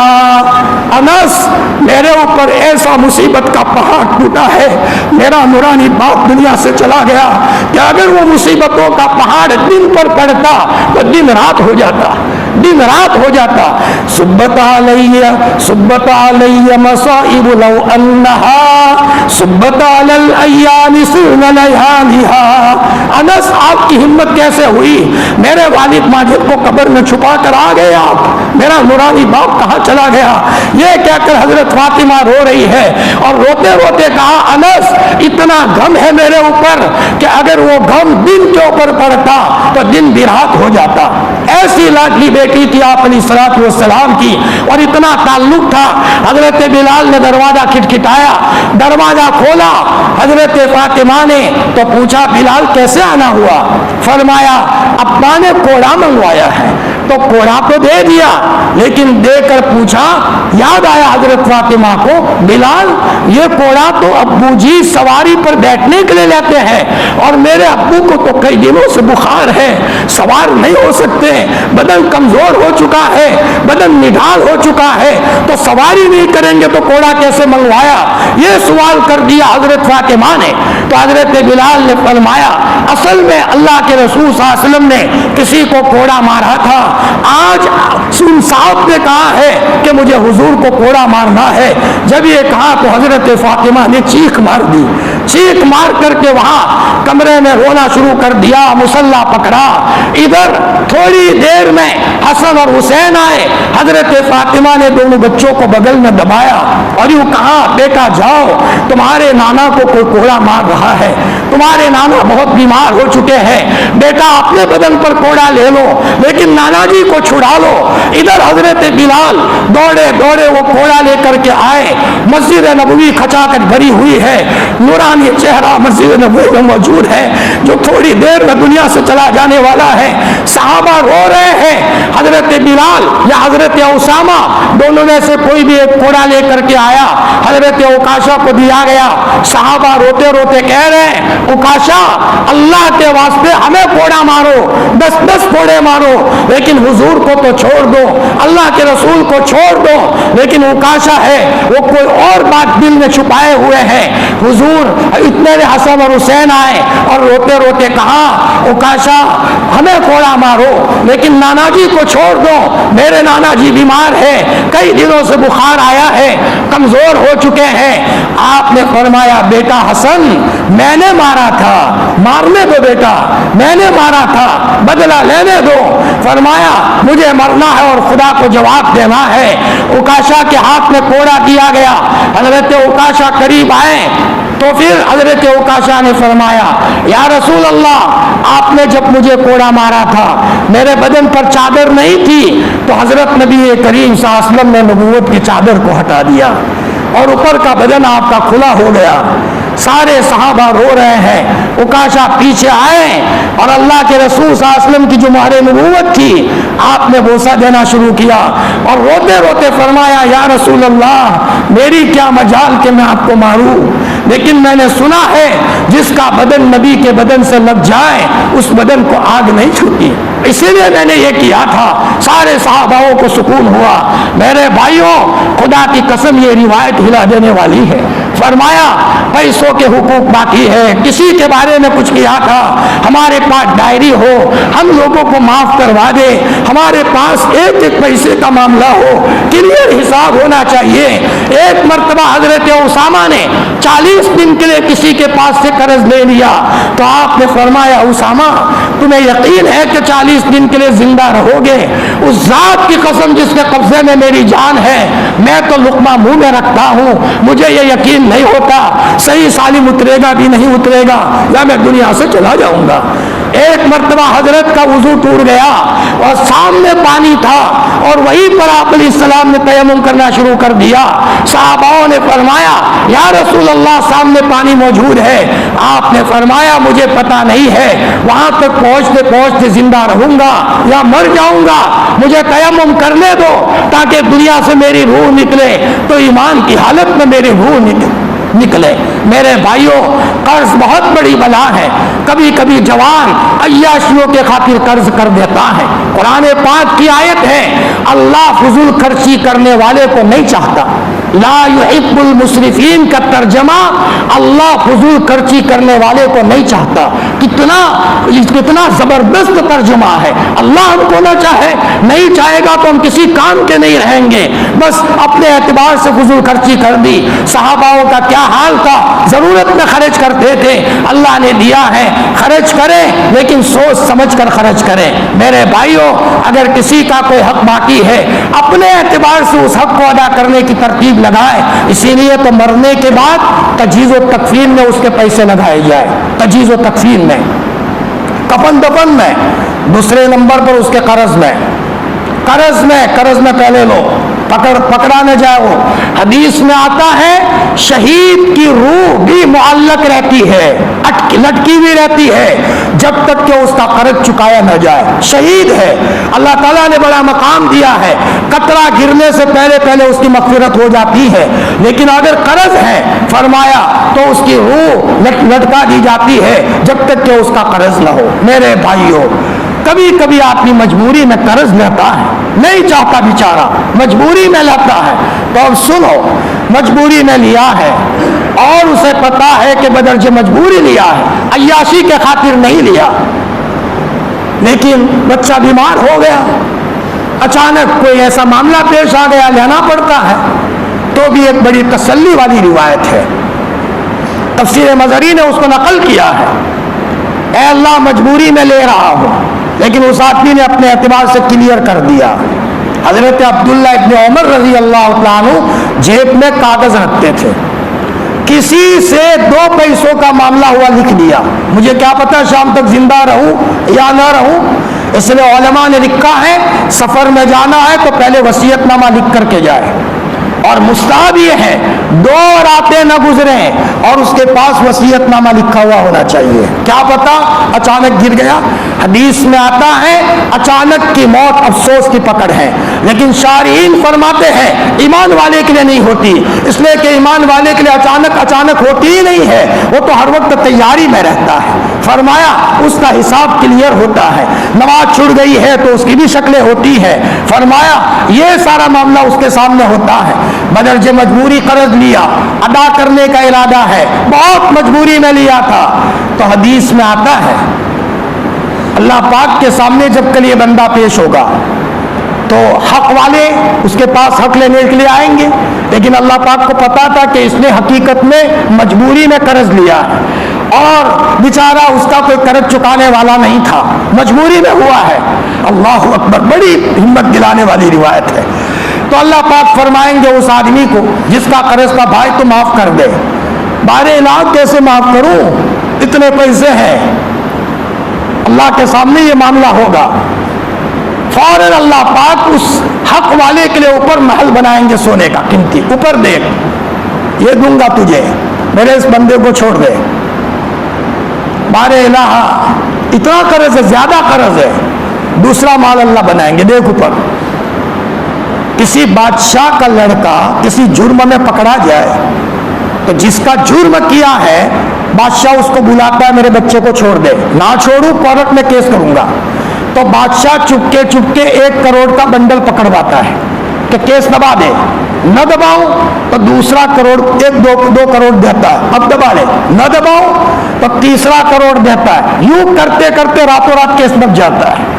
انس میرے اوپر ایسا مصیبت کا پہاڑ ٹوٹا ہے، میرا نورانی باپ دنیا سے چلا گیا کہ اگر وہ مصیبتوں کا پہاڑ دن پر پڑتا تو دن رات ہو جاتا، دن رات ہو جاتا۔ صبت علی مصائب لو انہا صبت علی الایام سرن لیالیا۔ انس آپ کی ہمت کیسے ہوئی؟ میرے والد ماجد کو قبر میں چھپا کر آ گئے آپ، میرا نورانی باپ کہاں چلا گیا؟ یہ کہہ کر حضرت فاطمہ رو رہی ہے اور روتے روتے کہا انس اتنا غم ہے میرے اوپر کہ اگر وہ غم دن کے اوپر پڑتا تو دن بھی رات ہو جاتا۔ ایسی لاڈلی بیٹی تھی آپ علیہ الصلوۃ والسلام کی اور اتنا تعلق تھا۔ حضرت بلال نے دروازہ کھٹکھٹایا، دروازہ کھولا حضرت فاطمہ نے تو پوچھا بلال کیسے آنا ہوا؟ فرمایا ابا نے کوڑا منگوایا ہے، تو کوڑا تو دے دیا، لیکن دے کر پوچھا، یاد آیا حضرت فاطمہ کو بلال یہ کوڑا تو ابو جی سواری پر بیٹھنے کے لیے لیتے ہیں اور میرے ابو کو تو کئی دنوں سے بخار ہے، سوار نہیں ہو سکتے، بدن کمزور ہو چکا ہے، بدن نڈھال ہو چکا ہے، تو سواری نہیں کریں گے تو کوڑا کیسے منگوایا؟ یہ سوال کر دیا حضرت فاطمہ نے۔ تو حضرت بلال نے فرمایا اصل میں اللہ کے رسول صلی اللہ علیہ وسلم نے کسی کو کوڑا مارا تھا، آج سن صاحب نے کہا ہے کہ مجھے حضور کو کوڑا مارنا ہے۔ جب یہ کہا تو حضرت فاطمہ نے چیخ مار دی، چیخ مار کر کے وہاں کمرے میں رونا شروع کر دیا، مصلی پکڑا۔ ادھر تھوڑی دیر میں حسن اور حسین آئے، حضرت فاطمہ نے دونوں بچوں کو بغل میں دبایا اور یوں کہا بیٹا جاؤ، تمہارے نانا کو کوئی کوڑا مار رہا ہے، تمہارے نانا بہت بیمار ہو چکے ہیں، بیٹا اپنے بدن پر کوڑا لے لو لیکن نانا جی کو چھڑا لو۔ ادھر حضرت بلال دوڑے دوڑے وہ کوڑا لے کر کے آئے، مسجد نبوی کھچاکھچ بھری ہوئی ہے، نورانی چہرہ مسجد نبوی میں موجود ہے جو تھوڑی دیر میں دنیا سے چلا جانے والا ہے۔ صحابہ رو رہے ہیں، حضرت بلال یا حضرت اسامہ دونوں میں سے کوئی بھی ایک کوڑا لے کر کے آیا، حضرت عکاشہ کو دیا گیا۔ صحابہ روتے روتے کہہ رہے ہیں عکاشہ اللہ کے واسطے ہمیں کوڑا مارو، 10 کوڑے مارو لیکن حضور کو تو چھوڑ دو، اللہ کے رسول کو چھوڑ دو۔ لیکن عکاشہ ہے وہ کوئی اور بات دل میں چھپائے ہوئے ہیں۔ حضور اتنے میں حسن اور حسین آئے اور روتے روتے کہا عکاشہ ہمیں کوڑا مارو لیکن نانا جی کو چھوڑ دو، میرے نانا جی بیمار ہے، کئی دنوں سے بخار آیا ہے، کمزور ہو چکے ہیں۔ آپ نے فرمایا بیٹا حسن میں نے مارا تھا، مارنے دو بیٹا، میں نے مارا تھا، بدلہ لینے دو۔ فرمایا مجھے مرنا ہے اور خدا کو جواب دینا ہے۔ عکاشہ کے ہاتھ میں کوڑا دیا گیا، حضرت عکاشہ قریب آئے تو تو پھر حضرت عکاشہ نے فرمایا یا رسول اللہ آپ نے جب مجھے کوڑا مارا تھا میرے بدن پر چادر نہیں تھی تو حضرت نبی کریم صلی اللہ علیہ وسلم نے نبوت کی چادر کو ہٹا دیا اور اوپر کا بدن آپ کا کھلا ہو گیا. سارے صحابہ رو رہے ہیں. عکاشہ پیچھے آئے اور اللہ کے رسول صلی اللہ علیہ وسلم کی جو مہر نبوت تھی آپ نے بوسہ دینا شروع کیا اور روتے روتے فرمایا یا رسول اللہ میری کیا مجال کہ میں آپ کو ماروں, لیکن میں نے سنا ہے جس کا بدن نبی کے بدن سے لگ جائے اس بدن کو آگ نہیں چھوتی, اسی لیے میں نے یہ کیا تھا. سارے صحاباؤں کو سکون ہوا. میرے بھائیوں خدا کی قسم یہ روایت ہلا دینے والی ہے. فرمایا پیسوں کے حقوق باقی ہے, کسی کے بارے میں کچھ کیا تھا ہمارے پاس ڈائری ہو ہم لوگوں کو معاف کروا دے, ہمارے پاس ایک ایک پیسے کا معاملہ ہو, کلیئر حساب ہونا چاہیے. ایک مرتبہ حضرت اسامہ نے 40 دن کے لیے کسی کے پاس سے قرض لے لیا تو آپ نے فرمایا اسامہ تمہیں یقین ہے کہ 40 دن کے لیے زندہ رہو گے؟ اس ذات کی قسم جس کے قبضے میں میری جان ہے میں تو لقمہ منہ میں رکھتا ہوں, مجھے یہ یقین نہیں ہوتا صحیح سالم اترے گا بھی نہیں اترے گا یا میں دنیا سے چلا جاؤں گا. ایک مرتبہ حضرت کا وضو ٹوٹ گیا اور سامنے پانی تھا اور وہیں پر آپ علیہ السلام نے تیمم کرنا شروع کر دیا. صحاباؤں نے فرمایا یا رسول اللہ سامنے پانی موجود ہے. آپ نے فرمایا مجھے پتا نہیں ہے وہاں تک پہنچتے پہنچتے زندہ رہوں گا یا مر جاؤں گا, مجھے تیمم کرنے دو تاکہ دنیا سے میری روح نکلے تو ایمان کی حالت میں میری روح نکلے. میرے بھائیوں قرض بہت بڑی بلا ہے. کبھی کبھی جوان عیاشیوں کے خاطر قرض کر دیتا ہے. قرآن پاک کی آیت ہے اللہ فضول خرچی کرنے والے کو نہیں چاہتا. لا يحب المسرفین کا ترجمہ اللہ فضول خرچی کرنے والے کو نہیں چاہتا. کتنا زبردست ترجمہ ہے. اللہ ہم کو نہ چاہے, نہیں چاہے گا تو ہم کسی کام کے نہیں رہیں گے, بس اپنے اعتبار سے فضول خرچی کر دی. صحاباؤں کا کیا حال تھا, ضرورت میں خرچ کرتے تھے. اللہ نے دیا ہے خرچ کریں لیکن سوچ سمجھ کر خرچ کریں. میرے بھائیوں اگر کسی کا کوئی حق باقی ہے اپنے اعتبار سے اس حق کو ادا کرنے کی ترتیب لگائے. اسی لیے تو مرنے کے بعد تجہیز و تکفین میں اس کے پیسے لگائے جائے, تجہیز و تکفین میں, کفن دفن میں, دوسرے نمبر پر اس کے قرض میں پہلے لو, پکڑا نہ جاؤ. حدیث میں آتا ہے شہید کی روح بھی معلق رہتی ہے, لٹکی ہوئی رہتی ہے جب تک کہ اس کا قرض چکایا نہ جائے. شہید ہے, اللہ تعالیٰ نے بڑا مقام دیا ہے, قطرہ گرنے سے پہلے اس کی مغفرت ہو جاتی ہے, لیکن اگر قرض ہے فرمایا تو اس کی روح لٹکا دی جاتی ہے جب تک کہ اس کا قرض نہ ہو. میرے بھائیوں کبھی کبھی آدمی مجبوری میں قرض لیتا ہے, نہیں چاہتا بیچارہ, مجبوری میں لیتا ہے. تو اب سنو, مجبوری میں لیا ہے اور اسے پتا ہے کہ بدرجہ مجبوری لیا ہے, عیاشی کے خاطر نہیں لیا, لیکن بچہ بیمار ہو گیا, اچانک کوئی ایسا معاملہ پیش آ گیا لینا پڑتا ہے, تو بھی ایک بڑی تسلی والی روایت ہے. تفسیر مظہری نے اس کو نقل کیا ہے, اے اللہ مجبوری میں لے رہا ہوں, لیکن اس آدمی نے اپنے اعتبار سے کلیئر کر دیا. حضرت عبداللہ ابن عمر رضی اللہ عنہ جیب میں کاغذ رکھتے تھے, کسی سے 2 پیسوں کا معاملہ ہوا لکھ لیا, مجھے کیا پتا شام تک زندہ رہوں یا نہ رہوں, اس لیے علماء نے لکھا ہے سفر میں جانا ہے تو پہلے وصیت نامہ لکھ کر کے جائے, اور مستحب یہ ہے 2 راتیں نہ گزریں اور اس کے پاس وصیت نامہ لکھا ہوا ہونا چاہیے. کیا پتا اچانک گر گیا. حدیث میں آتا ہے اچانک کی موت افسوس کی پکڑ ہے, لیکن شارحین فرماتے ہیں ایمان والے کے لیے نہیں ہوتی, اس لیے کہ ایمان والے کے لیے اچانک ہوتی ہی نہیں ہے, وہ تو ہر وقت تیاری میں رہتا ہے. فرمایا اس کا حساب کلیئر ہوتا ہے, نماز چھوٹ گئی ہے تو اس کی بھی شکلیں ہوتی ہے. فرمایا یہ سارا معاملہ اس کے سامنے ہوتا ہے. بدرجہ مجبوری قرض لیا, ادا کرنے کا ارادہ ہے, بہت مجبوری میں لیا تھا. تو حدیث میں آتا ہے اللہ پاک کے سامنے جب کل یہ بندہ پیش ہوگا تو حق والے اس کے پاس حق لینے کے لیے آئیں گے, لیکن اللہ پاک کو پتا تھا کہ اس نے حقیقت میں مجبوری میں قرض لیا ہے اور بیچارہ اس کا کوئی قرض چکانے والا نہیں تھا, مجبوری میں ہوا ہے. اللہ اکبر, بڑی ہمت دلانے والی روایت ہے. تو اللہ پاک فرمائیں گے اس آدمی کو جس کا قرض کا بھائی تو معاف کر دے, بارے الہ کیسے معاف کروں، اتنے پیسے ہیں، اللہ کے سامنے یہ معاملہ ہوگا۔ فوراً اللہ پاک اس حق والے کے لیے اوپر محل بنائیں گے سونے کا قیمتی، اوپر دیکھ یہ دوں گا تجھے، میرے اس بندے کو چھوڑ دے۔ بارے الہ اتنا قرض ہے، زیادہ قرض ہے، دوسرا مال اللہ بنائیں گے، دیکھ اوپر۔ کسی بادشاہ کا لڑکا کسی جرم میں پکڑا جائے تو جس کا جرم کیا ہے بادشاہ اس کو بلاتا ہے میرے بچے کو چھوڑ دے، نہ چھوڑوں کورٹ میں کیس کروں گا، تو بادشاہ چپکے چپکے 1 کروڑ کا بنڈل پکڑواتا ہے کہ کیس دبا دے، نہ دباؤ تو دوسرا کروڑ 2 کروڑ دیتا ہے، اب دبا لے، نہ دباؤ تو تیسرا کروڑ دیتا ہے، یوں کرتے کرتے راتوں رات کیس بن جاتا ہے۔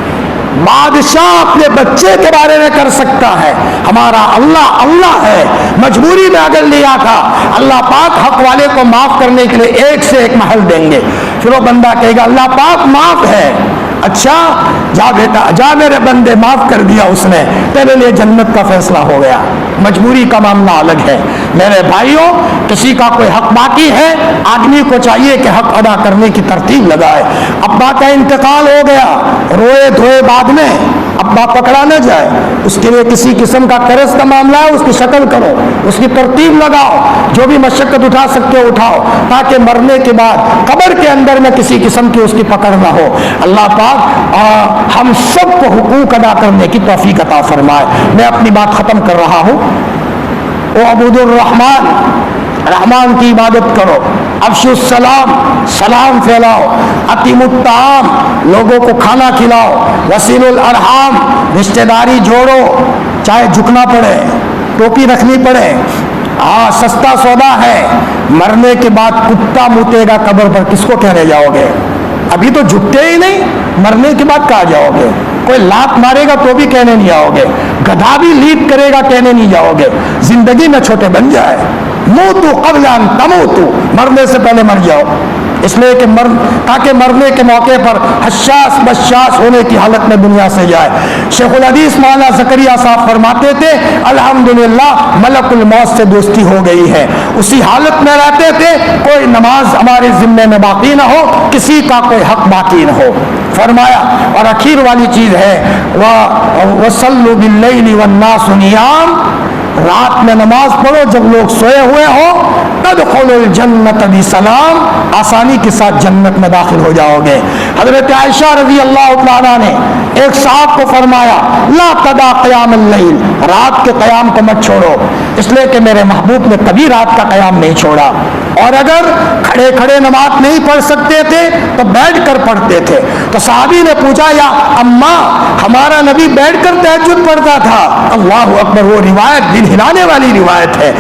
بادشاہ اپنے بچے کے بارے میں کر سکتا ہے، ہمارا اللہ ہے، مجبوری میں اگر لیا تھا اللہ پاک حق والے کو معاف کرنے کے لیے 1 سے 1 محل دیں گے۔ پھر وہ بندہ کہے گا اللہ پاک معاف ہے، اچھا جا بیٹا جا، میرے بندے معاف کر دیا اس نے، تیرے لیے جنت کا فیصلہ ہو گیا۔ مجبوری کا معاملہ الگ ہے۔ میرے بھائیوں، کسی کا کوئی حق باقی ہے، آدمی کو چاہیے کہ حق ادا کرنے کی ترتیب لگائے۔ ابا کا انتقال ہو گیا، روئے دھوئے بعد میں ابا پکڑا نہ جائے، اس کے لیے کسی قسم کا قرض کا معاملہ ہے، اس کی شکل کرو، اس کی ترتیب لگاؤ، جو بھی مشقت اٹھا سکتے ہو اٹھاؤ، تاکہ مرنے کے بعد قبر کے اندر میں کسی قسم کی اس کی پکڑ نہ ہو۔ اللہ پاک ہم سب کو حقوق ادا کرنے کی توفیق عطا فرمائے۔ میں اپنی بات ختم کر رہا ہوں۔ اعبدوا الرحمن، رحمان کی عبادت کرو، افشوا السلام، سلام پھیلاؤ، اطعموا الطعام، لوگوں کو کھانا کھلاؤ، وصلوا الارحام، رشتہ داری جوڑو، چاہے جھکنا پڑے، ٹوپی رکھنی پڑے، سستا سودا ہے، مرنے کے بعد کتا موتے گا قبر پر، کس کو کہنے جاؤ گے؟ ابھی تو جھکتے ہی نہیں، مرنے کے بعد کہا جاؤ گے؟ کوئی لات مارے گا تو بھی کہنے نہیں آؤ گے، گدھا بھی لیپ کرے گا کہنے نہیں جاؤ گے۔ زندگی میں چھوٹے بن جائے، موتو قبل ان تموتو، مرنے سے پہلے مر جاؤ، اس لیے کہ تاکہ مرنے کے موقع پر حشاش بشاش ہونے کی حالت میں دنیا سے جائے۔ شیخ الحدیث مولانا زکریا صاحب فرماتے تھے الحمدللہ ملک الموت سے دوستی ہو گئی ہے، اسی حالت میں رہتے تھے، کوئی نماز ہمارے ذمے میں باقی نہ ہو، کسی کا کوئی حق باقی نہ ہو۔ فرمایا اور اخیر والی چیز ہے وَصَلُّوا بِاللَّيْلِ وَالنَّاسُ نِيَامٌ، رات میں نماز پڑھو جب لوگ سوئے ہوئے ہوں، تدخلوا الجنت بسلام، آسانی کے ساتھ جنت میں داخل ہو جاؤ گے۔ حضرت عائشہ رضی اللہ تعالیٰ نے ایک صاحب کو فرمایا لا تدع قیام اللیل، رات کے قیام کو مت چھوڑو، اس لیے کہ میرے محبوب نے کبھی رات کا قیام نہیں چھوڑا، اور اگر کھڑے کھڑے نماز نہیں پڑھ سکتے تھے تو بیٹھ کر پڑھتے تھے۔ تو صحابی نے پوچھا یا اماں، ہمارا نبی بیٹھ کر تہجد پڑھتا تھا۔ اللہ اکبر، وہ روایت دل ہلانے والی روایت ہے۔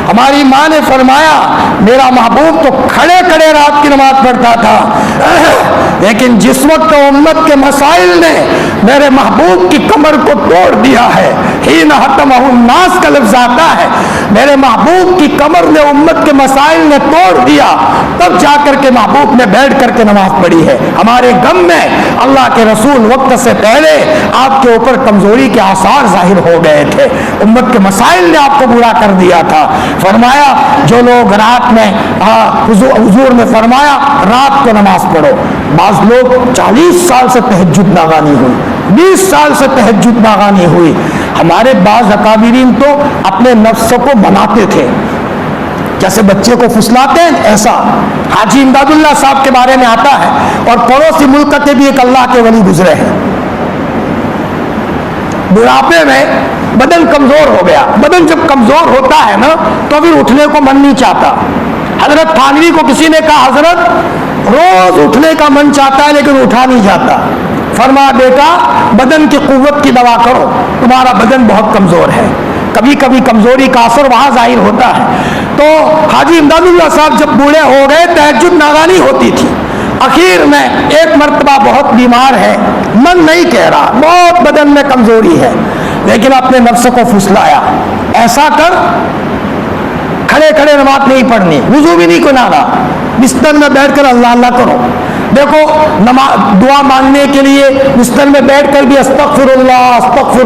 ہماری ماں نے فرمایا میرا محبوب تو کھڑے کھڑے رات کی نماز پڑھتا تھا، لیکن جس وقت امت کے مسائل نے میرے محبوب کی کمر کو توڑ دیا ہے، حین حتمہ الناس کا لفظ آتا ہے، میرے محبوب کی کمر نے امت کے مسائل نے توڑ دیا، تب جا کر کے محبوب نے بیٹھ کر کے نماز پڑھی ہے۔ ہمارے غم میں اللہ کے رسول وقت سے پہلے آپ کے اوپر کمزوری کے آثار ظاہر ہو گئے تھے، امت کے مسائل نے آپ کو برا کر دیا تھا۔ فرمایا جو لوگ رات میں حضور نے فرمایا رات کو نماز پڑھو۔ بعض لوگ 40 سال سے تہجد ناگانی ہوئی، 20 سال سے تہجد ناگانی ہوئی۔ ہمارے بعض اکابرین تو اپنے نفس کو مناتے تھے، جیسے بچے کو پھسلاتے ہیں ایسا۔ حاجی امداد اللہ صاحب کے بارے میں آتا ہے، اور پڑوسی ملک کے بھی ایک اللہ کے ولی گزرے ہیں، بڑھاپے میں بدن کمزور ہو گیا۔ بدن جب کمزور ہوتا ہے نا تو پھر اٹھنے کو من نہیں چاہتا۔ حضرت تھانوی کو کسی نے کہا حضرت روز اٹھنے کا من چاہتا ہے لیکن اٹھا نہیں جاتا۔ فرمایا بیٹا بدن کی قوت کی دوا کرو، تمہارا بدن بہت کمزور ہے، کبھی کبھی کمزوری کا اثر وہاں ظاہر ہوتا ہے۔ تو حاجی امداد اللہ صاحب جب بوڑھے ہو گئے تہجد ناگانی ہوتی تھی، اخیر میں ایک مرتبہ بہت بیمار ہے، من نہیں کہہ رہا، بہت بدن میں کمزوری ہے، لیکن اپنے نفس کو پھسلایا ایسا کر کھڑے کھڑے نماز نہیں پڑھنی، وضو بھی نہیں کنانا، بستر میں بیٹھ کر اللہ اللہ کرو۔ دیکھو دعا مانگنے کے لیے بستر میں بیٹھ کر بھی استغفر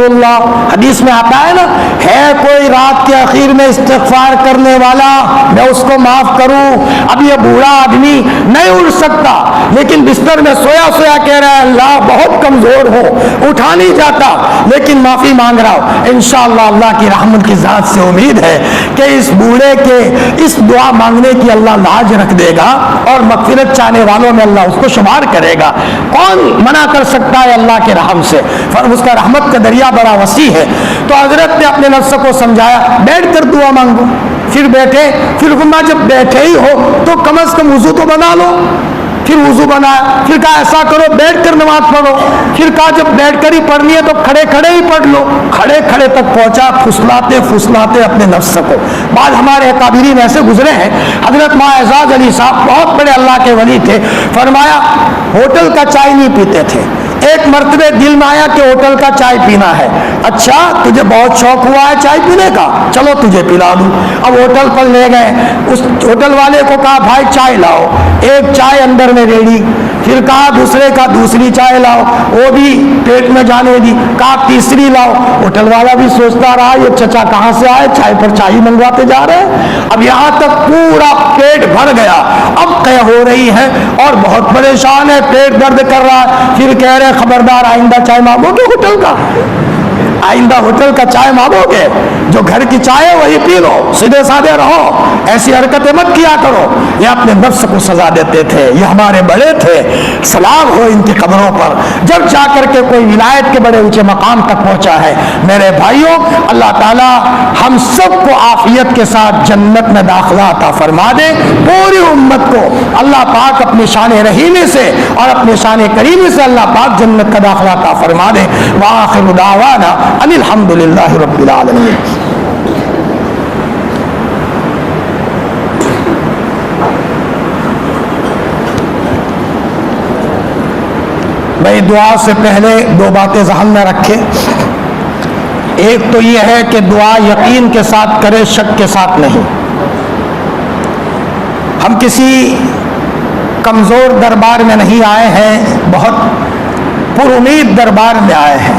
اللہ حدیث میں آتا ہے نا، ہے کوئی رات کے اخیر میں استغفار کرنے والا میں اس کو معاف کروں. اب یہ بوڑھا آدمی نہیں اٹھ سکتا لیکن بستر میں سویا سویا کہہ رہا ہے اللہ بہت کمزور ہو، اٹھا نہیں جاتا لیکن معافی مانگ رہا ہوں. انشاءاللہ اللہ کی رحمت کی ذات سے امید ہے کہ اس بوڑھے کے اس دعا مانگنے کی اللہ لاج رکھ دے گا اور مغفرت چاہنے والوں میں اللہ اس کو شمار کرے گا. کون منع کر سکتا ہے اللہ کے رحم سے؟ اس کا رحمت کا دریا بڑا وسیع ہے. تو حضرت نے اپنے نفس کو سمجھایا بیٹھ کر دعا مانگو. پھر بیٹھے، پھر فرمایا جب بیٹھے ہی ہو تو کم از کم وضو تو بنا لو. پھر وضو بنایا، پھر کہا ایسا کرو بیٹھ کر نماز پڑھو. پھر کہا جب بیٹھ کر ہی پڑھنی ہے تو کھڑے کھڑے ہی پڑھ لو. کھڑے کھڑے تک پہنچا، پھسلاتے اپنے نفس کو. بعض ہمارے اکابرین ایسے گزرے ہیں. حضرت ماں اعزاز علی صاحب بہت بڑے اللہ کے ولی تھے. فرمایا ہوٹل کا چائے نہیں پیتے تھے. ایک مرتبہ دل میں آیا کہ ہوٹل کا چائے پینا ہے. اچھا تجھے بہت شوق ہوا ہے چائے پینے کا، چلو تجھے پلا دوں. اب ہوٹل پر لے گئے، اس ہوٹل والے کو کہا بھائی چائے لاؤ. ایک چائے اندر میں ریڑھی. پھر کہا دوسرے کا دوسری چائے لاؤ، وہ بھی پیٹ میں جانے دی. کہا تیسری لاؤ. ہوٹل والا بھی سوچتا رہا یہ چچا کہاں سے آئے، چائے پر چائے منگواتے جا رہے ہیں. اب یہاں تک پورا پیٹ بھر گیا. اب قے ہو رہی ہے اور بہت پریشان ہے، پیٹ درد کر رہا ہے. پھر کہہ رہے خبردار آئندہ چائے مانگو گے ہوٹل کا، آئندہ ہوٹل کا چائے مانگو گے، جو گھر کی چائے وہی پی لو، سیدھے سادے رہو، ایسی حرکتیں مت کیا کرو. یہ اپنے نفس کو سزا دیتے تھے. یہ ہمارے بڑے تھے، سلام ہو ان کی قبروں پر، جب جا کر کے کوئی ولایت کے بڑے اونچے مقام تک پہنچا ہے. میرے بھائیوں، اللہ تعالی ہم سب کو عافیت کے ساتھ جنت میں داخلہ عطا فرما دے. پوری امت کو اللہ پاک اپنی شان رحیمی سے اور اپنی شان کریمی سے اللہ پاک جنت کا داخلہ عطا فرما دے. وآخر دعوانا ان الحمدللہ رب العالمین. بھائی دعا سے پہلے دو باتیں ذہن میں رکھیں. ایک تو یہ ہے کہ دعا یقین کے ساتھ کرے، شک کے ساتھ نہیں. ہم کسی کمزور دربار میں نہیں آئے ہیں، بہت پر امید دربار میں آئے ہیں.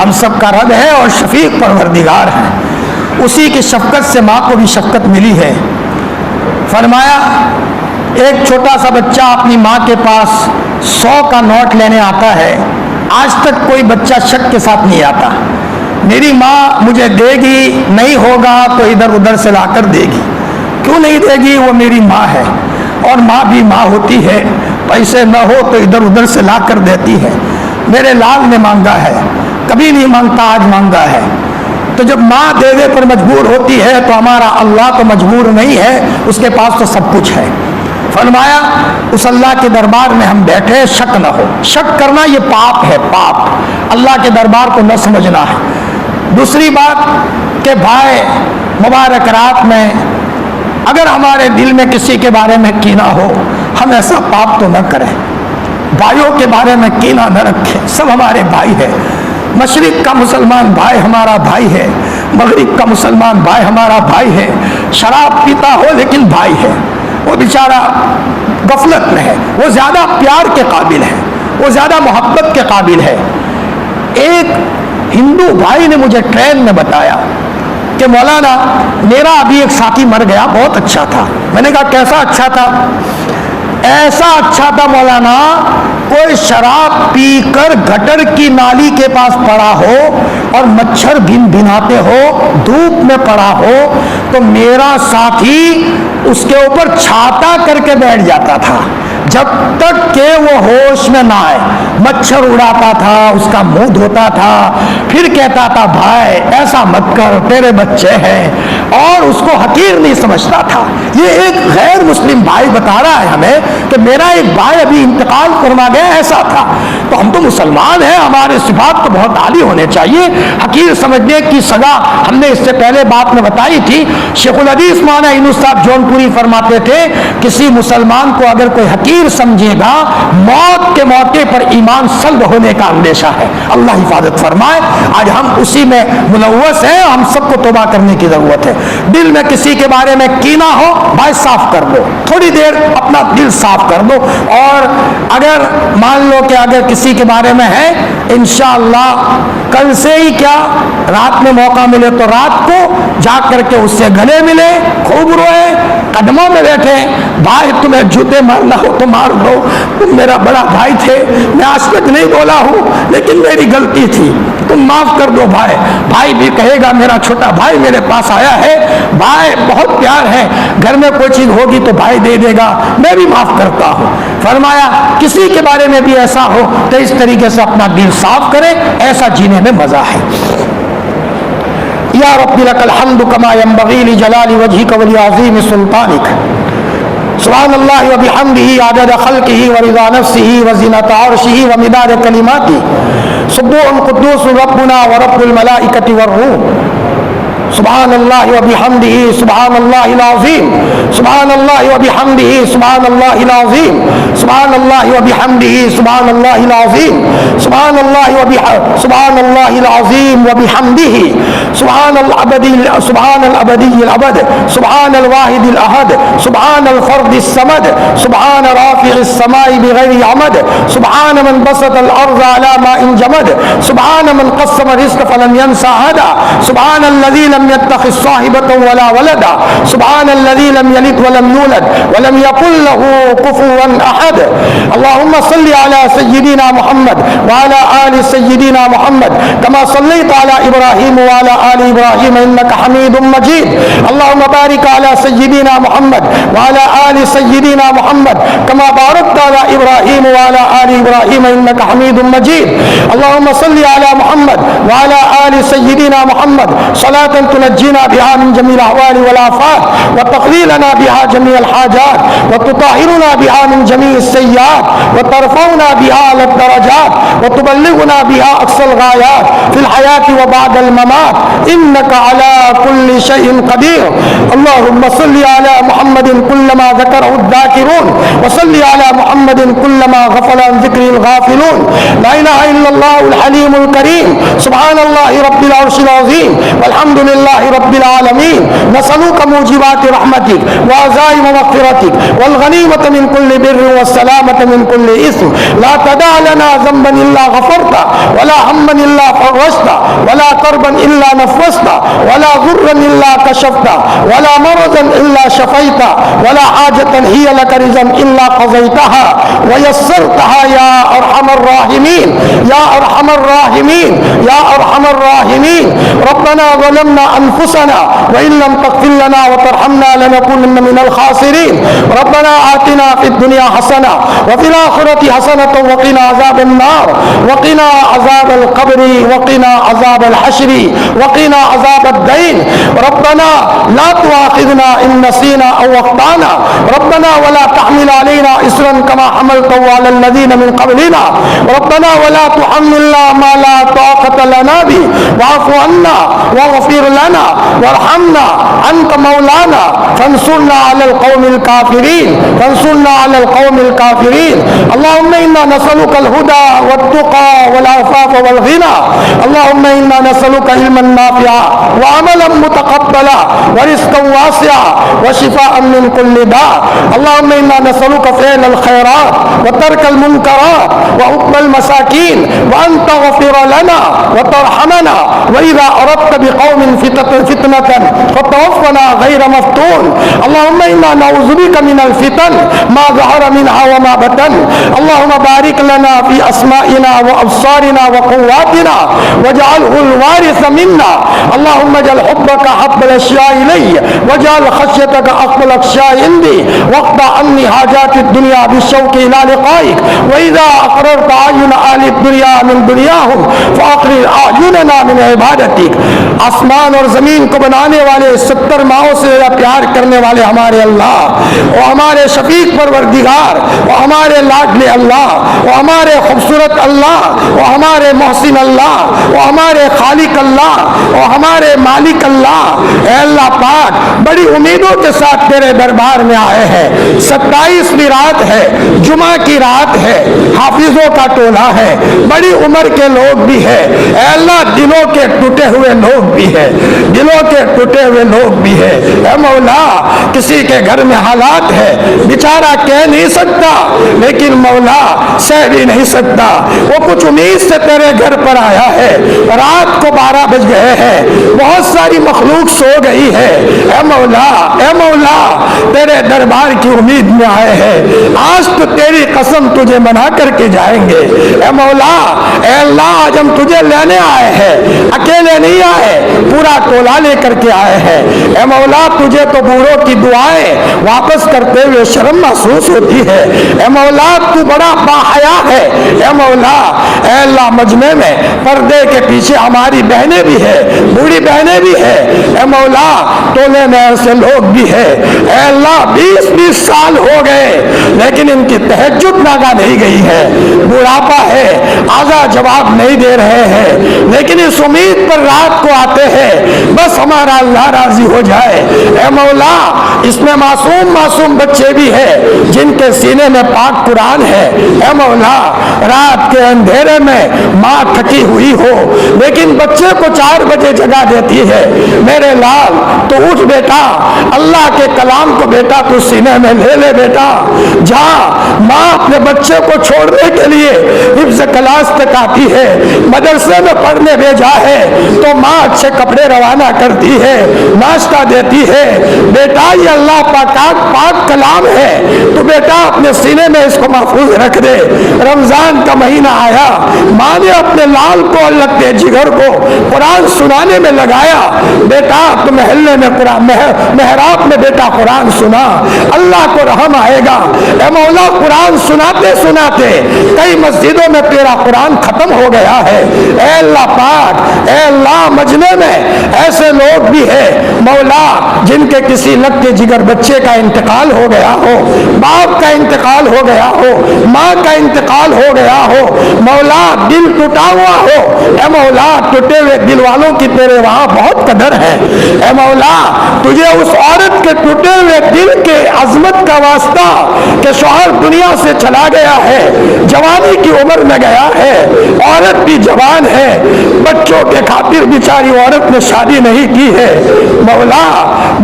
ہم سب کا رب ہے اور شفیق پروردگار ہے. اسی کی شفقت سے ماں کو بھی شفقت ملی ہے. فرمایا ایک چھوٹا سا بچہ اپنی ماں کے پاس 100 کا نوٹ لینے آتا ہے. آج تک کوئی بچہ شک کے ساتھ نہیں آتا. میری ماں مجھے دے گی، نہیں ہوگا تو ادھر ادھر سے لا کر دے گی. کیوں نہیں دے گی؟ وہ میری ماں ہے اور ماں بھی ماں ہوتی ہے. پیسے نہ ہو تو ادھر ادھر سے لا کر دیتی ہے. میرے لال نے مانگا ہے، کبھی نہیں مانگتا، آج مانگا ہے. تو جب ماں دینے پر مجبور ہوتی ہے تو ہمارا اللہ تو مجبور نہیں ہے، اس کے پاس تو سب کچھ ہے. فرمایا اس اللہ کے دربار میں ہم بیٹھے، شک نہ ہو. شک کرنا یہ پاپ ہے، پاپ. اللہ کے دربار کو نہ سمجھنا ہے. دوسری بات کہ بھائی مبارک رات میں اگر ہمارے دل میں کسی کے بارے میں کینہ ہو، ہم ایسا پاپ تو نہ کریں. بھائیوں کے بارے میں کینہ نہ رکھیں. سب ہمارے بھائی ہیں. مشرق کا مسلمان بھائی ہمارا بھائی ہے، مغرب کا مسلمان بھائی ہمارا بھائی ہے. شراب پیتا ہو لیکن بھائی ہے. وہ بیچارہ غفلت میں ہے، وہ زیادہ پیار کے قابل ہے، وہ زیادہ محبت کے قابل ہے. ایک ہندو بھائی نے مجھے ٹرین میں بتایا کہ مولانا میرا ابھی ایک ساتھی مر گیا، بہت اچھا تھا. میں نے کہا کیسا اچھا تھا؟ ایسا اچھا تھا مولانا، کوئی شراب پی کر گٹر کی نالی کے پاس پڑا ہو اور مچھر بھن بھناتے ہو، دھوپ میں پڑا ہو، تو میرا ساتھی اس کے اوپر چھاتا کر کے بیٹھ جاتا تھا جب تک کہ وہ ہوش میں نہ آئے. مچھر اڑاتا تھا، اس کا منہ دھوتا تھا، پھر کہتا تھا بھائی ایسا مت کر، تیرے بچے ہیں، اور اس کو حقیر نہیں سمجھتا تھا. یہ ایک غیر مسلم بھائی بتا رہا ہے ہمیں کہ میرا ایک بھائی ابھی انتقال فرما گیا، ایسا تھا. تو ہم تو مسلمان ہیں، ہمارے صفات تو بہت عالی ہونے چاہیے. حقیر سمجھنے کی سزا ہم نے اس سے پہلے بات میں بتائی تھی. شیخ الحدیث مولانا یونس صاحب جون پوری فرماتے تھے کسی مسلمان کو اگر کوئی حقیر سمجھے گا، موت کے موقع پر ایمان سلب ہونے کا اندیشہ ہے. اللہ حفاظت فرمائے. آج ہم اسی میں ملوث ہیں. ہم سب کو توبہ کرنے کی ضرورت ہے. دل میں کسی کے بارے میں کینہ ہو بھائی صاف کر دو, تھوڑی دیر اپنا دل صاف کر دو. اور اگر مان لو کہ اگر کسی کے بارے میں ہے, انشاءاللہ کل سے ہی کیا رات میں موقع ملے تو رات کو جا کر کے اس سے گلے ملے, خوب روئے, قدموں میں بیٹھے. بھائی تمہیں جوتے مارنا ہو تو مار دو, تم میرا بڑا بھائی تھے, میں آج تک نہیں بولا ہوں لیکن میری غلطی تھی, تم معاف کر دو بھائی. بھائی بھی کہے گا میرا چھوٹا بھائی میرے پاس آیا ہے, بھائی بہت پیار ہے, گھر میں کوئی چیز ہوگی تو بھائی دے دے گا, میں بھی معاف کرتا ہوں. فرمایا کسی کے بارے میں بھی ایسا ہو تو اس طریقے سے اپنا دل صاف کرے, ایسا جینے میں مزہ ہے. یا رب لک الحمد کما ینبغی لجلال وجہک ولعظیم سلطانک. سبحان اللہ وبحمدہ عدد خلقہ ورضا نفسہ وزنۃ عرشہ ومداد کلماتہ. سبوح قدوس ربنا ورب الملائکۃ والروح. سبحان اللہ وبحمدہ سبحان اللہ العظیم. سبحان اللہ وبحمدہ سبحان اللہ العظیم. سبحان اللہ وبحمدہ سبحان اللہ العظیم. سبحان اللہ سبحان اللہ العظیم وبحمدہ. سبحان الابدی سبحان الابدی الابد. سبحان الواحد الاحد. سبحان الفرد الصمد. سبحان رافع السماء بغیر عمد. سبحان من بسط الارض على ماء جمد. سبحان من قسم الرزق فلم ينس احدا. سبحان الذي لم يتخذ صاحبة ولا ولدا. سبحان الذي لم يلد ولم يولد ولم يكن له كفوا احد. اللهم صل على سيدنا محمد وعلى آل سيدنا محمد كما صليت على إبراهيم وعلى آل إبراهيم إنك حميد مجيد. اللهم بارك على سيدنا محمد وعلى آل سيدنا محمد كما باركت على إبراهيم وعلى آل إبراهيم إنك حميد مجيد. اللهم صل على محمد وعلى آل سيدنا محمد صلاة تنجينا بها من جميع الأهوال والآفات وتقضي لنا بها جميع الحاجات وتطهرنا بها من جميع السيئات وترفعنا بها على الدرجات وتبلغنا بها أقصى الغايات في الحياة وبعد الممات إنك على كل شيء قدير. اللهم صل على محمد كلما ذكره الذاكرون وصل على محمد كلما غفل عن ذكره الغافلون. لا إله إلا الله الحليم الكريم. سبحان الله رب العرش العظيم والحمد لله رب العالمين. نسألك موجبات رحمتك وعزائم مغفرتك والغنيمة من كل بر والسلامة من كل إثم. لا تدع لنا ذنبا إلا غفرته ولا هما إلا فرجته ولا كربا إلا نفسته ولا ضرا إلا كشفته ولا مرضا إلا شفيته ولا حاجة هي لك رضا إلا قضيتها ويسرتها يا أرحم الراحمين يا أرحم الراحمين يا أرحم الراحمين. ربنا ظلمنا أنفسنا وإن لم تغفر لنا وترحمنا لنكونن من الخاسرين. ربنا آتنا في الدنيا حسنة وفي الآخرة حسنة وقنا عذاب النار وقنا عذاب القبر وقنا عذاب الحشر وقنا عذاب الدين. ربنا لا تؤاخذنا إن نسينا أو أخطأنا. ربنا ولا تحمل علينا إصرا كما حملته على الذين من قبلنا. ربنا ولا تحملنا ما لا طاقة لنا به واعف عنا واغفر لنا وارحمنا أنت مولانا فانصرنا على القوم الكافرين فانصرنا على القوم الكافرين. اللهم إنا نسألك الهدى والتقى والعفاف والغنى. اللهم إنا نسألك علما نافعا وعملا متقبلا ورزقا واسعا وشفاء من كل داء. اللهم إنا نسألك فعل الخيرات وترك المنكرات وحب المساكين وأن تغفر لنا وترحمنا وإذا أردت بقوم فتنة فتوفنا غير مفتون. اللهم إنا نعوذ بك من الفتن ما ظهر منها وما بطن. اللهم بارك لنا في أسمائنا وأبصارنا وقواتنا واجعله الوارث منا. اللهم اجعل حبك حب الأشياء إلي واجعل خشيتك أخف الأخشاء عندي واقض عني حاجات الدنيا بالشوق إلى لقائك. وإذا أقررت أعين أهل الدنيا من دنياهم فأقرر أعيننا من عبادتك. آسمان اور زمین کو بنانے والے 70 ماہوں سے پیار کرنے والے ہمارے اللہ اور ہمارے شفیق پروردگار اور ہمارے لاڈلے اللہ اور ہمارے خوبصورت اللہ اور ہمارے محسن اللہ اور ہمارے خالق اللہ اور ہمارے مالک اللہ، اے اللہ پاک بڑی امیدوں کے ساتھ تیرے دربار میں آئے ہیں۔ 27ویں رات ہے، جمعہ کی رات ہے، حافظوں کا ٹولہ ہے، بڑی عمر کے لوگ بھی ہے، اے اللہ دلوں کے ٹوٹے ہوئے لوگ بھی ہے، دلوں کے ٹوٹے ہوئے لوگ بھی ہے۔ اے مولا کسی کے گھر میں حالات ہے، بیچارہ کہہ نہیں سکتا، لیکن مولا سہ بھی نہیں سکتا، وہ کچھ امید سے تیرے گھر پر آیا ہے، رات کو 12 بج گئے ہیں، بہت ساری مخلوق سو گئی ہے، اے مولا تیرے دربار کی امید میں آئے ہیں، آج تو تیری قسم تجھے منا کر کے جائیں گے۔ اے مولا، اے اللہ آج ہم تجھے لینے آئے ہیں، اکیلے نہیں آئے، پورا ٹولہ لے کر کے آئے ہیں۔ اے مولا تجھے تو بوڑھوں کی دعائیں واپس کرتے ہوئے شرم محسوس ہوتی ہے، اے مولا تو بڑا باحیا ہے، اے مولا اے اللہ مجمع میں پردے کے پیچھے ہماری بہنیں بھی ہے، بوڑھی بہنیں بھی ہے، اے مولا ٹولے میں ایسے لوگ بھی ہے، اے اللہ 20 سال ہو گئے لیکن ان کی تہجد ناگا نہیں گئی ہے، بڑھاپا ہے، آزا جواب نہیں دے رہے ہیں، لیکن اس امید پر رات کو آتے ہیں بس ہمارا اللہ راضی ہو جائے۔ اے مولا اس میں معصوم بچے بھی ہیں جن کے سینے میں پاک قرآن ہے، اے مولا رات کے اندھیرے میں ماں تھکی ہوئی ہو لیکن بچے کو 4 بجے جگا دیتی ہے، میرے لال تو اٹھ بیٹا، اللہ کے کلام کو بیٹا تو سینے میں لے لے بیٹا، جا ماں اپنے بچے کو چھوڑنے کے لیے حفظ کلاس تک آتی ہے، مدرسے میں پڑھنے بھیجا ہے تو ماں اچھے کپڑے روانہ کرتی ہے، ناشتہ دیتی ہے، بیٹا یہ اللہ پاک کلام ہے تو بیٹا اپنے سینے میں اس کو محفوظ رکھ دے۔ رمضان کا مہینہ آیا، ماں نے اپنے لال کو اللہ کے جگر کو قرآن سنانے میں لگایا، بیٹا تو محلے میں قرآن محراب میں بیٹا قرآن سنا، اللہ کو رحم آئے گا۔ اے مولا قرآن سناتے سناتے کئی مسجدوں میں تیرا قرآن ختم ہو گیا ہے، اے اللہ پاک اے اللہ مجمع میں ایسے لوگ بھی ہیں مولا جن کے کسی لگتے جگر بچے کا انتقال ہو گیا ہو، باپ کا انتقال ہو گیا ہو، ماں کا انتقال ہو گیا ہو، مولا دل ٹوٹا ہوا ہو، اے مولا ٹوٹے ہوئے دل والوں کی تیرے وہاں بہت قدر ہے، اے مولا تجھے اس عورت کے ٹوٹے ہوئے دل کے عظمت کا واسطہ کہ شوہر دنیا سے چلا گیا ہے، جوانی کی عمر میں گیا ہے، عورت بھی جوان ہے، بچوں کے خاطر بیچاری عورت نے شادی نہیں کی ہے، مولا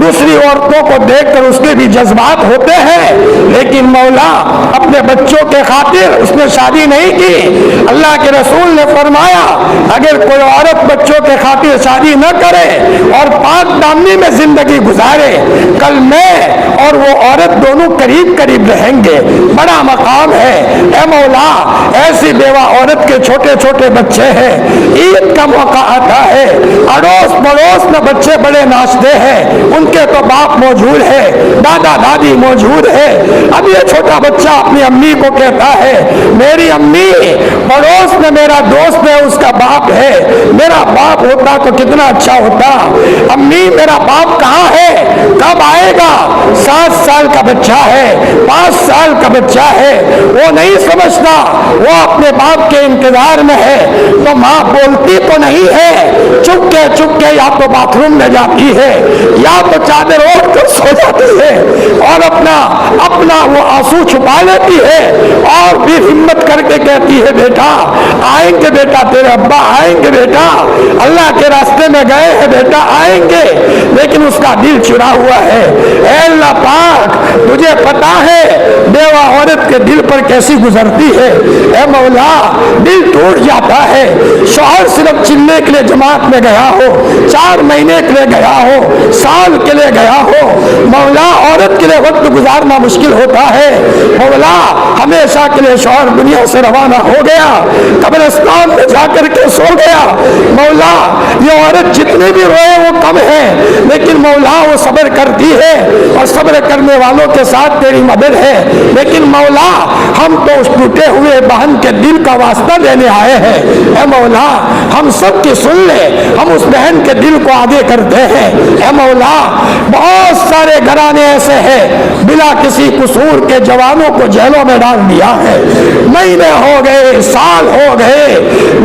دوسری عورتوں کو دیکھ کر اس کے بھی جذبات ہوتے ہیں لیکن مولا اپنے بچوں کے خاطر اس نے شادی نہیں کی۔ اللہ کے رسول نے فرمایا اگر کوئی عورت بچوں کے خاطر شادی نہ کرے اور پاک دامنی میں زندگی گزارے، کل میں اور وہ عورت دونوں قریب قریب رہیں گے، بڑا مقام ہے۔ اے مولا ایسی بیوہ عورت کے چھوٹے چھوٹے بچے ہیں، عید کا موقع آتا ہے، اڑوس پڑوس میں بچے بڑے ناچتے ہیں، ان کے تو باپ موجود ہے، دادا دادی موجود ہے، اب یہ چھوٹا بچہ اپنی امی کو کہتا ہے میری امی پڑوس میں میرا دوست ہے اس کا باپ ہے، میرا باپ ہوتا تو کتنا اچھا ہوتا، امی میرا باپ کہاں ہے، کب آئے گا؟ 7 سال کا بچہ ہے، 5 سال کا بچہ ہے، وہ نہیں سمجھتا، وہ اپنے باپ کے انتظار میں ہے، تو ماں بولتی تو نہیں ہے، چپ کے یا تو باتھ روم میں جاتی ہے یا تو چادر اوڑھ کر سو جاتی ہے اور اپنا وہ آنسو چھپا لیتی ہے اور پھر ہمت کر کے کہتی ہے بیٹا آئیں گے، بیٹا تیرے ابا آئیں گے، بیٹا اللہ کے راستے میں گئے ہیں، بیٹا آئیں گے، لیکن اس کا دل چرا ہوا ہے۔ اے اللہ پاک تجھے پتا ہے بیوہ عورت کے دل پر کیسی گزرتی ہے، اے مولا دل ٹوٹ جاتا ہے، شوہر صرف چلنے کے لیے جماعت میں گیا ہو، 4 مہینے کے لیے گیا ہو، سال کے لیے گیا ہو، مولا عورت کے لیے وقت گزارنا مشکل ہوتا ہے، مولا ہمیشہ کے لیے شوہر دنیا سے روانہ ہو گیا، قبرستان میں جا کر کے سو گیا، مولا یہ عورت جتنے بھی روئے وہ کم ہے، لیکن مولا وہ صبر کرتی ہے اور صبر کرنے والوں والوں کے ساتھ تیری مدد ہے، لیکن مولا ہم تو اس ٹوٹے ہوئے بہن کے دل کا واسطہ دینے آئے ہیں۔ اے مولا ہم سب کی سن لے، ہم اس بہن کے دل کو آگے کرتے ہیں۔ اے مولا بہت سارے گھرانے ایسے ہیں بلا کسی قصور کے جوانوں کو جیلوں میں ڈال دیا ہے، مہینے ہو گئے، سال ہو گئے،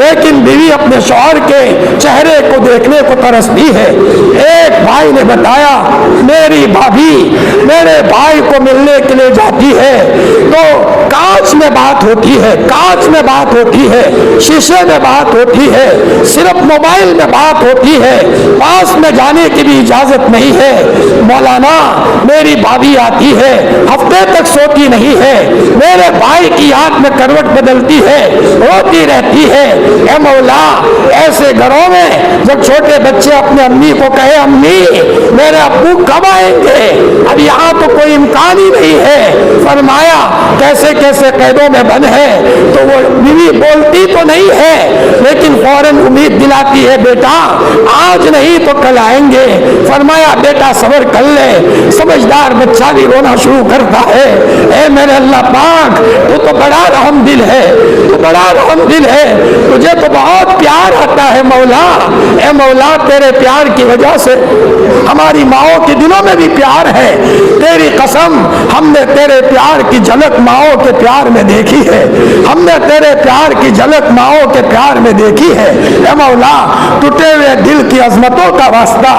لیکن بیوی اپنے شوہر کے چہرے کو دیکھنے کو ترستی ہے۔ ایک بھائی نے بتایا میری بھابھی میرے بھائی کو ملنے کے لیے جاتی ہے تو کانچ میں بات ہوتی ہے، کانچ میں بات ہوتی ہے، شیشے میں بات ہوتی ہے، صرف موبائل میں بات ہوتی ہے، پاس میں جانے کی بھی اجازت نہیں ہے۔ مولانا میری بھابھی آتی ہے، ہفتے تک سوتی نہیں ہے، میرے بھائی کی یاد میں کروٹ بدلتی ہے، روتی رہتی ہے۔ اے مولا ایسے گھروں میں جب چھوٹے بچے اپنے امی کو کہے امی میرے ابو کب آئیں گے، اب یہاں تو کوئی امکان ہی نہیں ہے، فرمایا کیسے کیسے قیدوں میں بند ہے، تو وہ بیوی بولتی تو نہیں ہے لیکن فوراً امید دلاتی ہے بیٹا آج نہیں تو کل آئیں گے۔ فرمایا بیٹا صبر کر لے، سمجھدار بچہ بھی رونا شروع کرتا ہے۔ اے میرے اللہ پاک تو بڑا رحم دل ہے، تو بڑا رحم دل ہے، تجھے تو بہت پیار آتا ہے مولا۔ اے مولا تیرے پیار کی وجہ سے ہماری ماؤں کے دلوں میں بھی پیار ہے، تیری قسم ہم نے تیرے پیار کی جھلک ماؤں کے پیار میں دیکھی ہے، ہم نے تیرے پیار کی جھلک ماؤں کے پیار میں دیکھی ہے۔ اے مولا ٹوٹے ہوئے دل کی عظمتوں کا واسطہ،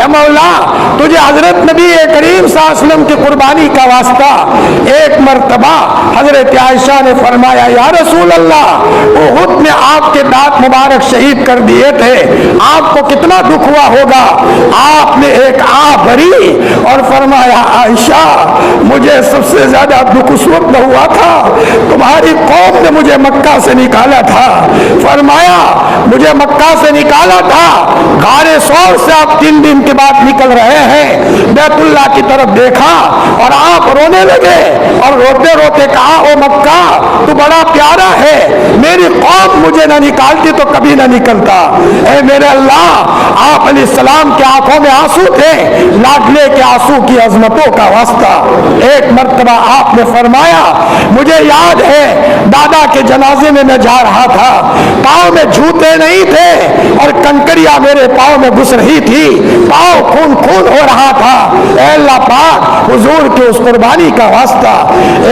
اے مولا تجھے حضرت نبی کریم صلی اللہ علیہ وسلم کی قربانی کا واسطہ۔ ایک مرتبہ حضرت عائشہ نے فرمایا یا رسول اللہ احد میں آپ کے دانت مبارک شہید کر دیے تھے، آپ کو کتنا دکھ ہوا ہوگا۔ آپ نے ایک آہ بھری اور فرمایا عائشہ مجھے سب سے زیادہ دکھ اس وقت ہوا تھا تمہاری قوم نے مجھے مکہ سے نکالا تھا، فرمایا مجھے مکہ سے نکالا تھا، غار ثور سے آپ 3 دن کے بعد نکل رہے ہیں، بیت اللہ کی طرف دیکھا اور آپ رونے لگے اور روتے روتے کہا او مکہ تو بڑا پیارا ہے، میری قوم مجھے نہ نکالتی تو کبھی نہ نکلتا۔ اے میرے اللہ آپ علیہ السلام کے آنکھوں میں آنسو تھے، لاڈلے کے آنسو کی عظمتوں کا واسطہ۔ ایک مرتبہ آپ نے فرمایا مجھے یاد ہے دادا کے جنازے میں میں جا رہا تھا، پاؤں میں جوتے نہیں تھے اور کنکریاں میرے پاؤں میں گھس رہی تھی، پاؤں خون خون ہو رہا تھا۔ اے اللہ پاک حضور کی اس قربانی کا واسطہ۔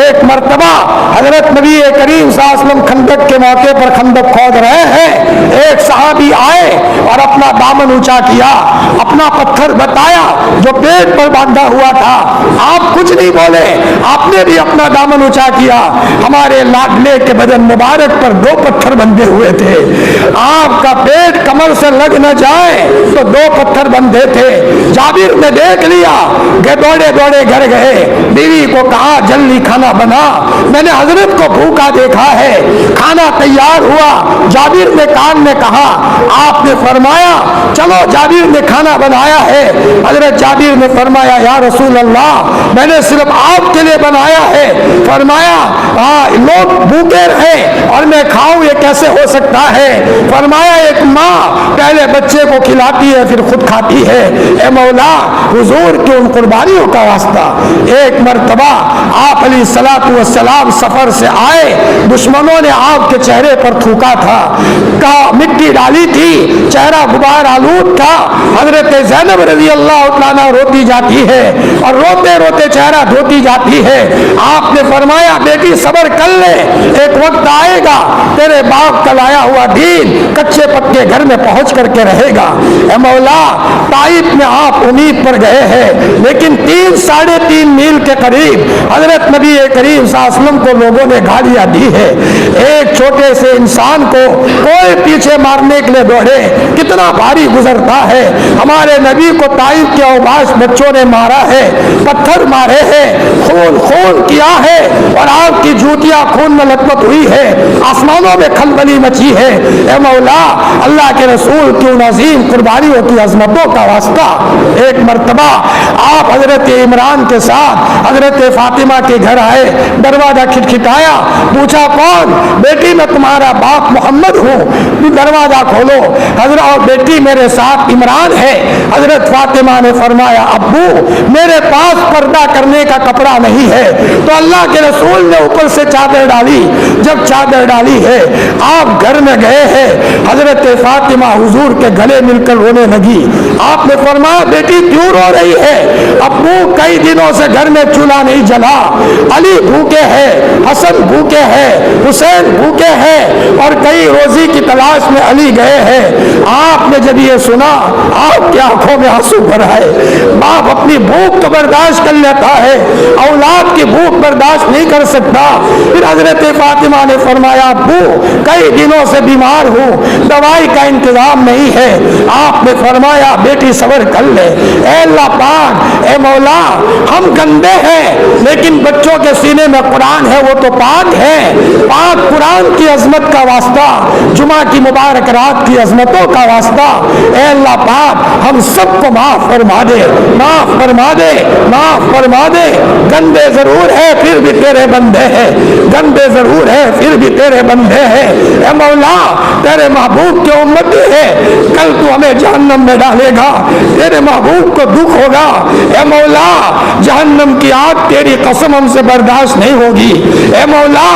ایک مرتبہ حضرت نبی کریم صلی اللہ علیہ وسلم خندق کے موقع پر خندق کھود رہے ہیں، ایک صحابی آئے اور اپنا دامن اونچا کیا، اپنا پتھر بتایا جو پیٹ پر باندھا ہوا تھا، آپ کچھ نہیں بولے، آپ نے بھی اپنا دامن اونچا کیا۔ ہمارے لاڈلے کے بدن مبارک پر 2 پتھر بندھے ہوئے تھے، آپ کا پیٹ کمر سے لگ نہ جائے تو 2 پتھر بندھے تھے۔ جابر نے دیکھ لیا کہ دوڑے دوڑے گھر گئے، بیوی کو کہا جلدی کھانا بنا، میں نے حضرت کو بھوکا دیکھا ہے۔ کھانا تیار ہوا، جابر نے کان میں کہا، آپ نے فرمایا چلو جابر نے کھانا بنایا ہے۔ حضرت جابر نے فرمایا یا رسول اللہ میں نے صرف آپ کے لیے بنایا ہے۔ فرمایا لوگ بھوکے رہے اور میں کھاؤں یہ کیسے ہو سکتا ہے؟ فرمایا ایک ماں پہلے بچے کو کھلاتی ہے پھر خود کھاتی ہے۔ اے مولا حضور کی ان قربانیوں کا واسطہ۔ ایک مرتبہ آپ علیہ السلام سفر سے آئے، دشمنوں نے آپ کے چہرے پر تھوکا تھا، مٹی ڈالی تھی، چہرہ غبار آلود تھا۔ حضرت زینب رضی اللہ عنہا روتی جاتی ہے اور روتے روتے چہرہ دھوتی جاتی ہے۔ آپ نے فرمایا بیٹی صبر کر لے، ایک وقت آئے گا تیرے باپ کا لایا ہوا دین کچے پکے گھر میں پہنچ کر کے رہے گا۔ اے مولا طائف میں آپ امید پر گئے ہیں لیکن 3-3.5 میل کے قریب حضرت نبی کریم صلی اللہ علیہ وسلم کو لوگوں نے گالیاں دی ہے۔ ایک چھوٹے سے انسان کو کوئی پیچھے مارنے کے لیے دوڑے کتنا بھاری گزرتا ہے۔ ہمارے نبی کو طائف کے اوباش بچوں نے مارا ہے، پتھر مارے ہیں، خون خون کیا ہے اور آپ کی جوتیاں خون میں لطمت ہوئی ہے، آسمانوں میں کھلبلی مچی ہے۔ اے مولا اللہ کے رسول کی ان عظیم قربانیوں کی عظمتوں کا واسطہ۔ ایک مرتبہ آپ حضرت عمران کے ساتھ حضرت فاطمہ کے گھر آئے، دروازہ کھٹکھٹایا، پوچھا کون؟ بیٹی میں تمہارا باپ محمد ہوں، دروازہ کھولو۔ حضرت اور بیٹی میرے ساتھ عمران ہے۔ حضرت فاطمہ نے فرمایا ابو میرے پاس پردہ کرنے کا کپڑا نہیں ہے. تو اللہ کے رسول نے اوپر سے چادر ڈالی. جب چادر ڈالی ہے آپ گھر میں گئے ہیں, حضرت فاطمہ حضور کے گلے مل کر رونے لگی. آپ نے فرمایا بیٹی کیوں رو رہی ہے؟ ابو کئی دنوں سے گھر میں چولہا نہیں جلا, علی بھوکے ہیں, حسن بھوکے ہیں, حسین بھوکے ہیں, اور کئی روزی کی تلاش میں علی گئے ہیں. آپ نے جب یہ سنا آپ کی آنکھوں میں آنسو بھر آئے. باپ اپنی بھوک تو برداشت کر لیتا ہے, اولاد کی بھوک برداشت نہیں کر سکتا. پھر حضرت فاطمہ نے فرمایا ابو کئی دنوں سے بیمار ہوں, دوائی کا انتظام نہیں ہے. آپ نے فرمایا بیٹی صبر کر لے. اے اللہ پاک, اے مولا, ہم گندے ہیں لیکن بچوں کے سینے میں قرآن ہے, وہ تو پاک ہے. پاک قرآن کی عظمت کا واسطہ, جمعہ کی مبارک رات کی عظمتوں کا واسطہ, اے اللہ پاک ہم سب کو معاف فرما دے, معاف فرما دے, معاف فرما دے. گندے ضرور ہے پھر بھی تیرے بندے ہیں, گندے ضرور ہے پھر بھی تیرے بندے ہیں. اے مولا تیرے محبوب کے امتی ہے, کل تو ہمیں جہنم میں ڈالے گا, تیرے محبوب کو دکھ ہوگا. اے مولا جہنم کی آگ تیری قسم ہم سے برداشت نہیں ہوگی. اے مولا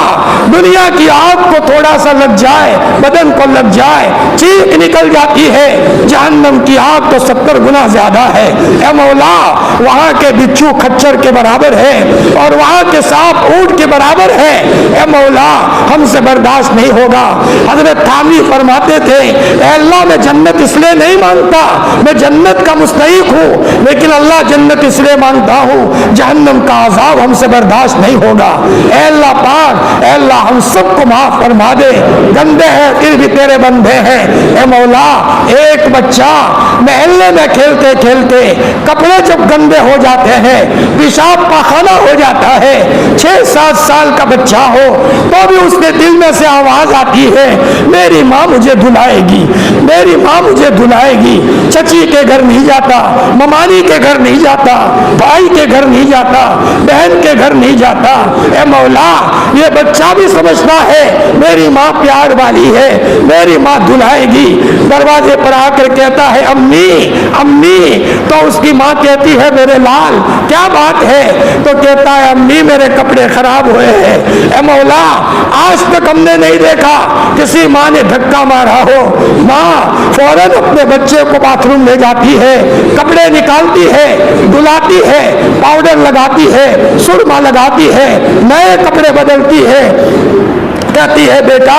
دنیا کی آگ کو تھوڑا سا لگ جائے, بدن کو لگ جائے, چیخ نکل جاتی ہے, جہنم کی آگ تو 70 گنا زیادہ ہے. اے مولا وہاں کے بچھو کھچر کے برابر ہے اور وہاں کے سانپ اونٹ کے برابر ہے. اے مولا ہم سے برداشت نہیں ہوگا. حضرت تھانوی فرماتے تھے اے اللہ میں جنت اس لیے نہیں مانگتا, میں جنت کا مستحق ہوں, لیکن اللہ جنت اس لیے مانگتا ہوں جہنم کا عذاب ہم سے برداشت نہیں ہوگا. اے اللہ پاک, اے اللہ ہم سب کو معاف فرما دے. گندے ہیں پھر بھی تیرے بندے ہیں. اے مولا ایک بچہ محلے میں کھیلتے کھیلتے کپڑے جب گندے ہو جاتے ہیں, پیشاب پاخانہ ہو جاتا ہے, 6-7 سال کا بچہ ہو تو بھی اس کے دل میں سے آواز آتی ہے میری ماں مجھے دھلائے گی, میری ماں مجھے دھلائے گی. چچی کے گھر نہیں جاتا, ممانی کے گھر نہیں جاتا, بھائی کے گھر نہیں جاتا, بہن کے گھر نہیں جاتا. اے مولا یہ بچہ بھی سمجھتا ہے میری ماں پیار والی ہے, میری ماں دھلائے گی. دروازے پر آ کر کہتا ہے امی امی, تو اس کی ماں کہتی ہے میرے لال کیا بات ہے؟ تو کہتا ہے امی میرے کپڑے خراب ہوئے ہیں. اے مولا آج تک ہم نے نہیں دیکھا کسی ماں نے دھکا مارا ہو. ماں فوراً اپنے بچے کو باتھ روم لے جاتی ہے, کپڑے نکالتی ہے, دھلاتی ہے, پاؤڈر لگاتی ہے, سرما لگاتی ہے, نئے کپڑے بدلتی ہے. کہتی ہے بیٹا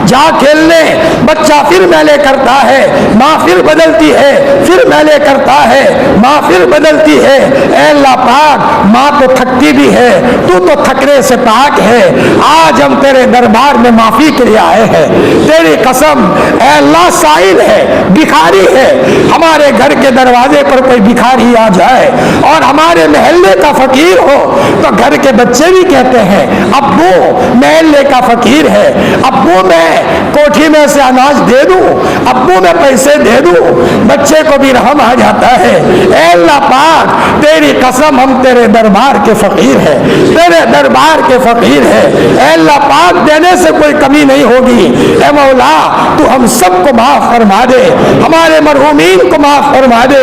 جا کھیلنے. بچہ پھر میلے کرتا ہے, ماں پھر بدلتی ہے, پھر میلے کرتا ہے, ماں پھر بدلتی ہے. اے اللہ پاک ماں تو تھکتی بھی ہے, تو تھکنے سے پاک ہے. آج ہم تیرے دربار میں معافی کے لیے آئے ہیں. تیری قسم اے اللہ سائل ہے, بھکاری ہے. ہمارے گھر کے دروازے پر کوئی بھکاری آ جائے اور ہمارے محلے کا فقیر ہو تو گھر کے بچے بھی کہتے ہیں ابو محلے کا فقیر ہے, ابو میں کوٹھی میں سے اناج دے دوں, ابو میں پیسے دے دوں. بچے کو بھی رحم آ جاتا ہے. اے اللہ پاک تیری قسم ہم تیرے دربار کے فقیر ہیں, تیرے دربار کے فقیر ہیں. اے اللہ پاک دینے سے کوئی کمی نہیں ہوگی. اے مولا تو ہم سب کو معاف فرما دے, ہمارے مرحومین کو معاف فرما دے.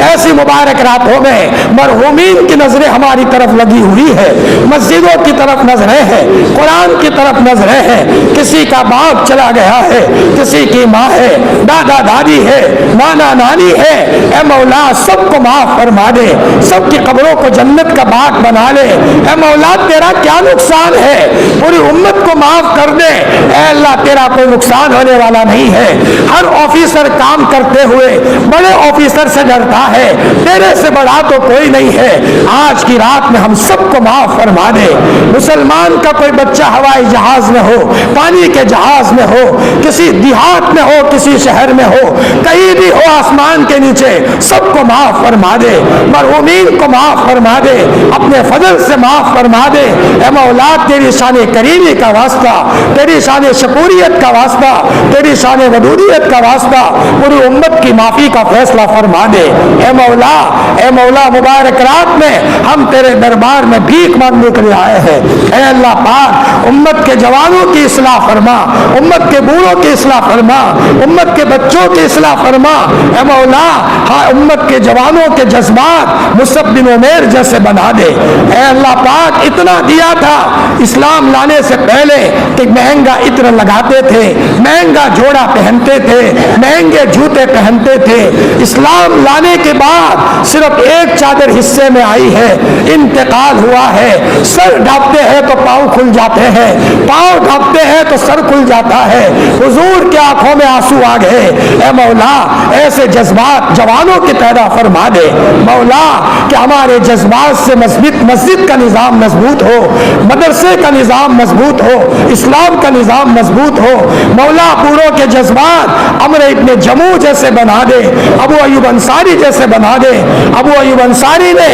ایسی مبارک راتوں میں مرحومین کی نظریں ہماری طرف لگی ہوئی ہے, مسجدوں کی طرف نظریں ہیں, قرآن کی طرف نظریں ہیں. کسی کا باپ چلا گیا ہے, کسی کی ماں ہے, دادا دادی ہے, نانا نانی ہے. اے مولا سب کو معاف فرما دے, سب کی قبروں کو جنت کا باغ بنا لے. اے مولا تیرا کیا نقصان ہے, پوری امت کو معاف کر دے. اے اللہ تیرا کوئی نقصان ہونے والا نہیں ہے. ہر آفیسر کام کرتے ہوئے بڑے آفیسر سے ڈرتا ہے, تیرے سے بڑا تو کوئی نہیں ہے. آج کی رات میں ہم سب کو معاف فرما دے. مسلمان کا کوئی بچہ ہوائی جہاز میں ہو, پانی کے جہاز میں ہو, کسی دیہات میں ہو, کسی شہر میں ہو, کہیں بھی ہو, آسمان کے نیچے, سب کو معاف فرما دے. مرحومین العالمین کو معاف فرما دے، اپنے فضل سے معاف فرما دے۔ اے مولا تیری شان کریمی کا واسطہ، تیری شان شکوریت کا واسطہ، تیری شان ودودیت کا واسطہ پوری امت کی معافی کا فیصلہ فرما دے۔ اے مولا مبارک رات میں ہم تیرے دربار میں بھیک مانگنے کے لیے آئے ہیں۔ اے اللہ پاک امت کے جوانوں کی اصلاح فرما، امت کے بوڑھوں کی اصلاح فرما، امت کے بچوں کی اصلاح فرما۔ اے مولا ہاں امت کے جوانوں کے جذبات مصعب بن عمیر جیسے بنا دے۔ اے اللہ پاک اتنا دیا تھا اسلام لانے سے پہلے کہ مہنگا عطر لگاتے تھے، مہنگا جوڑا پہنتے تھے، مہنگے جوتے پہنتے تھے۔ اسلام لانے کے بعد صرف ایک چادر حصے میں آئی ہے، انتقال ہوا ہے۔ سر ڈھانپتے ہیں تو پاؤں کھل جاتے ہیں، پاؤں ڈھانپتے ہیں تو سر کھل جاتا ہے۔ حضور کی آنکھوں میں آنسو آ گئے۔ اے مولا ایسے جذبات جوانوں کی پیدا فرما دے مولا کہ ہمارے جذبات سے مسجد کا نظام مضبوط ہو، مدرسے کا نظام مضبوط ہو، اسلام کا نظام مضبوط ہو۔ مولا بوڑھوں کے جذبات عمرو ابن جموح جیسے بنا دے، ابو ایوب انصاری جیسے بنا دے۔ ابو ایوب انصاری نے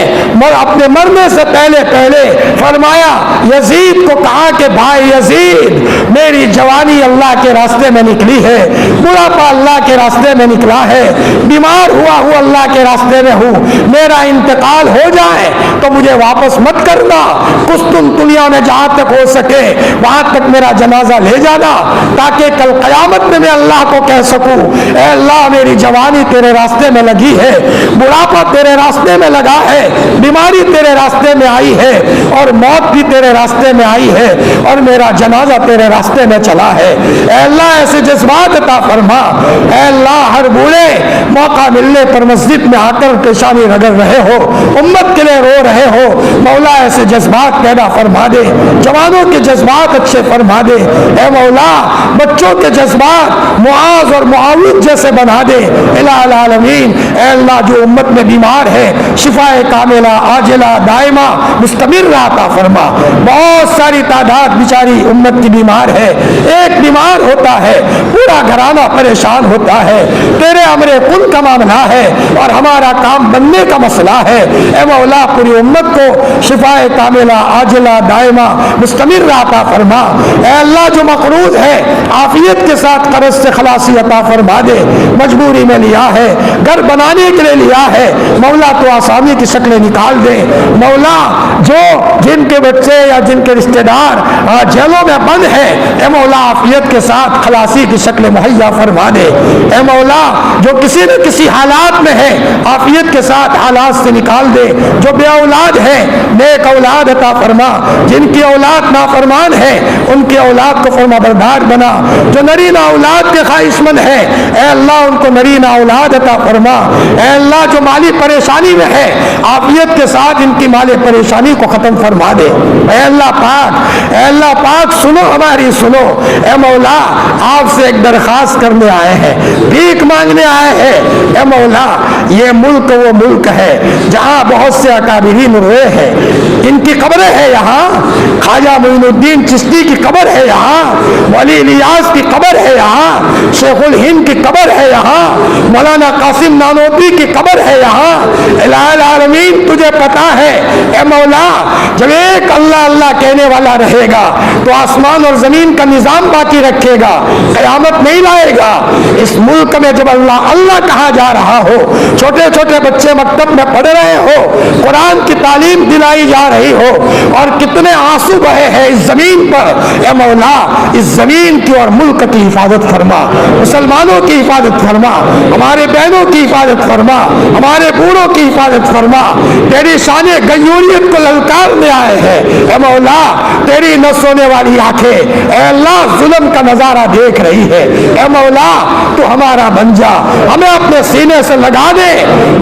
اپنے مرنے سے پہلے فرمایا، یزید کو کہا کہ بھائی یزید میری جوانی اللہ کے راستے میں نکلی ہے، بڑھاپا اللہ کے راستے میں نکلا ہے، بیمار ہوا اللہ کے راستے میں ہوں، میرا انتقال ہو جائے تو مجھے واپس مت کرنا، قسطنطنیہ میں جہاں تک ہو سکے وہاں تک میرا جنازہ لے جانا تاکہ کل قیامت میں میں اللہ کو کہہ سکوں اے اللہ میری جوانی تیرے راستے میں لگی ہے، بڑھاپا تیرے راستے میں لگا ہے، بیماری تیرے راستے میں آئی ہے اور موت بھی تیرے راستے میں آئی ہے اور میرا جنازہ تیرے راستے میں چلا ہے۔ اے اللہ ایسے جذبات عطا فرما۔ اے اللہ ہر بوڑھے موقع ملنے پر مسجد میں آ کر پیشانی رگڑ رہے ہو، امت کے لیے رو رہے ہو، مولا ایسے جذبات پیدا فرما دے، جوانوں کے جذبات اچھے فرما دے۔ اے مولا بچوں کے جذبات معاذ اور معاوض جیسے بنا دے۔ الہ العالمین اے اللہ جو امت میں بیمار ہے شفا کاملہ عاجلہ دائمہ مستمر عطا فرما۔ بہت ساری تعداد بیچاری امت کی بیمار ہے، ایک بیمار ہوتا ہے پورا گھرانہ پریشان ہوتا ہے، تیرے امر کن کا معاملہ ہے اور ہمارا کام بننے کا مسئلہ ہے۔ اے مولا پوری امت کو شفا کاملہ عاجلہ دائمہ مستمر عطا فرما۔ اے اللہ جو مقروض ہے عافیت کے ساتھ قرض سے خلاصی عطا فرما دے، مجبوری میں لیا ہے گھر بنانے کے لیے لیا ہے مولا تو آسانی کی شکلیں نکال دے۔ مولا جو جن کے بچے یا جن کے رشتہ دار جیلوں میں بند ہے اے مولا عافیت کے ساتھ خلاصی کی شکل مہیا فرما دے۔ اے مولا جو کسی نہ کسی حالات میں ہے عافیت کے ساتھ حالات سے نکال دے، جو بے اولاد ہے نیک اولاد عطا فرما، جن کی اولاد نافرمان ہے ان کی اولاد کو فرما بردار بنا، جو نرینہ اولاد کے خواہش مند ہے اے اللہ ان کو نرینہ اولاد عطا فرما۔ اے اللہ جو مالی پریشانی میں ہے عافیت کے ساتھ ان کی مالی پریشانی کو ختم فرما دے۔ اے اللہ پاک سنو ہماری سنو۔ اے مولا آپ سے ایک درخواست کرنے آئے ہیں، بھیک مانگنے آئے ہیں۔ اے مولا یہ ملک وہ ملک ہے جہاں بہت سے اکابرین روئے ہیں، ان کی قبریں ہیں یہاں، خواجہ معین الدین چشتی کی قبر ہے یہاں، ولی الیاس کی قبر ہے یہاں، شیخ الہند کی قبر ہے یہاں، مولانا قاسم نانوتوی کی قبر ہے یہاں۔ الہ العالمین تجھے پتا ہے اے مولا جب ایک اللہ اللہ کہنے والا رہے گا تو آسمان اور زمین کا نظام باقی رکھے گا، قیامت نہیں لائے گا۔ اس ملک میں جب اللہ اللہ کہا جا رہا ہو، چھوٹے چھوٹے بچے مکتب میں پڑھ رہے ہو، قرآن کی تعلیم دلائی جا رہی ہو اور کتنے آنسو بہے ہیں اس زمین پر، اے مولا اس زمین کی اور ملک کی حفاظت فرما، مسلمانوں کی حفاظت فرما، ہمارے بہنوں کی حفاظت فرما، ہمارے بوڑھوں کی حفاظت فرما۔ تیری شان غیوریت کو للکارنے آئے ہیں اے مولا، تیری نہ سونے والی آنکھیں اے اللہ ظلم کا نظارہ دیکھ رہی ہے۔ اے مولا تو ہمارا بن جا، ہمیں اپنے سینے سے لگا دے۔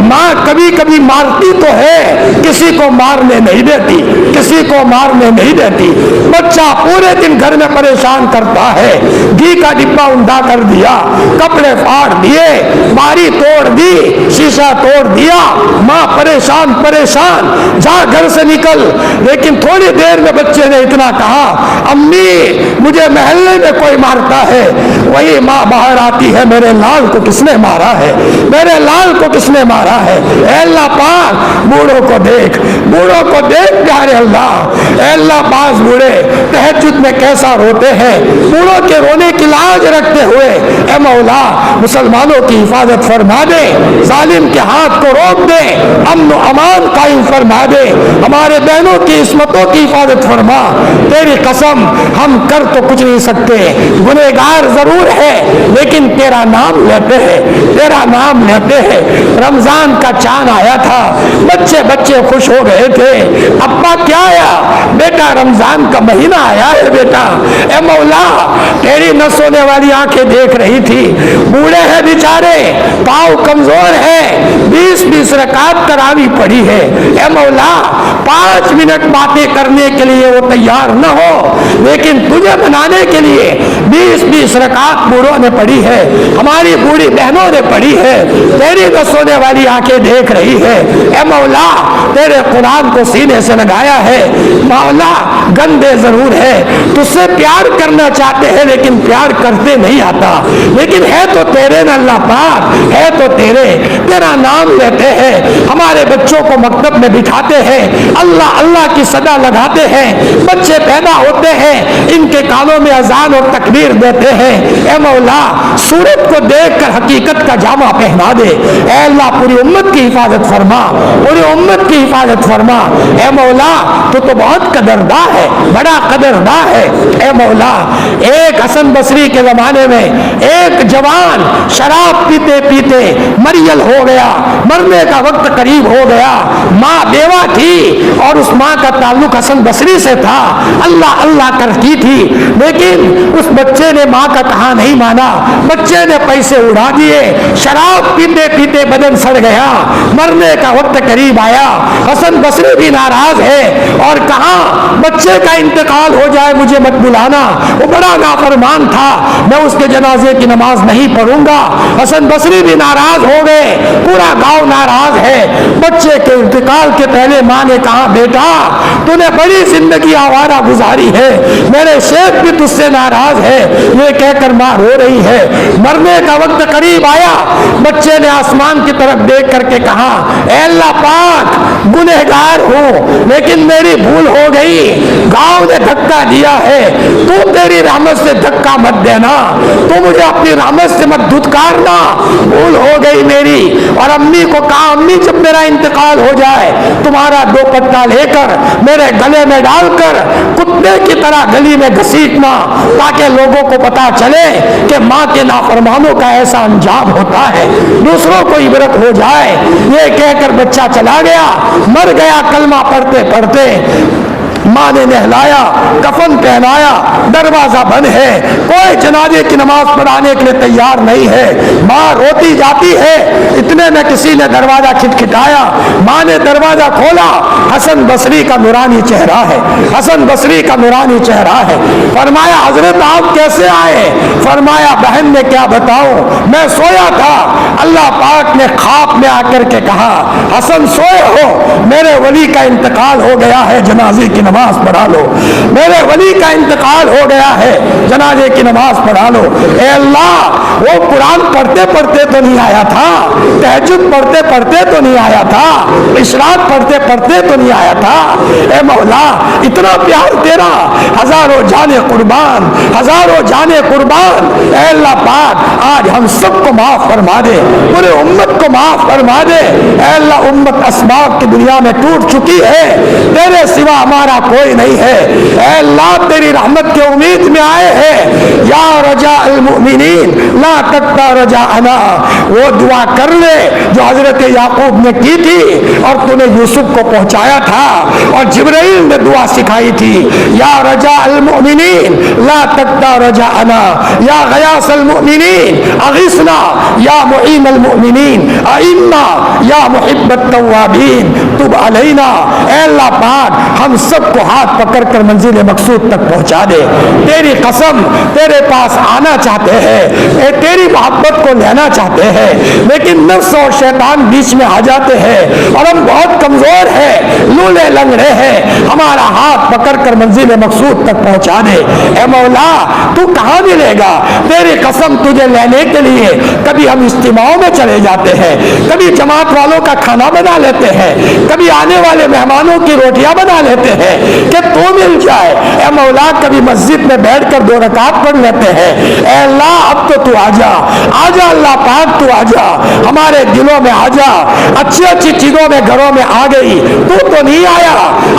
ماں کبھی کبھی مارتی تو ہے، کسی کو مارنے نہیں دیتی، کسی کو مارنے نہیں دیتی۔ بچہ پورے دن گھر میں پریشان کرتا ہے، گھی کا ڈبہ اندھا کر دیا، کپڑے پھاڑ دیے، ماری توڑ دی، شیشہ توڑ دیا، ماں پریشان پریشان، جا گھر سے نکل۔ لیکن تھوڑی دیر میں بچے نے اتنا کہا، امی مجھے محلے میں کوئی مارتا ہے۔ وہی ماں باہر آتی ہے، میرے لال کو کس نے مارا ہے، میرے لال کو کس نے مارا ہے؟ اے اللہ پاک بوڑھوں کو دیکھ، بوڑھوں کو دیکھ پیارے اللہ۔ اے اللہ بعض بوڑھے تہجد میں کیسا روتے ہیں، بوڑھوں کے رونے کی لاج رکھتے ہوئے اے مولا مسلمانوں کی حفاظت فرما دے، ظالم کے ہاتھ کو روک دے، امن و امان قائم فرما دے، ہمارے بہنوں کی عصمتوں کی حفاظت فرما۔ تیری قسم ہم کر تو کچھ نہیں سکتے، گنہگار ضرور ہے لیکن تیرا نام لیتے ہیں، تیرا نام لیتے ہیں۔ رمضان کا چاند آیا تھا، بچے بچے خوش ہو گئے تھے، ابا کیا آیا؟ بیٹا رمضان کا مہینہ آیا ہے بیٹا۔ اے مولا تیری نہ سونے والی آنکھیں دیکھ رہی تھی، بوڑھے ہیں بیچارے، پاؤں کمزور ہے، 20 رکعت تراویح پڑھی ہے۔ اے مولا 5 منٹ باتیں کرنے کے لیے وہ تیار نہ ہو، لیکن تجھے بنانے کے لیے 20 رکعت بوڑھوں نے پڑھی ہے، ہماری بوڑھی بہنوں نے پڑھی ہے، تیری نہ سونے والی آنکھیں دیکھ رہی ہے۔ اے مولا تیرے قرآن کو سینے سے لگایا ہے، مولا گندے ضرور ہے، تجھ سے پیار کرنا چاہتے ہیں لیکن پیار کرتے نہیں آتا، لیکن ہے تو تیرے نا اللہ پاک، ہے تو تیرے، تیرا نام لیتے ہیں، ہمارے بچوں کو مکتب میں بٹھاتے ہیں، اللہ اللہ کی صدا لگاتے ہیں، بچے پیدا ہوتے ہیں، ان کے کانوں میں اذان اور تکبیر دیتے ہیں۔ اے مولا سورت کو دیکھ کر حقیقت کا جامہ پہنا دے، اے اللہ پوری امت کی حفاظت فرما، پوری امت کی حفاظت فرما۔ اے مولا تو بہت قدرداں ہے، بڑا قدرداں ہے۔ اے مولا ایک حسن بصری کے زمانے میں ایک جوان شراب پیتے پیتے مریل ہو گیا، مرنے کا وقت قریب ہو گیا، ماں بیوہ تھی اور اس ماں کا تعلق حسن بصری سے تھا، اللہ اللہ کرتی تھی، لیکن اس بچے نے ماں کا کہا نہیں مانا، بچے نے پیسے اڑا دیے، شراب پیتے پیتے بدن سڑ گیا، مرنے کا وقت قریب آیا، حسن بصری بھی ناراض ہے اور کہا بچے کا انتقال ہو جائے مجھے مت بلانا، وہ بڑا نافرمان تھا، میں اس کے جنازے کی نماز نہیں پڑھوں گا۔ حسن بصری بھی ناراض ہو گئے، پورا گاؤں ناراض ہے۔ بچے کے انتقال کے پہلے ماں نے کہا بیٹا تو نے بڑی زندگی آوارہ گزاری ہے، میرے شیخ بھی تجھ سے ناراض ہے، یہ کہہ کر ماں رو رہی ہے۔ مرنے کا وقت قریب آیا، بچے نے آسمان کی طرف دیکھ کر کے کہا اے اللہ پاک گنہگار ہوں لیکن میری بھول ہو گئی، گاؤں نے دھکا دیا ہے، تو تیری رحمت سے دھکا مت دینا، تو مجھے اپنی رحمت سے مت دھتکارنا، بھول ہو گئی میری۔ اور امی کو کہا امی جب میرا انتقال ہو جائے تمہارا 2 پتا لے کر میرے گلے میں ڈال کر کتے کی طرح گلی میں گھسیٹنا تاکہ لوگوں کو پتا چلے کہ ماں کے نافرمانوں کا ایسا انجام ہوتا ہے، دوسروں کو عبرت ہو جائے۔ یہ کہہ کر بچہ چلا گیا، مر گیا کلمہ پڑھتے پڑھتے۔ ماں نے نہلایا، کفن پہنایا، دروازہ بند ہے، کوئی جنازے کی نماز پڑھانے کے لیے تیار نہیں ہے، ماں روتی جاتی ہے، اتنے میں کسی نے دروازہ کھٹکھٹایا، ماں نے دروازہ کھولا، حسن بصری کا نورانی چہرہ ہے، حسن بصری کا نورانی چہرہ ہے۔ فرمایا حضرت آپ کیسے آئے؟ فرمایا بہن نے کیا بتاؤں، میں سویا تھا، اللہ پاک نے خواب میں آ کر کے کہا حسن سوئے ہو، میرے ولی کا انتقال ہو گیا ہے، جنازے کی نماز پڑھا لو، میرے ولی کا انتقال ہو گیا ہے، جنازے کی نماز پڑھا لو۔ اے اللہ وہ قرآن پڑھتے پڑھتے تو نہیں آیا تھا، تہجد پڑھتے پڑھتے تو نہیں آیا تھا، اشراق پڑھتے پڑھتے تو نہیں آیا تھا، اے مولا اتنا پیار تیرا، ہزاروں جانے قربان، ہزاروں جانے قربان۔ اے اللہ پاک آج ہم سب کو معاف فرما دے، پورے امت کو معاف فرما دے۔ اے اللہ امت اسباب کی دنیا میں ٹوٹ چکی ہے، تیرے سوا ہمارا کوئی نہیں ہے، اے اللہ تیری رحمت کے امید میں آئے ہیں، یا رجاء المؤمنین لا تقطع رجاءنا، وہ دعا کر لے جو حضرت یعقوب نے کی تھی اور تو نے یوسف کو پہنچایا تھا اور جبرائیل نے دعا سکھائی تھی، یا رجاء المؤمنین لا تقطع رجاءنا، یا غیاث المؤمنین اغثنا، یا معین المؤمنین اعنا، یا محب التوابین تب علینا۔ اے اللہ پاک ہم سب سب کو ہاتھ پکڑ کر منزل مقصود تک پہنچا دے. تیری قسم تیرے پاس آنا چاہتے ہیں, تیری محبت کو لینا چاہتے ہیں, لیکن نفس اور شیطان بیچ میں آ جاتے ہیں اور ہم بہت کمزور ہیں, لولے لنگڑے ہیں, ہمارا ہاتھ پکڑ کر منزل مقصود تک پہنچا دے. اے مولا تو کہاں ملے گا؟ تیری قسم تجھے لینے کے لیے کبھی ہم اجتماعوں میں چلے جاتے ہیں, کبھی جماعت والوں کا کھانا بنا لیتے ہیں, کبھی آنے والے مہمانوں کی روٹیاں بنا لیتے ہیں کہ تو مل جائے. اے مولا کبھی مسجد میں بیٹھ کر 2 رکعت پڑھ لیتے ہیں. اے اللہ اب تو آ جا, آ جا اللہ پاک, تو آ جا, ہمارے دلوں میں آ جا. اچھی اچھی چیزوں میں گھروں میں آ گئی, تو نہیں آیا,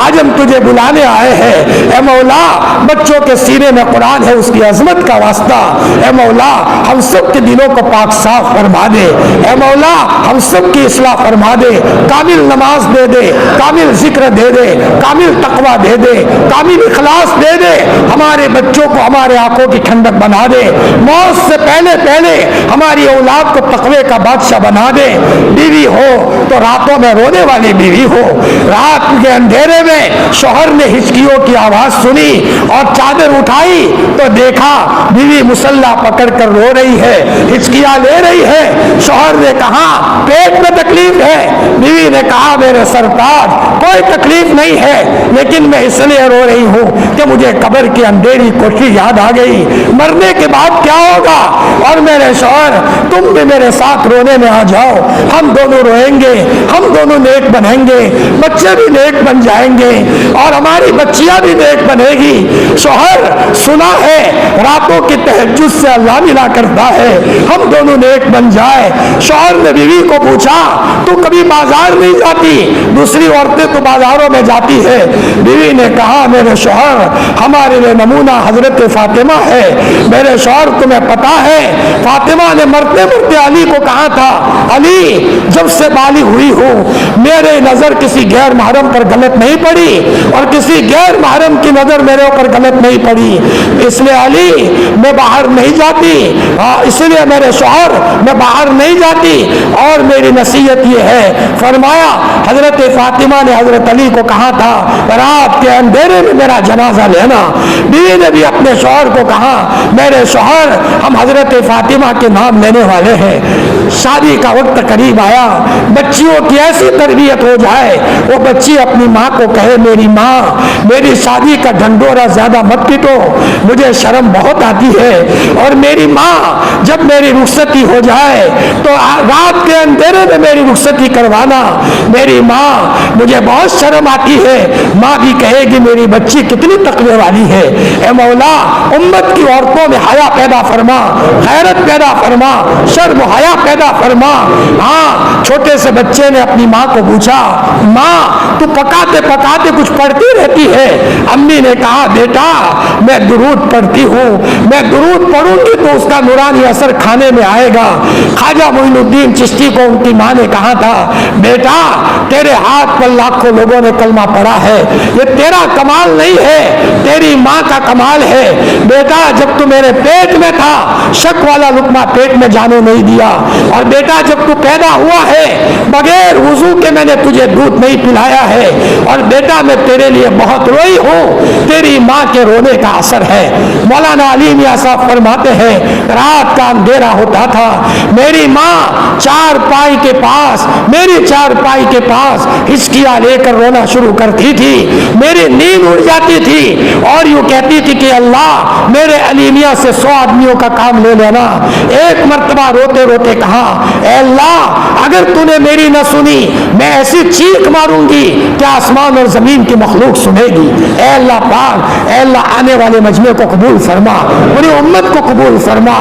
آج ہم تجھے بلانے آئے ہیں. اے مولا بچوں کے سینے میں قرآن ہے, اس کی عظمت کا واسطہ اے مولا ہم سب کے دلوں کو پاک صاف فرما دے. اے مولا ہم سب کی اصلاح فرما دے, کامل نماز دے دے, کامل ذکر دے دے, کامل تقوی دے دے, کامل اخلاص دے دے. ہمارے بچوں کو ہمارے آنکھوں کی ٹھنڈک بنا دے, موت سے پہلے پہلے ہماری اولاد کو تقوی کا بادشاہ بنا دے. بیوی ہو تو راتوں میں رونے والی بیوی ہو. رات کے اندھیرے میں شوہر نے ہچکیوں کی آواز سنی اور چادر اٹھائی تو دیکھا بیوی مسلح پکڑ کر رو رہی ہے, ہچکیاں لے رہی ہے. شوہر نے کہا پیٹ میں تکلیف ہے, بیوی نے کہا میرے سرتاج کوئی تکلیف نہیں ہے, لیکن میں اس لیے رو رہی ہوں کہ مجھے قبر کی اندھیری کوٹھی یاد آ گئی, مرنے کے بعد کیا ہوگا. اور میرے شوہر تم بھی میرے ساتھ رونے میں آ جاؤ, ہم دونوں روئیں گے, ہم دونوں نیک بنیں گے, بچے بھی نیک بن جائیں گے اور ہماری بچیاں بھی نیک بنے گی. شوہر سنا ہے راتوں کی تہجد سے اللہ ملا کرتا ہے, ہم دونوں نیک بن جائے. شوہر نے بیوی کو پوچھا تو کبھی بازار نہیں جاتی؟ دوسری عورتیں تو بازاروں میں جاتی ہے. بیوی نے کہا میرے شوہر ہمارے لیے نمونہ حضرت فاطمہ ہے. میرے شوہر تمہیں پتا ہے فاطمہ نے مرتے مرتے علی کو کہا تھا, علی جب سے بالغ ہوئی ہوں میرے نظر کسی غیر محرم پر غلط نہیں پڑی اور کسی غیر محرم کی نظر میرے اوپر غلط نہیں پڑی, اس لیے علی میں باہر نہیں جاتی, اس لیے میرے شوہر میں باہر نہیں جاتی. اور میری نصیحت یہ ہے, فرمایا حضرت فاطمہ نے حضرت علی کو کہا تھا رات کے اندھیرے میں میرا جنازہ لینا. بیوی نے بھی اپنے شوہر کو کہا میرے شوہر ہم حضرت فاطمہ کے نام لینے والے ہیں. شادی کا وقت قریب آیا, بچیوں کی ایسی تربیت ہو جائے وہ بچی اپنی ماں کو کہے میری ماں میری شادی کا ڈھنڈورا زیادہ مت پیٹو, مجھے شرم بہت آتی ہے. اور میری ماں جب میری رخصتی ہو جائے تو رات کے اندھیرے میں میری رخصتی کروانا, میری ماں مجھے بہت شرم آتی ہے. ماں بھی کہے گی میری بچی کتنی تقوی والی ہے. اے مولا امت کی عورتوں میں حیا پیدا فرما, غیرت پیدا فرما, شرم و حیا پیدا فرما. ہاں چھوٹے سے بچے نے اپنی ماں کو پوچھا ماں تو پکاتے پکاتے کچھ پڑھتی رہتی ہے؟ امی نے کہا بیٹا میں درود پڑھتی ہوں, میں درود پڑھوں گی تو اس کا نورانی اثر کھانے میں آئے گا. خواجہ معین الدین چشتی کو ان کی ماں نے کہا تھا بیٹا تیرے ہاتھ پر لاکھوں لوگوں نے کلمہ پڑھا ہے, یہ تیرا کمال نہیں ہے, تیری ماں کا کمال ہے. بیٹا جب تو میرے پیٹ میں تھا شک والا لقمہ پیٹ میں جانے نہیں دیا, اور بیٹا جب تو پیدا ہوا ہے بغیر وضو کے میں نے تجھے دودھ نہیں پلایا ہے, اور بیٹا میں تیرے لیے بہت روئی ہوں, تیری ماں کے رونے کا اثر ہے. مولانا علی میاں صاحب فرماتے ہیں رات کا اندھیرا ہوتا تھا, میری ماں چار پائی کے پاس میری چار پائی کے پاس ہچکیاں لے کر رونا شروع کرتی تھی. میری نیند اڑ جاتی تھی اور یوں کہتی تھی کہ اللہ میرے علی میاں سے 100 آدمیوں کا کام لے لینا. ایک مرتبہ روتے روتے کہا اے اللہ اگر تو نے میری نہ سنی میں ایسی چیخ ماروں گی کہ آسمان اور زمین کی مخلوق سنے گی. اے اللہ پاک, اے اللہ آنے والے مجمع کو قبول فرما, پوری امت کو قبول فرما.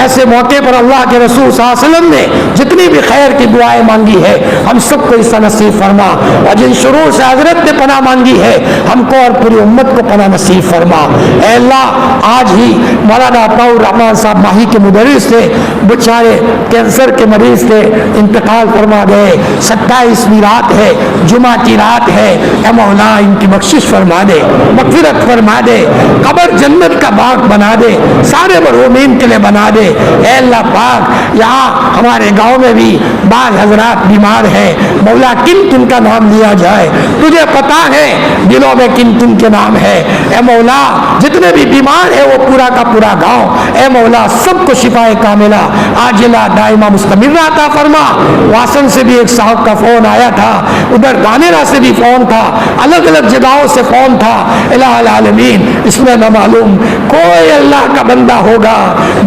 ایسے موقع پر اللہ کے رسول صلی اللہ علیہ وسلم نے جتنی بھی خیر کی دعائیں مانگی ہے ہم سب کو اس نصیب فرما, اور جن شرور سے حضرت نے پناہ مانگی ہے ہم کو اور پوری امت کو پناہ نصیب فرما. اے اللہ آج ہی مولانا عطاء الرحمان صاحب ماہی کے مدرس تھے, بیچارے کینسر کے مریض تھے, انتقال فرما گئے. 27 آخری رات ہے، جمعہ کی رات ہے، اے مولا ان کی بخشش فرما دے، مغفرت فرما دے، قبر جنت کا باغ بنا دے، سارے مرحومین کے لیے بنا دے۔ اے اللہ پاک یہاں ہمارے گاؤں میں بھی بعض حضرات بیمار ہیں، مولا کن کن کا نام لیا جائے؟ تجھے پتا ہے دلوں میں کن کن کے نام ہے۔ اے مولا جتنے بھی بیمار ہیں وہ پورا کا پورا گاؤں، اے مولا سب کو شفا کاملہ عاجلہ دائمہ مستمرہ عطا فرما۔ واسن سے بھی ایک صاحب کا فون آیا تھا، ادھر دانیرہ سے بھی فون تھا، الگ الگ جگہوں سے فون تھا۔ الہ العالمین اس میں نہ معلوم کوئی اللہ کا بندہ ہوگا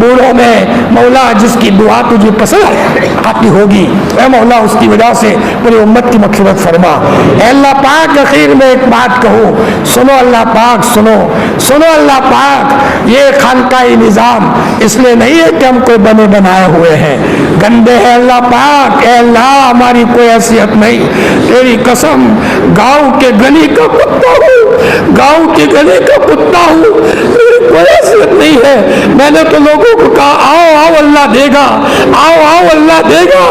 بوڑھوں میں مولا جس کی دعا تجھے پسند آتی ہوگی، اے مولا اس کی وجہ سے پوری امت کی مغفرت فرما۔ اے اللہ پاک اخیر میں ایک بات کہوں، سنو اللہ پاک، سنو اللہ پاک، یہ خانقاہی نظام اس لیے نہیں ہے کہ ہم کوئی بنے بنائے ہوئے ہیں، گندے ہیں اللہ پاک۔ اے اللہ ہماری کوئی حیثیت نہیں، تیری قسم گاؤں کے گلی کا کتا ہوں، گاؤں کے گلی کا کتا ہوں، میری کوئی حیثیت نہیں ہے۔ میں نے تو لوگوں کو کہا آؤ آؤ اللہ دے گا، آؤ آؤ اللہ دے گا۔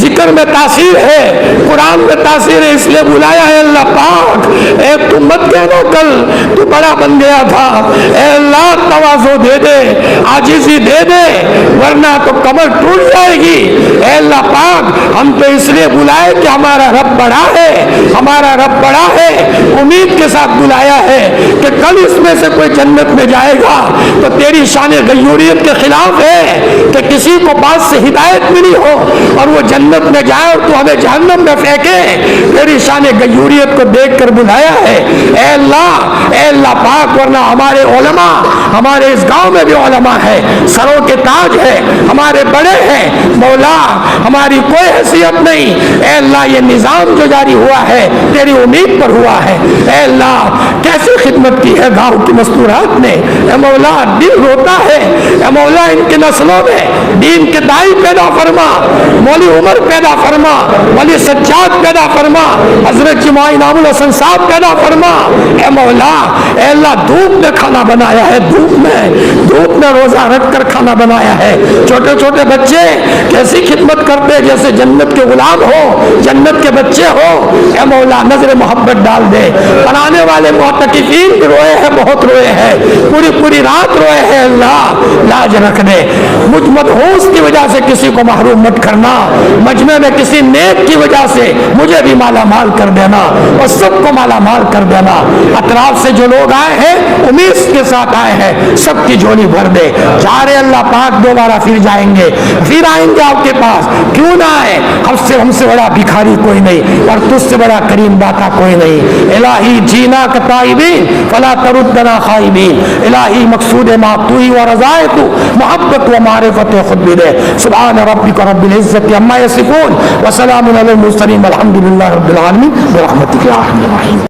ذکر میں تاثیر ہے، قرآن میں تاثیر ہے، اس لیے بلایا ہے اللہ پاک۔ اے تو مت کہنا کل تو بڑا بن گیا تھا، اے اللہ تواضع دے دے، عاجزی دے دے، ورنہ تو کمر ٹوٹ جائے گی۔ اے اللہ پاک ہم تو اس لیے بلائے کہ ہمارا رب بڑا ہے، ہمارا رب بڑا ہے، امید کے ساتھ بلایا ہے کہ کل اس میں سے کوئی جنت میں جائے گا تو تیری شان غیوریت کے خلاف ہے کہ کسی کو بات سے ہدایت ملی ہو اور وہ جنت میں جائے اور تو ہمیں جہنم میں پھینکے۔ تیری شان غیوریت کو دیکھ کر بلایا ہے اے اللہ پاک، ورنہ ہمارے علماء، ہمارے اس گاؤں میں بھی علماء ہے، سروں کے تاج ہے، ہمارے بڑے ہیں، مولا ہماری کوئی حیثیت نہیں۔ اے اللہ یہ نظام جو جاری ہوا ہے تیری امید پر ہوا ہے، اے اللہ کیسے خدمت کی ہے گاؤں کی مستورات نے، اے مولا دل روتا ہے، اے مولا ان کی نسلوں میں دین کے دائی پیدا فرما، مولی عمر پیدا فرما، مولی سجاد پیدا فرما، حضرت جماعی نام الحسن صاحب پیدا فرما۔ اے مولا اے اللہ دھوپ میں کھانا بنایا ہے، دھوپ میں روزہ رکھ کر کھانا بنایا ہے، چھوٹے چھوٹے بچے کیسی خدمت کرتے جیسے جنت کے غلام ہو، جنت کے بچے ہو۔ اے مولا نظر محبت ڈال دے، بنانے والے معتکفین بھی روئے ہیں، بہت روئے ہیں، پوری رات روئے ہیں، اللہ لاج رکھ دے۔ مجھ مدہوس کی وجہ سے کسی کو محروم مت کرنا، مجمع میں کسی نیک کی وجہ سے مجھے بھی مالا مال کر دینا اور سب کو مالا مال کر دینا۔ اطراف سے جو لوگ آئے ہیں امید کے ساتھ آئے ہیں، سب کی جھولی بھر دے۔ جا رہے اللہ پاک دوبارہ پھر جائیں گے، پھر آئیں گے آپ کے پاس، کیوں نہ آئے؟ ہم سے بڑا بھکاری کوئی نہیں اور تجھ سے بڑا کریم داتا کوئی نہیں۔ الہی جینا کا تائبین فلا تردنا خائبین، الہی مقصود ما تو ہی و رضائے تو، محبت و معرفت خود بھی دے۔ سبحان ربک رب العزت عما یصفون وسلام علی المرسلین والحمد للہ رب العالمین برحمتک یا ارحم الراحمین۔